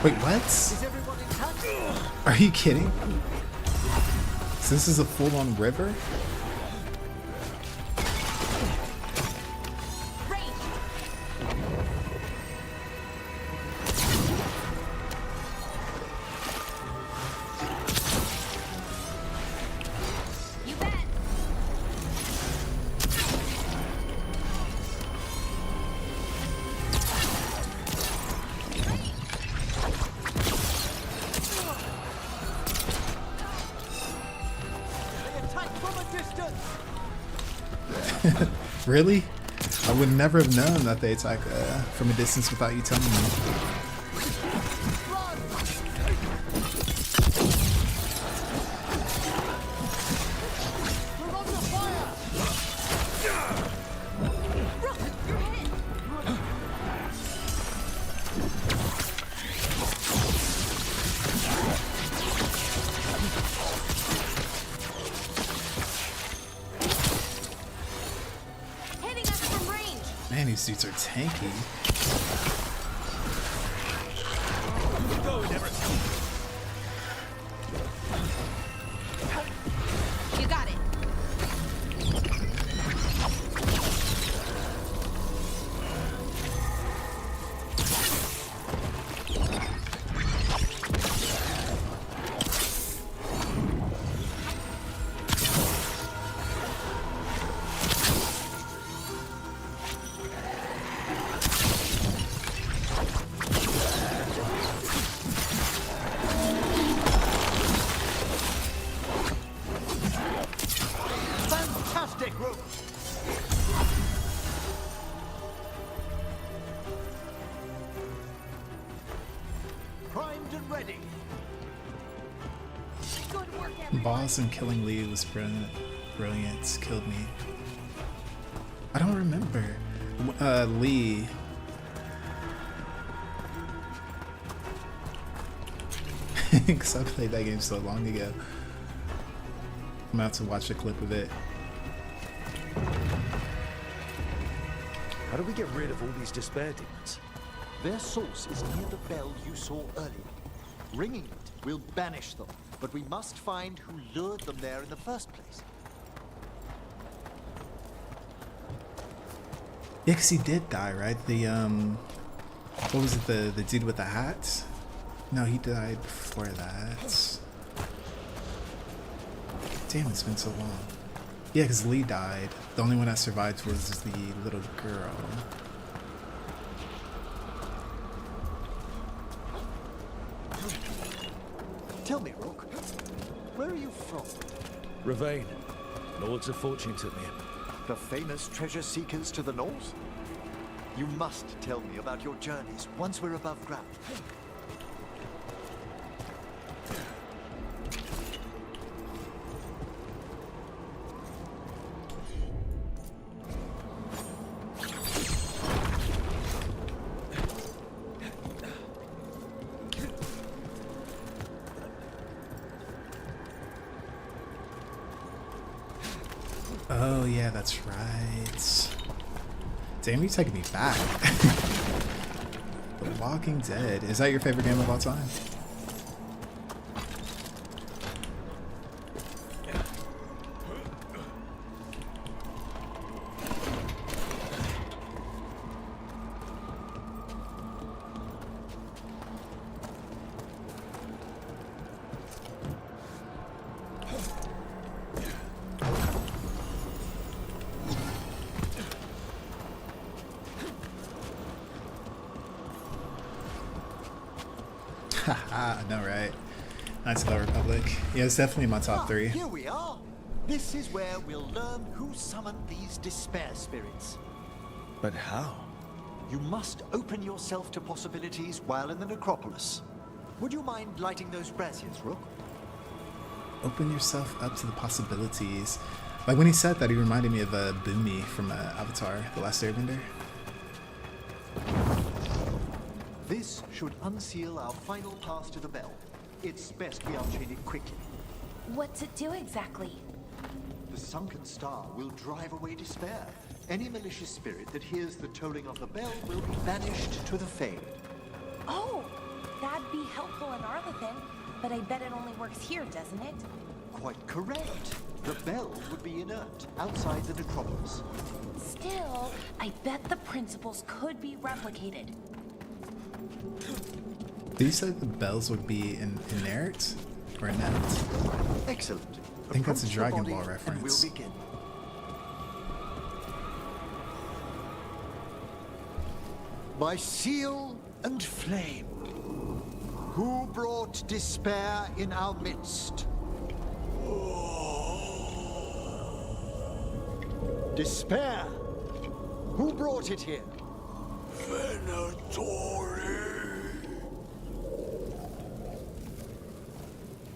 Wait, what? Are you kidding? So this is a full-on river? Really? I would never have known that they attack from a distance without you telling me. Man, these dudes are tanky. You got it. Fantastic, Rook! Primed and ready. Good work, everyone. Boss and killing Lee was brilliant. Brilliant. Killed me. I don't remember. Lee. Because I played that game so long ago. I'm about to watch a clip of it. How do we get rid of all these despair demons? Their source is near the bell you saw earlier. Ringing it will banish them, but we must find who lured them there in the first place. Yeah, because he did die, right? The, what was it, the dude with the hat? No, he died before that. Damn, it's been so long. Yeah, because Lee died. The only one that survived was the little girl. Tell me, Rook, where are you from? Ravane. Lords of Fortune took me in. The famous treasure seekers to the north? You must tell me about your journeys once we're above ground. Oh yeah, that's right. Damn, you taking me back. The Walking Dead. Is that your favorite game of all time? I know, right? Knights of the Republic. Yeah, it's definitely my top 3. Here we are. This is where we'll learn who summoned these despair spirits. But how? You must open yourself to possibilities while in the necropolis. Would you mind lighting those braziers, Rook? Open yourself up to the possibilities. Like when he said that, he reminded me of Boomy from Avatar: The Last Airbender. This should unseal our final pass to the bell. It's best we unchain it quickly. What's it do exactly? The sunken star will drive away despair. Any malicious spirit that hears the tolling of the bell will be banished to the Fade. Oh, that'd be helpful in Arlathan, but I bet it only works here, doesn't it? Quite correct. The bell would be inert outside the necropolis. Still, I bet the principles could be replicated. Did you say the bells would be inert or inept? Excellent. I think that's a Approach the Dragon body Ball and reference. we'll begin. By seal and flame, who brought despair in our midst? Despair! Who brought it here? Venatori.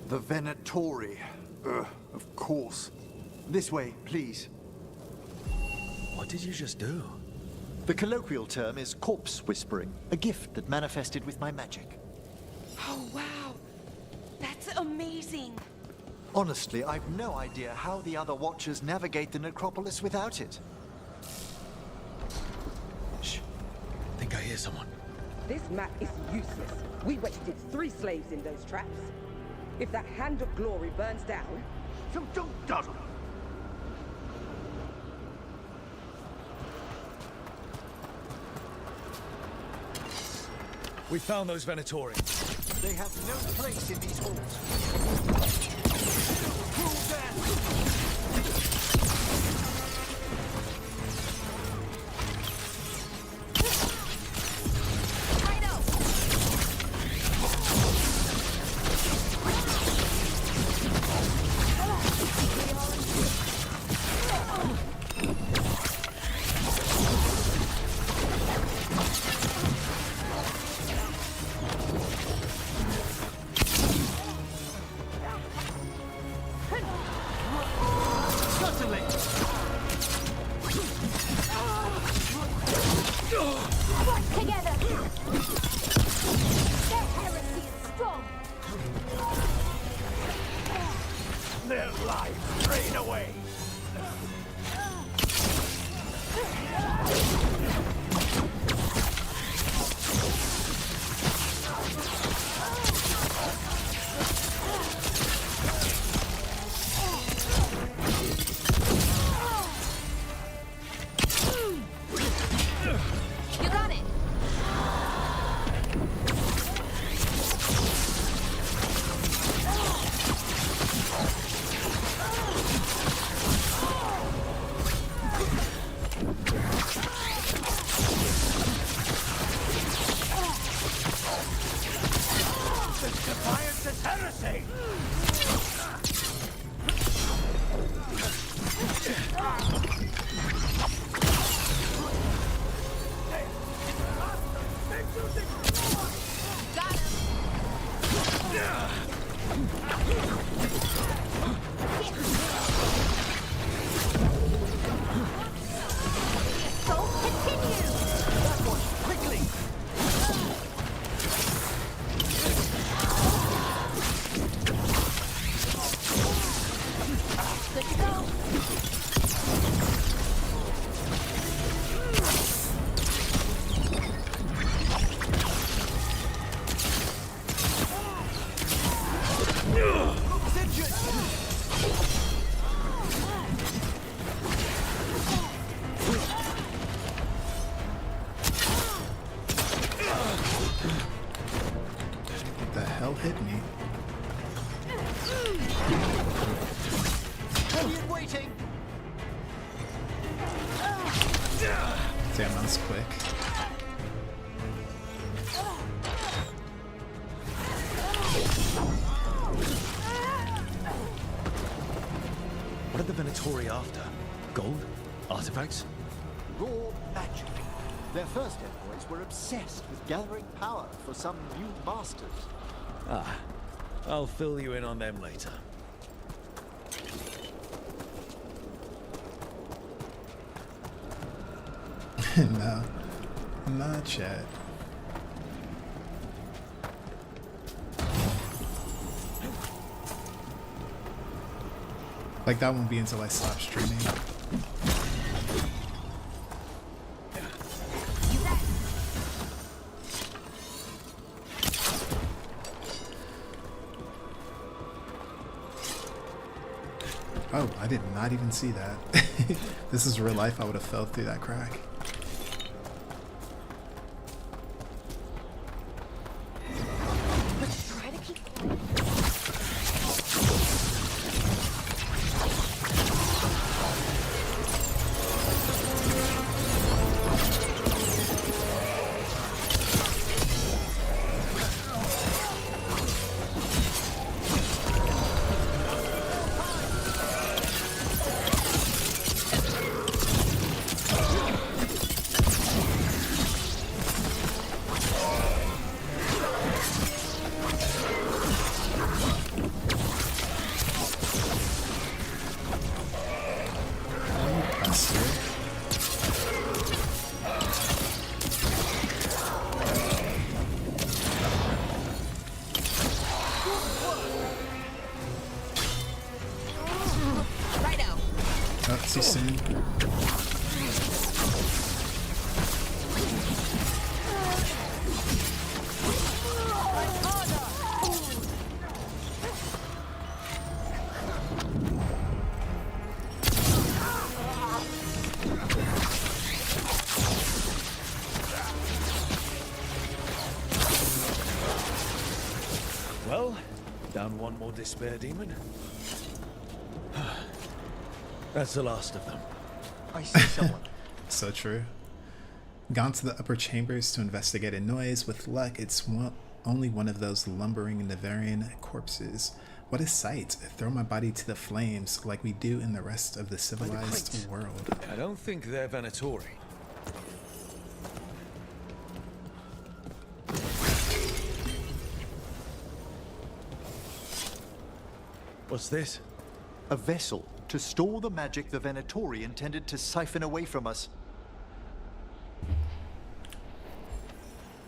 The Venatori. Of course. This way, please. What did you just do? The colloquial term is corpse whispering, a gift that manifested with my magic. Oh, wow. That's amazing. Honestly, I've no idea how the other Watchers navigate the necropolis without it. Shh. I think I hear someone. This map is useless. We wasted 3 slaves in those traps. If that Hand of Glory burns down, so don't dawdle. We found those Venatori. They have no place in these halls. Their lives drain away. You got it. Defiance is heresy. What the hell hit me? Waiting. Damn, that was quick. Venatori after? Gold? Artifacts? Raw magic. Their first envoys were obsessed with gathering power for some new masters. Ah, I'll fill you in on them later. No, not yet. Like, that won't be until I stop streaming. Oh, I did not even see that. This is real life, I would have fell through that crack. Too soon. Well, down one more despair demon. That's the last of them. I see someone. So true. Gone to the upper chambers to investigate a noise. With luck, it's only one of those lumbering Navarian corpses. What a sight. Throw my body to the flames like we do in the rest of the civilized world. I don't think they're Venatori. What's this? A vessel to store the magic the Venatori intended to siphon away from us.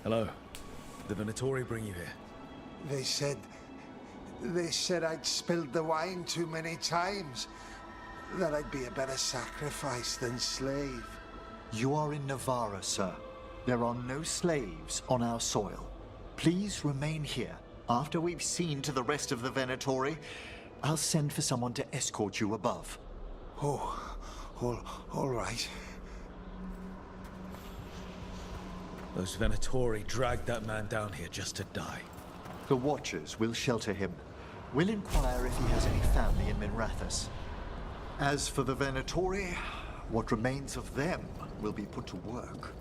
Hello. The Venatori bring you here? They said I'd spilled the wine too many times. That I'd be a better sacrifice than slave. You are in Navarra, sir. There are no slaves on our soil. Please remain here. After we've seen to the rest of the Venatori, I'll send for someone to escort you above. Oh, all right. Those Venatori dragged that man down here just to die. The Watchers will shelter him. We'll inquire if he has any family in Minrathous. As for the Venatori, what remains of them will be put to work.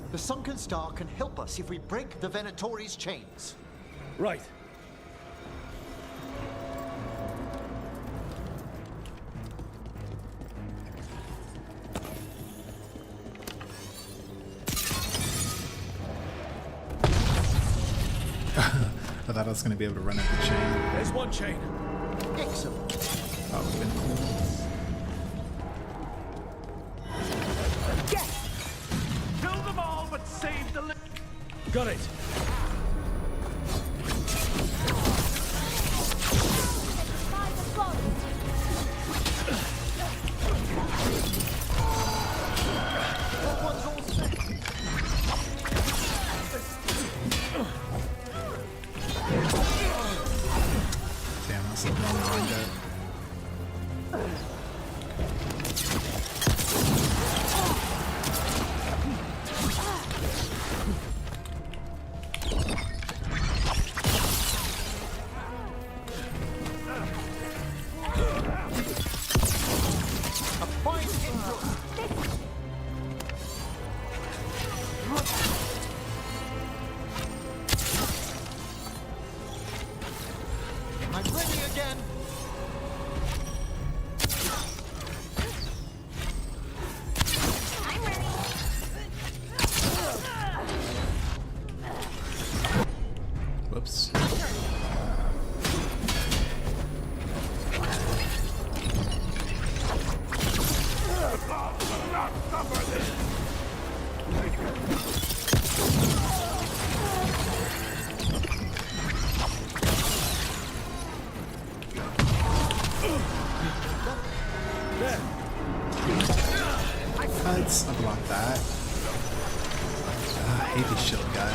The Sunken Star can help us if we break the Venatori's chains. Right. I thought I was going to be able to run up the chain. There's one chain. Excellent. That would have been cool. Kill them all, but save the Got it. Damn, that's a long wind up.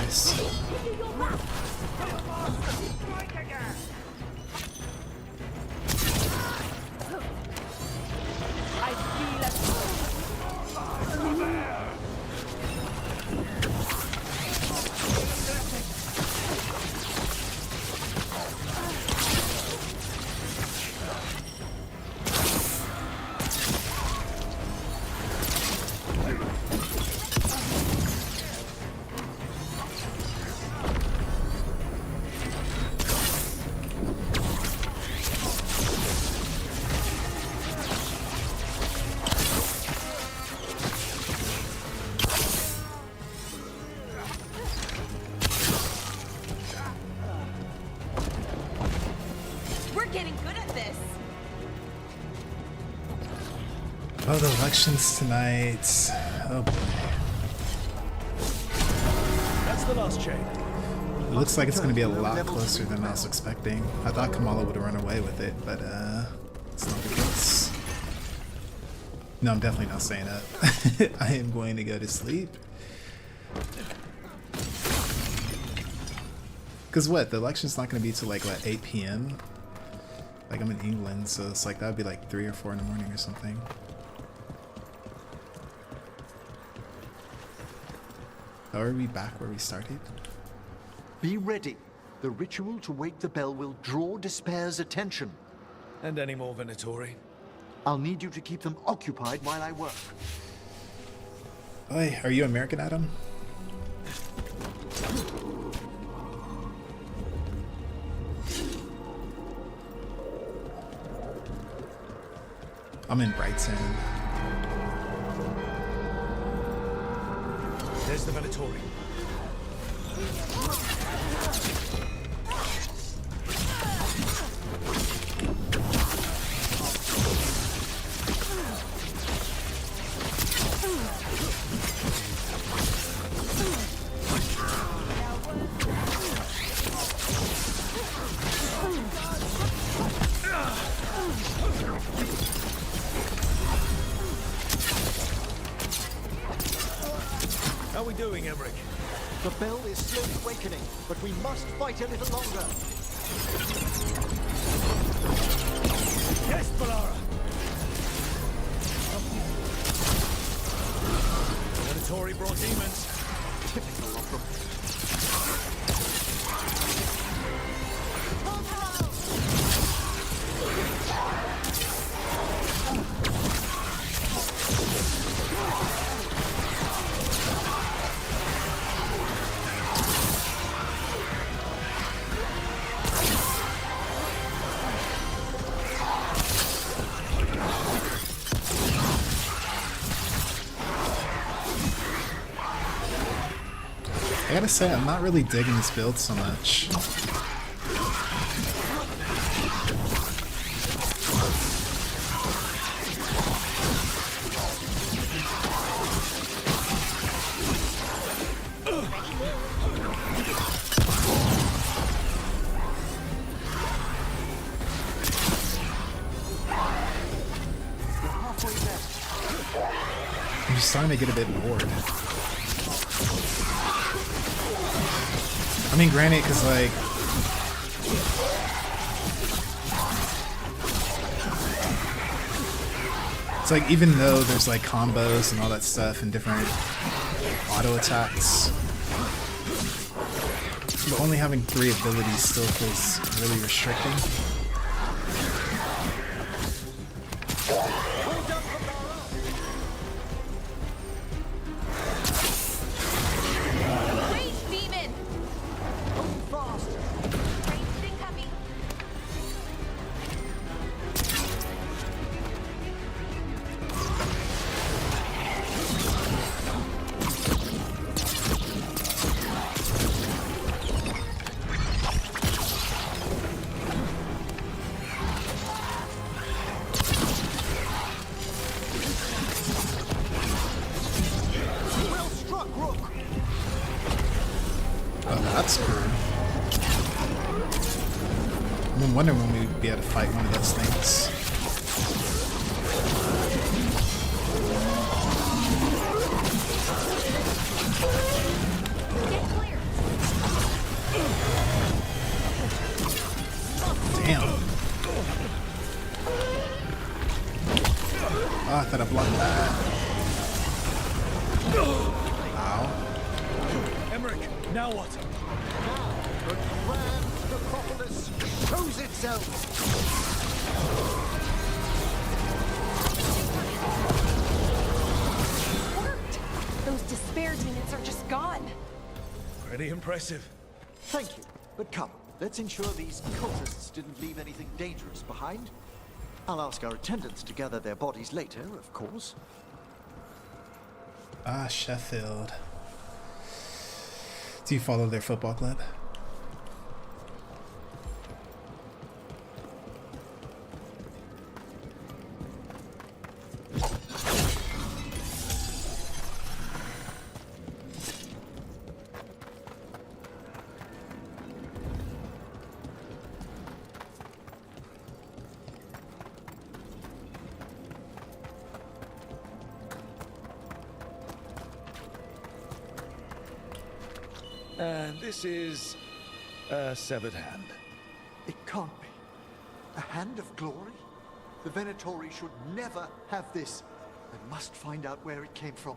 nice. Oh, the elections tonight. Oh boy. That's the last chain. It looks like it's going to be a lot closer than I was expecting. I thought Kamala would have run away with it, but it's not the case. No, I'm definitely not staying up. I am going to go to sleep. Because what? The election's not going to be till like, what, 8 p.m.? Like, I'm in England, so it's like that would be like 3 or 4 in the morning or something. Oh, are we back where we started? Be ready. The ritual to wake the bell will draw Despair's attention. And any more Venatori? I'll need you to keep them occupied while I work. Oi, are you American, Adam? I'm in Brighton. There's the Venatori. How are we doing, Emmerich? The bell is slowly awakening, but we must fight a little longer. Yes, Balara! Venatori brought demons. Typical of them. I gotta say, I'm not really digging this build so much. I'm just starting to get a bit bored. I mean, granted, because, like, it's like, even though there's, like, combos and all that stuff and different auto attacks, but only having 3 abilities still feels really restricting. That's cool. I'm wondering when we'd be able to fight one of those things. Thought I blocked that. Ow. Emmerich, now what? Now, the Grand Necropolis shows itself! Worked! Those despair demons are just gone. Pretty impressive. Thank you, but come, let's ensure these cultists didn't leave anything dangerous behind. I'll ask our attendants to gather their bodies later, of course. Ah, Sheffield. Do you follow their football club? And this is a severed hand. It can't be. A hand of glory? The Venatori should never have this. I must find out where it came from.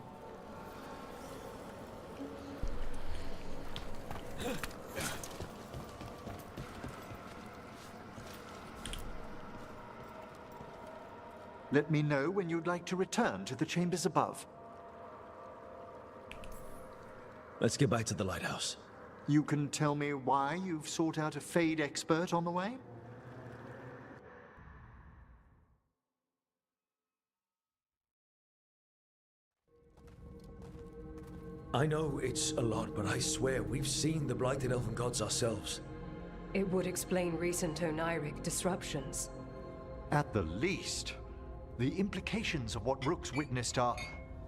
Let me know when you'd like to return to the chambers above. Let's get back to the lighthouse. You can tell me why you've sought out a Fade expert on the way? I know it's a lot, but I swear we've seen the Blighted Elven Gods ourselves. It would explain recent Oniric disruptions. At the least. The implications of what Rook's witnessed are...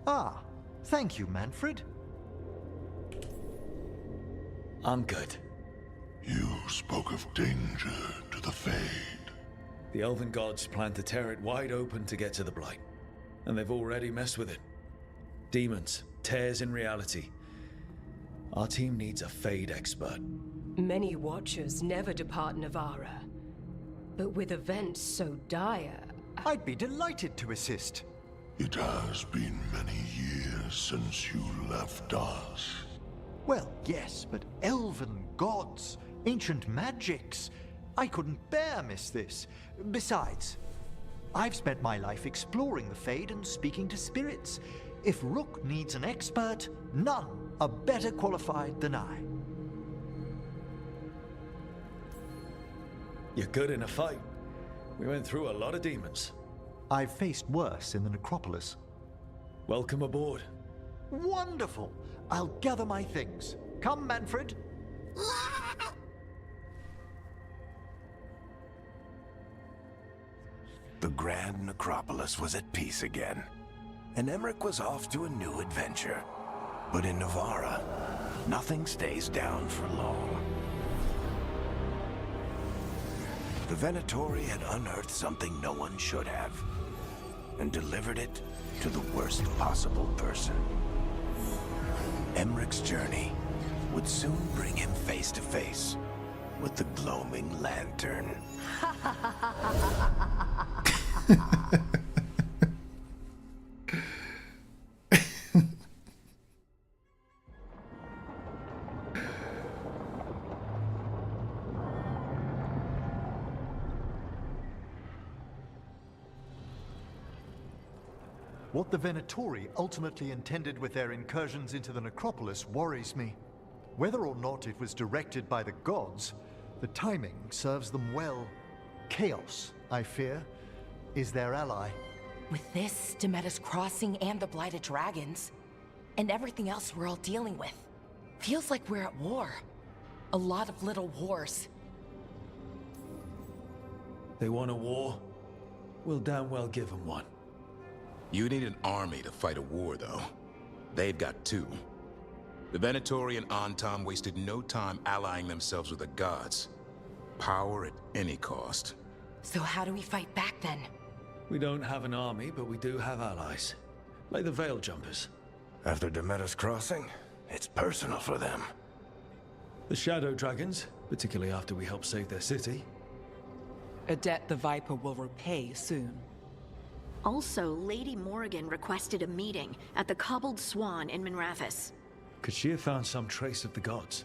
Ah, thank you, Manfred. I'm good. You spoke of danger to the Fade. The Elven Gods plan to tear it wide open to get to the Blight. And they've already messed with it. Demons, tears in reality. Our team needs a Fade expert. Many Watchers never depart Navara. But with events so dire... I'd be delighted to assist. It has been many years since you left us. Well, yes, but elven gods, ancient magics. I couldn't bear miss this. Besides, I've spent my life exploring the Fade and speaking to spirits. If Rook needs an expert, none are better qualified than I. You're good in a fight. We went through a lot of demons. I've faced worse in the Necropolis. Welcome aboard. Wonderful! I'll gather my things. Come, Manfred. The Grand Necropolis was at peace again, and Emmerich was off to a new adventure. But in Navara, nothing stays down for long. The Venatori had unearthed something no one should have, and delivered it to the worst possible person. Emmerich's journey would soon bring him face to face with the gloaming lantern. What the Venatori ultimately intended with their incursions into the Necropolis worries me. Whether or not it was directed by the gods, the timing serves them well. Chaos, I fear, is their ally. With this, Demeter's Crossing and the Blighted Dragons, and everything else we're all dealing with, feels like we're at war. A lot of little wars. They want a war? We'll damn well give them one. You need an army to fight a war, though. They've got two. The Venatori and Antam wasted no time allying themselves with the gods. Power at any cost. So how do we fight back then? We don't have an army, but we do have allies. Like the Veil Jumpers. After Demeter's Crossing, it's personal for them. The Shadow Dragons, particularly after we helped save their city. A debt the Viper will repay soon. Also, Lady Morrigan requested a meeting at the Cobbled Swan in Minrathous. Could she have found some trace of the gods?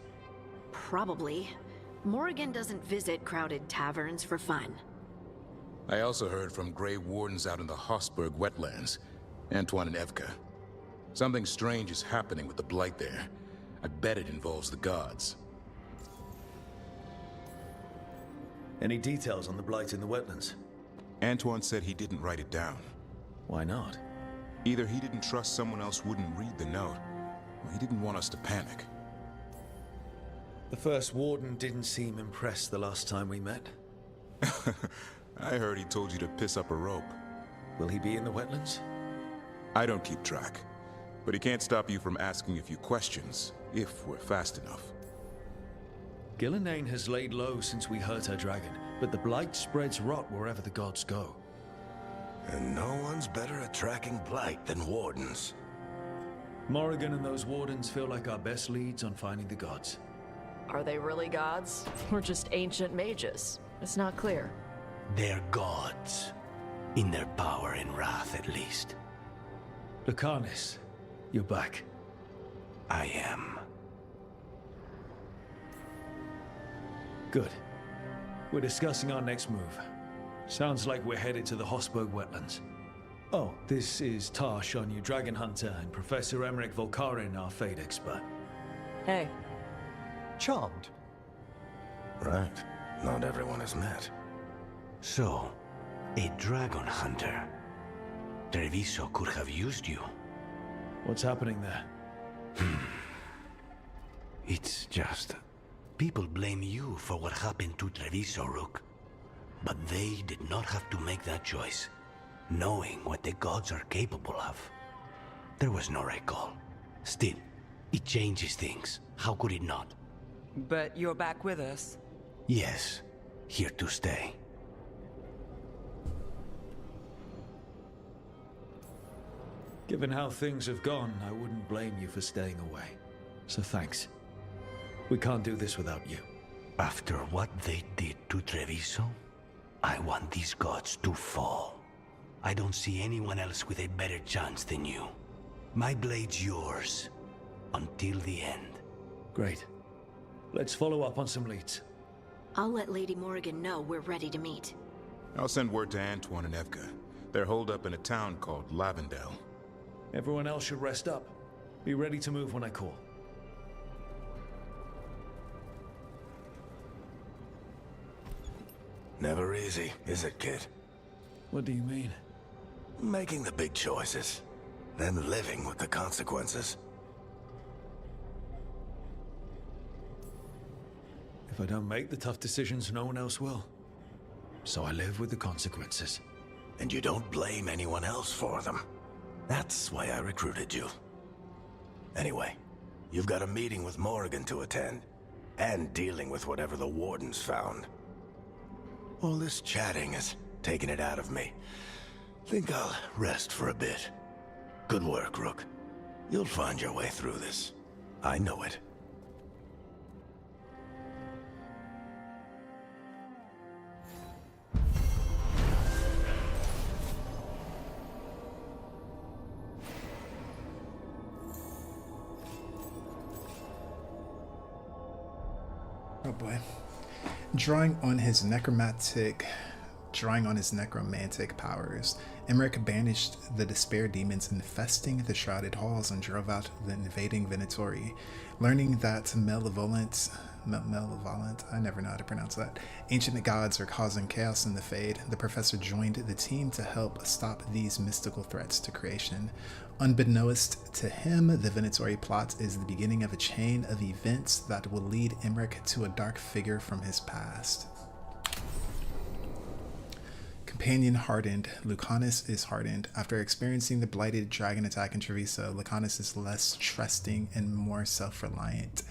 Probably. Morrigan doesn't visit crowded taverns for fun. I also heard from Grey Wardens out in the Hossberg wetlands, Antoine and Evka. Something strange is happening with the Blight there. I bet it involves the gods. Any details on the Blight in the wetlands? Antoine said he didn't write it down. Why not? Either he didn't trust someone else wouldn't read the note, or he didn't want us to panic. The first warden didn't seem impressed the last time we met. I heard he told you to piss up a rope. Will he be in the wetlands? I don't keep track, but he can't stop you from asking a few questions, if we're fast enough. Gillenane has laid low since we hurt her dragon, but the Blight spreads rot wherever the gods go. And no one's better at tracking Blight than wardens. Morrigan and those wardens feel like our best leads on finding the gods. Are they really gods? Or just ancient mages? It's not clear. They're gods. In their power and wrath, at least. Lucanus, you're back. I am. Good. We're discussing our next move. Sounds like we're headed to the Hossberg wetlands. Oh, this is Tarsh, our new dragon hunter, and Professor Emmerich Volkarin, our Fade expert. Hey. Charmed. Right. Not everyone has met. So, a dragon hunter. Treviso could have used you. What's happening there? It's just... people blame you for what happened to Treviso, Rook. But they did not have to make that choice, knowing what the gods are capable of. There was no recall. Still, it changes things. How could it not? But you're back with us? Yes, here to stay. Given how things have gone, I wouldn't blame you for staying away. So thanks. We can't do this without you. After what they did to Treviso, I want these gods to fall. I don't see anyone else with a better chance than you. My blade's yours. Until the end. Great. Let's follow up on some leads. I'll let Lady Morrigan know we're ready to meet. I'll send word to Antoine and Evka. They're holed up in a town called Lavendel. Everyone else should rest up. Be ready to move when I call. Never easy, is it, kid? What do you mean? Making the big choices, then living with the consequences. If I don't make the tough decisions, no one else will. So I live with the consequences. And you don't blame anyone else for them. That's why I recruited you. Anyway, you've got a meeting with Morrigan to attend, and dealing with whatever the Wardens found. All this chatting has taken it out of me. Think I'll rest for a bit. Good work, Rook. You'll find your way through this. I know it. Oh boy. Drawing on his necromantic powers, Emmerich banished the despair demons infesting the shrouded halls and drove out the invading Venatori. Learning that malevolent, I never know how to pronounce that, ancient gods are causing chaos in the Fade, the professor joined the team to help stop these mystical threats to creation. Unbeknownst to him, the Venatori plot is the beginning of a chain of events that will lead Emmerich to a dark figure from his past. Companion hardened. Lucanus is hardened. After experiencing the blighted dragon attack in Treviso, Lucanus is less trusting and more self-reliant.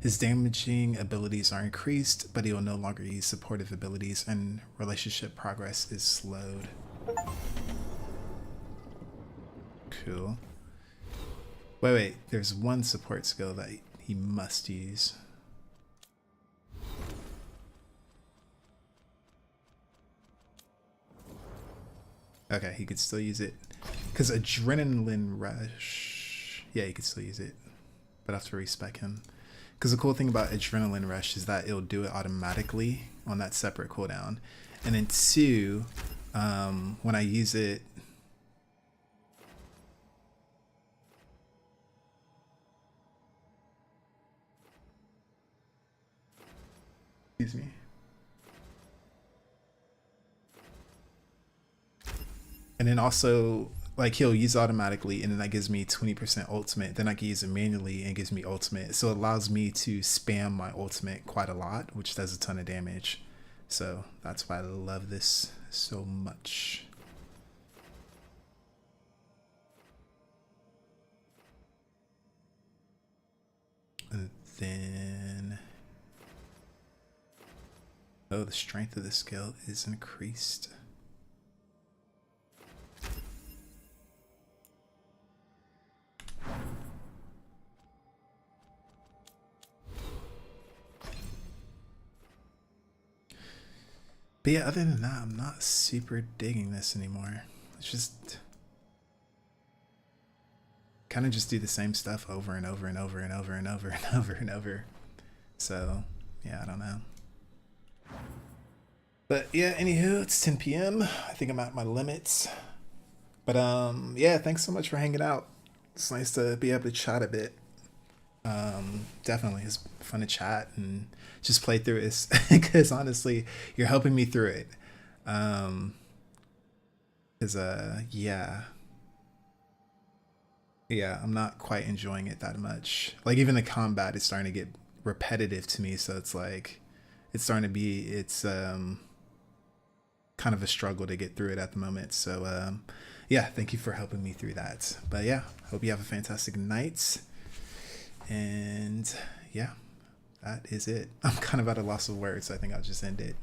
His damaging abilities are increased, but he will no longer use supportive abilities, and relationship progress is slowed. Cool. Wait, there's one support skill that he must use. Okay, he could still use it. Because Adrenaline Rush... Yeah, he could still use it. But I have to respec him. Because the cool thing about Adrenaline Rush is that it'll do it automatically on that separate cooldown. And then 2, when I use it... Excuse me. And then also, like, he'll use automatically, and then that gives me 20% ultimate. Then I can use it manually and it gives me ultimate. So it allows me to spam my ultimate quite a lot, which does a ton of damage. So that's why I love this so much. And then... oh, the strength of the skill is increased. But yeah, other than that, I'm not super digging this anymore. It's just kind of just do the same stuff over and over and over and over and over and over and over. So yeah, I don't know. But yeah, anywho, it's 10 p.m. I think I'm at my limits. But yeah, thanks so much for hanging out. It's nice to be able to chat a bit. Definitely, it's fun to chat and just play through it, because honestly, you're helping me through it. Yeah, I'm not quite enjoying it that much. Like, even the combat is starting to get repetitive to me, so it's like it's starting to be kind of a struggle to get through it at the moment. So yeah, thank you for helping me through that. But yeah, hope you have a fantastic night. And yeah, that is it. I'm kind of at a loss of words, so I think I'll just end it.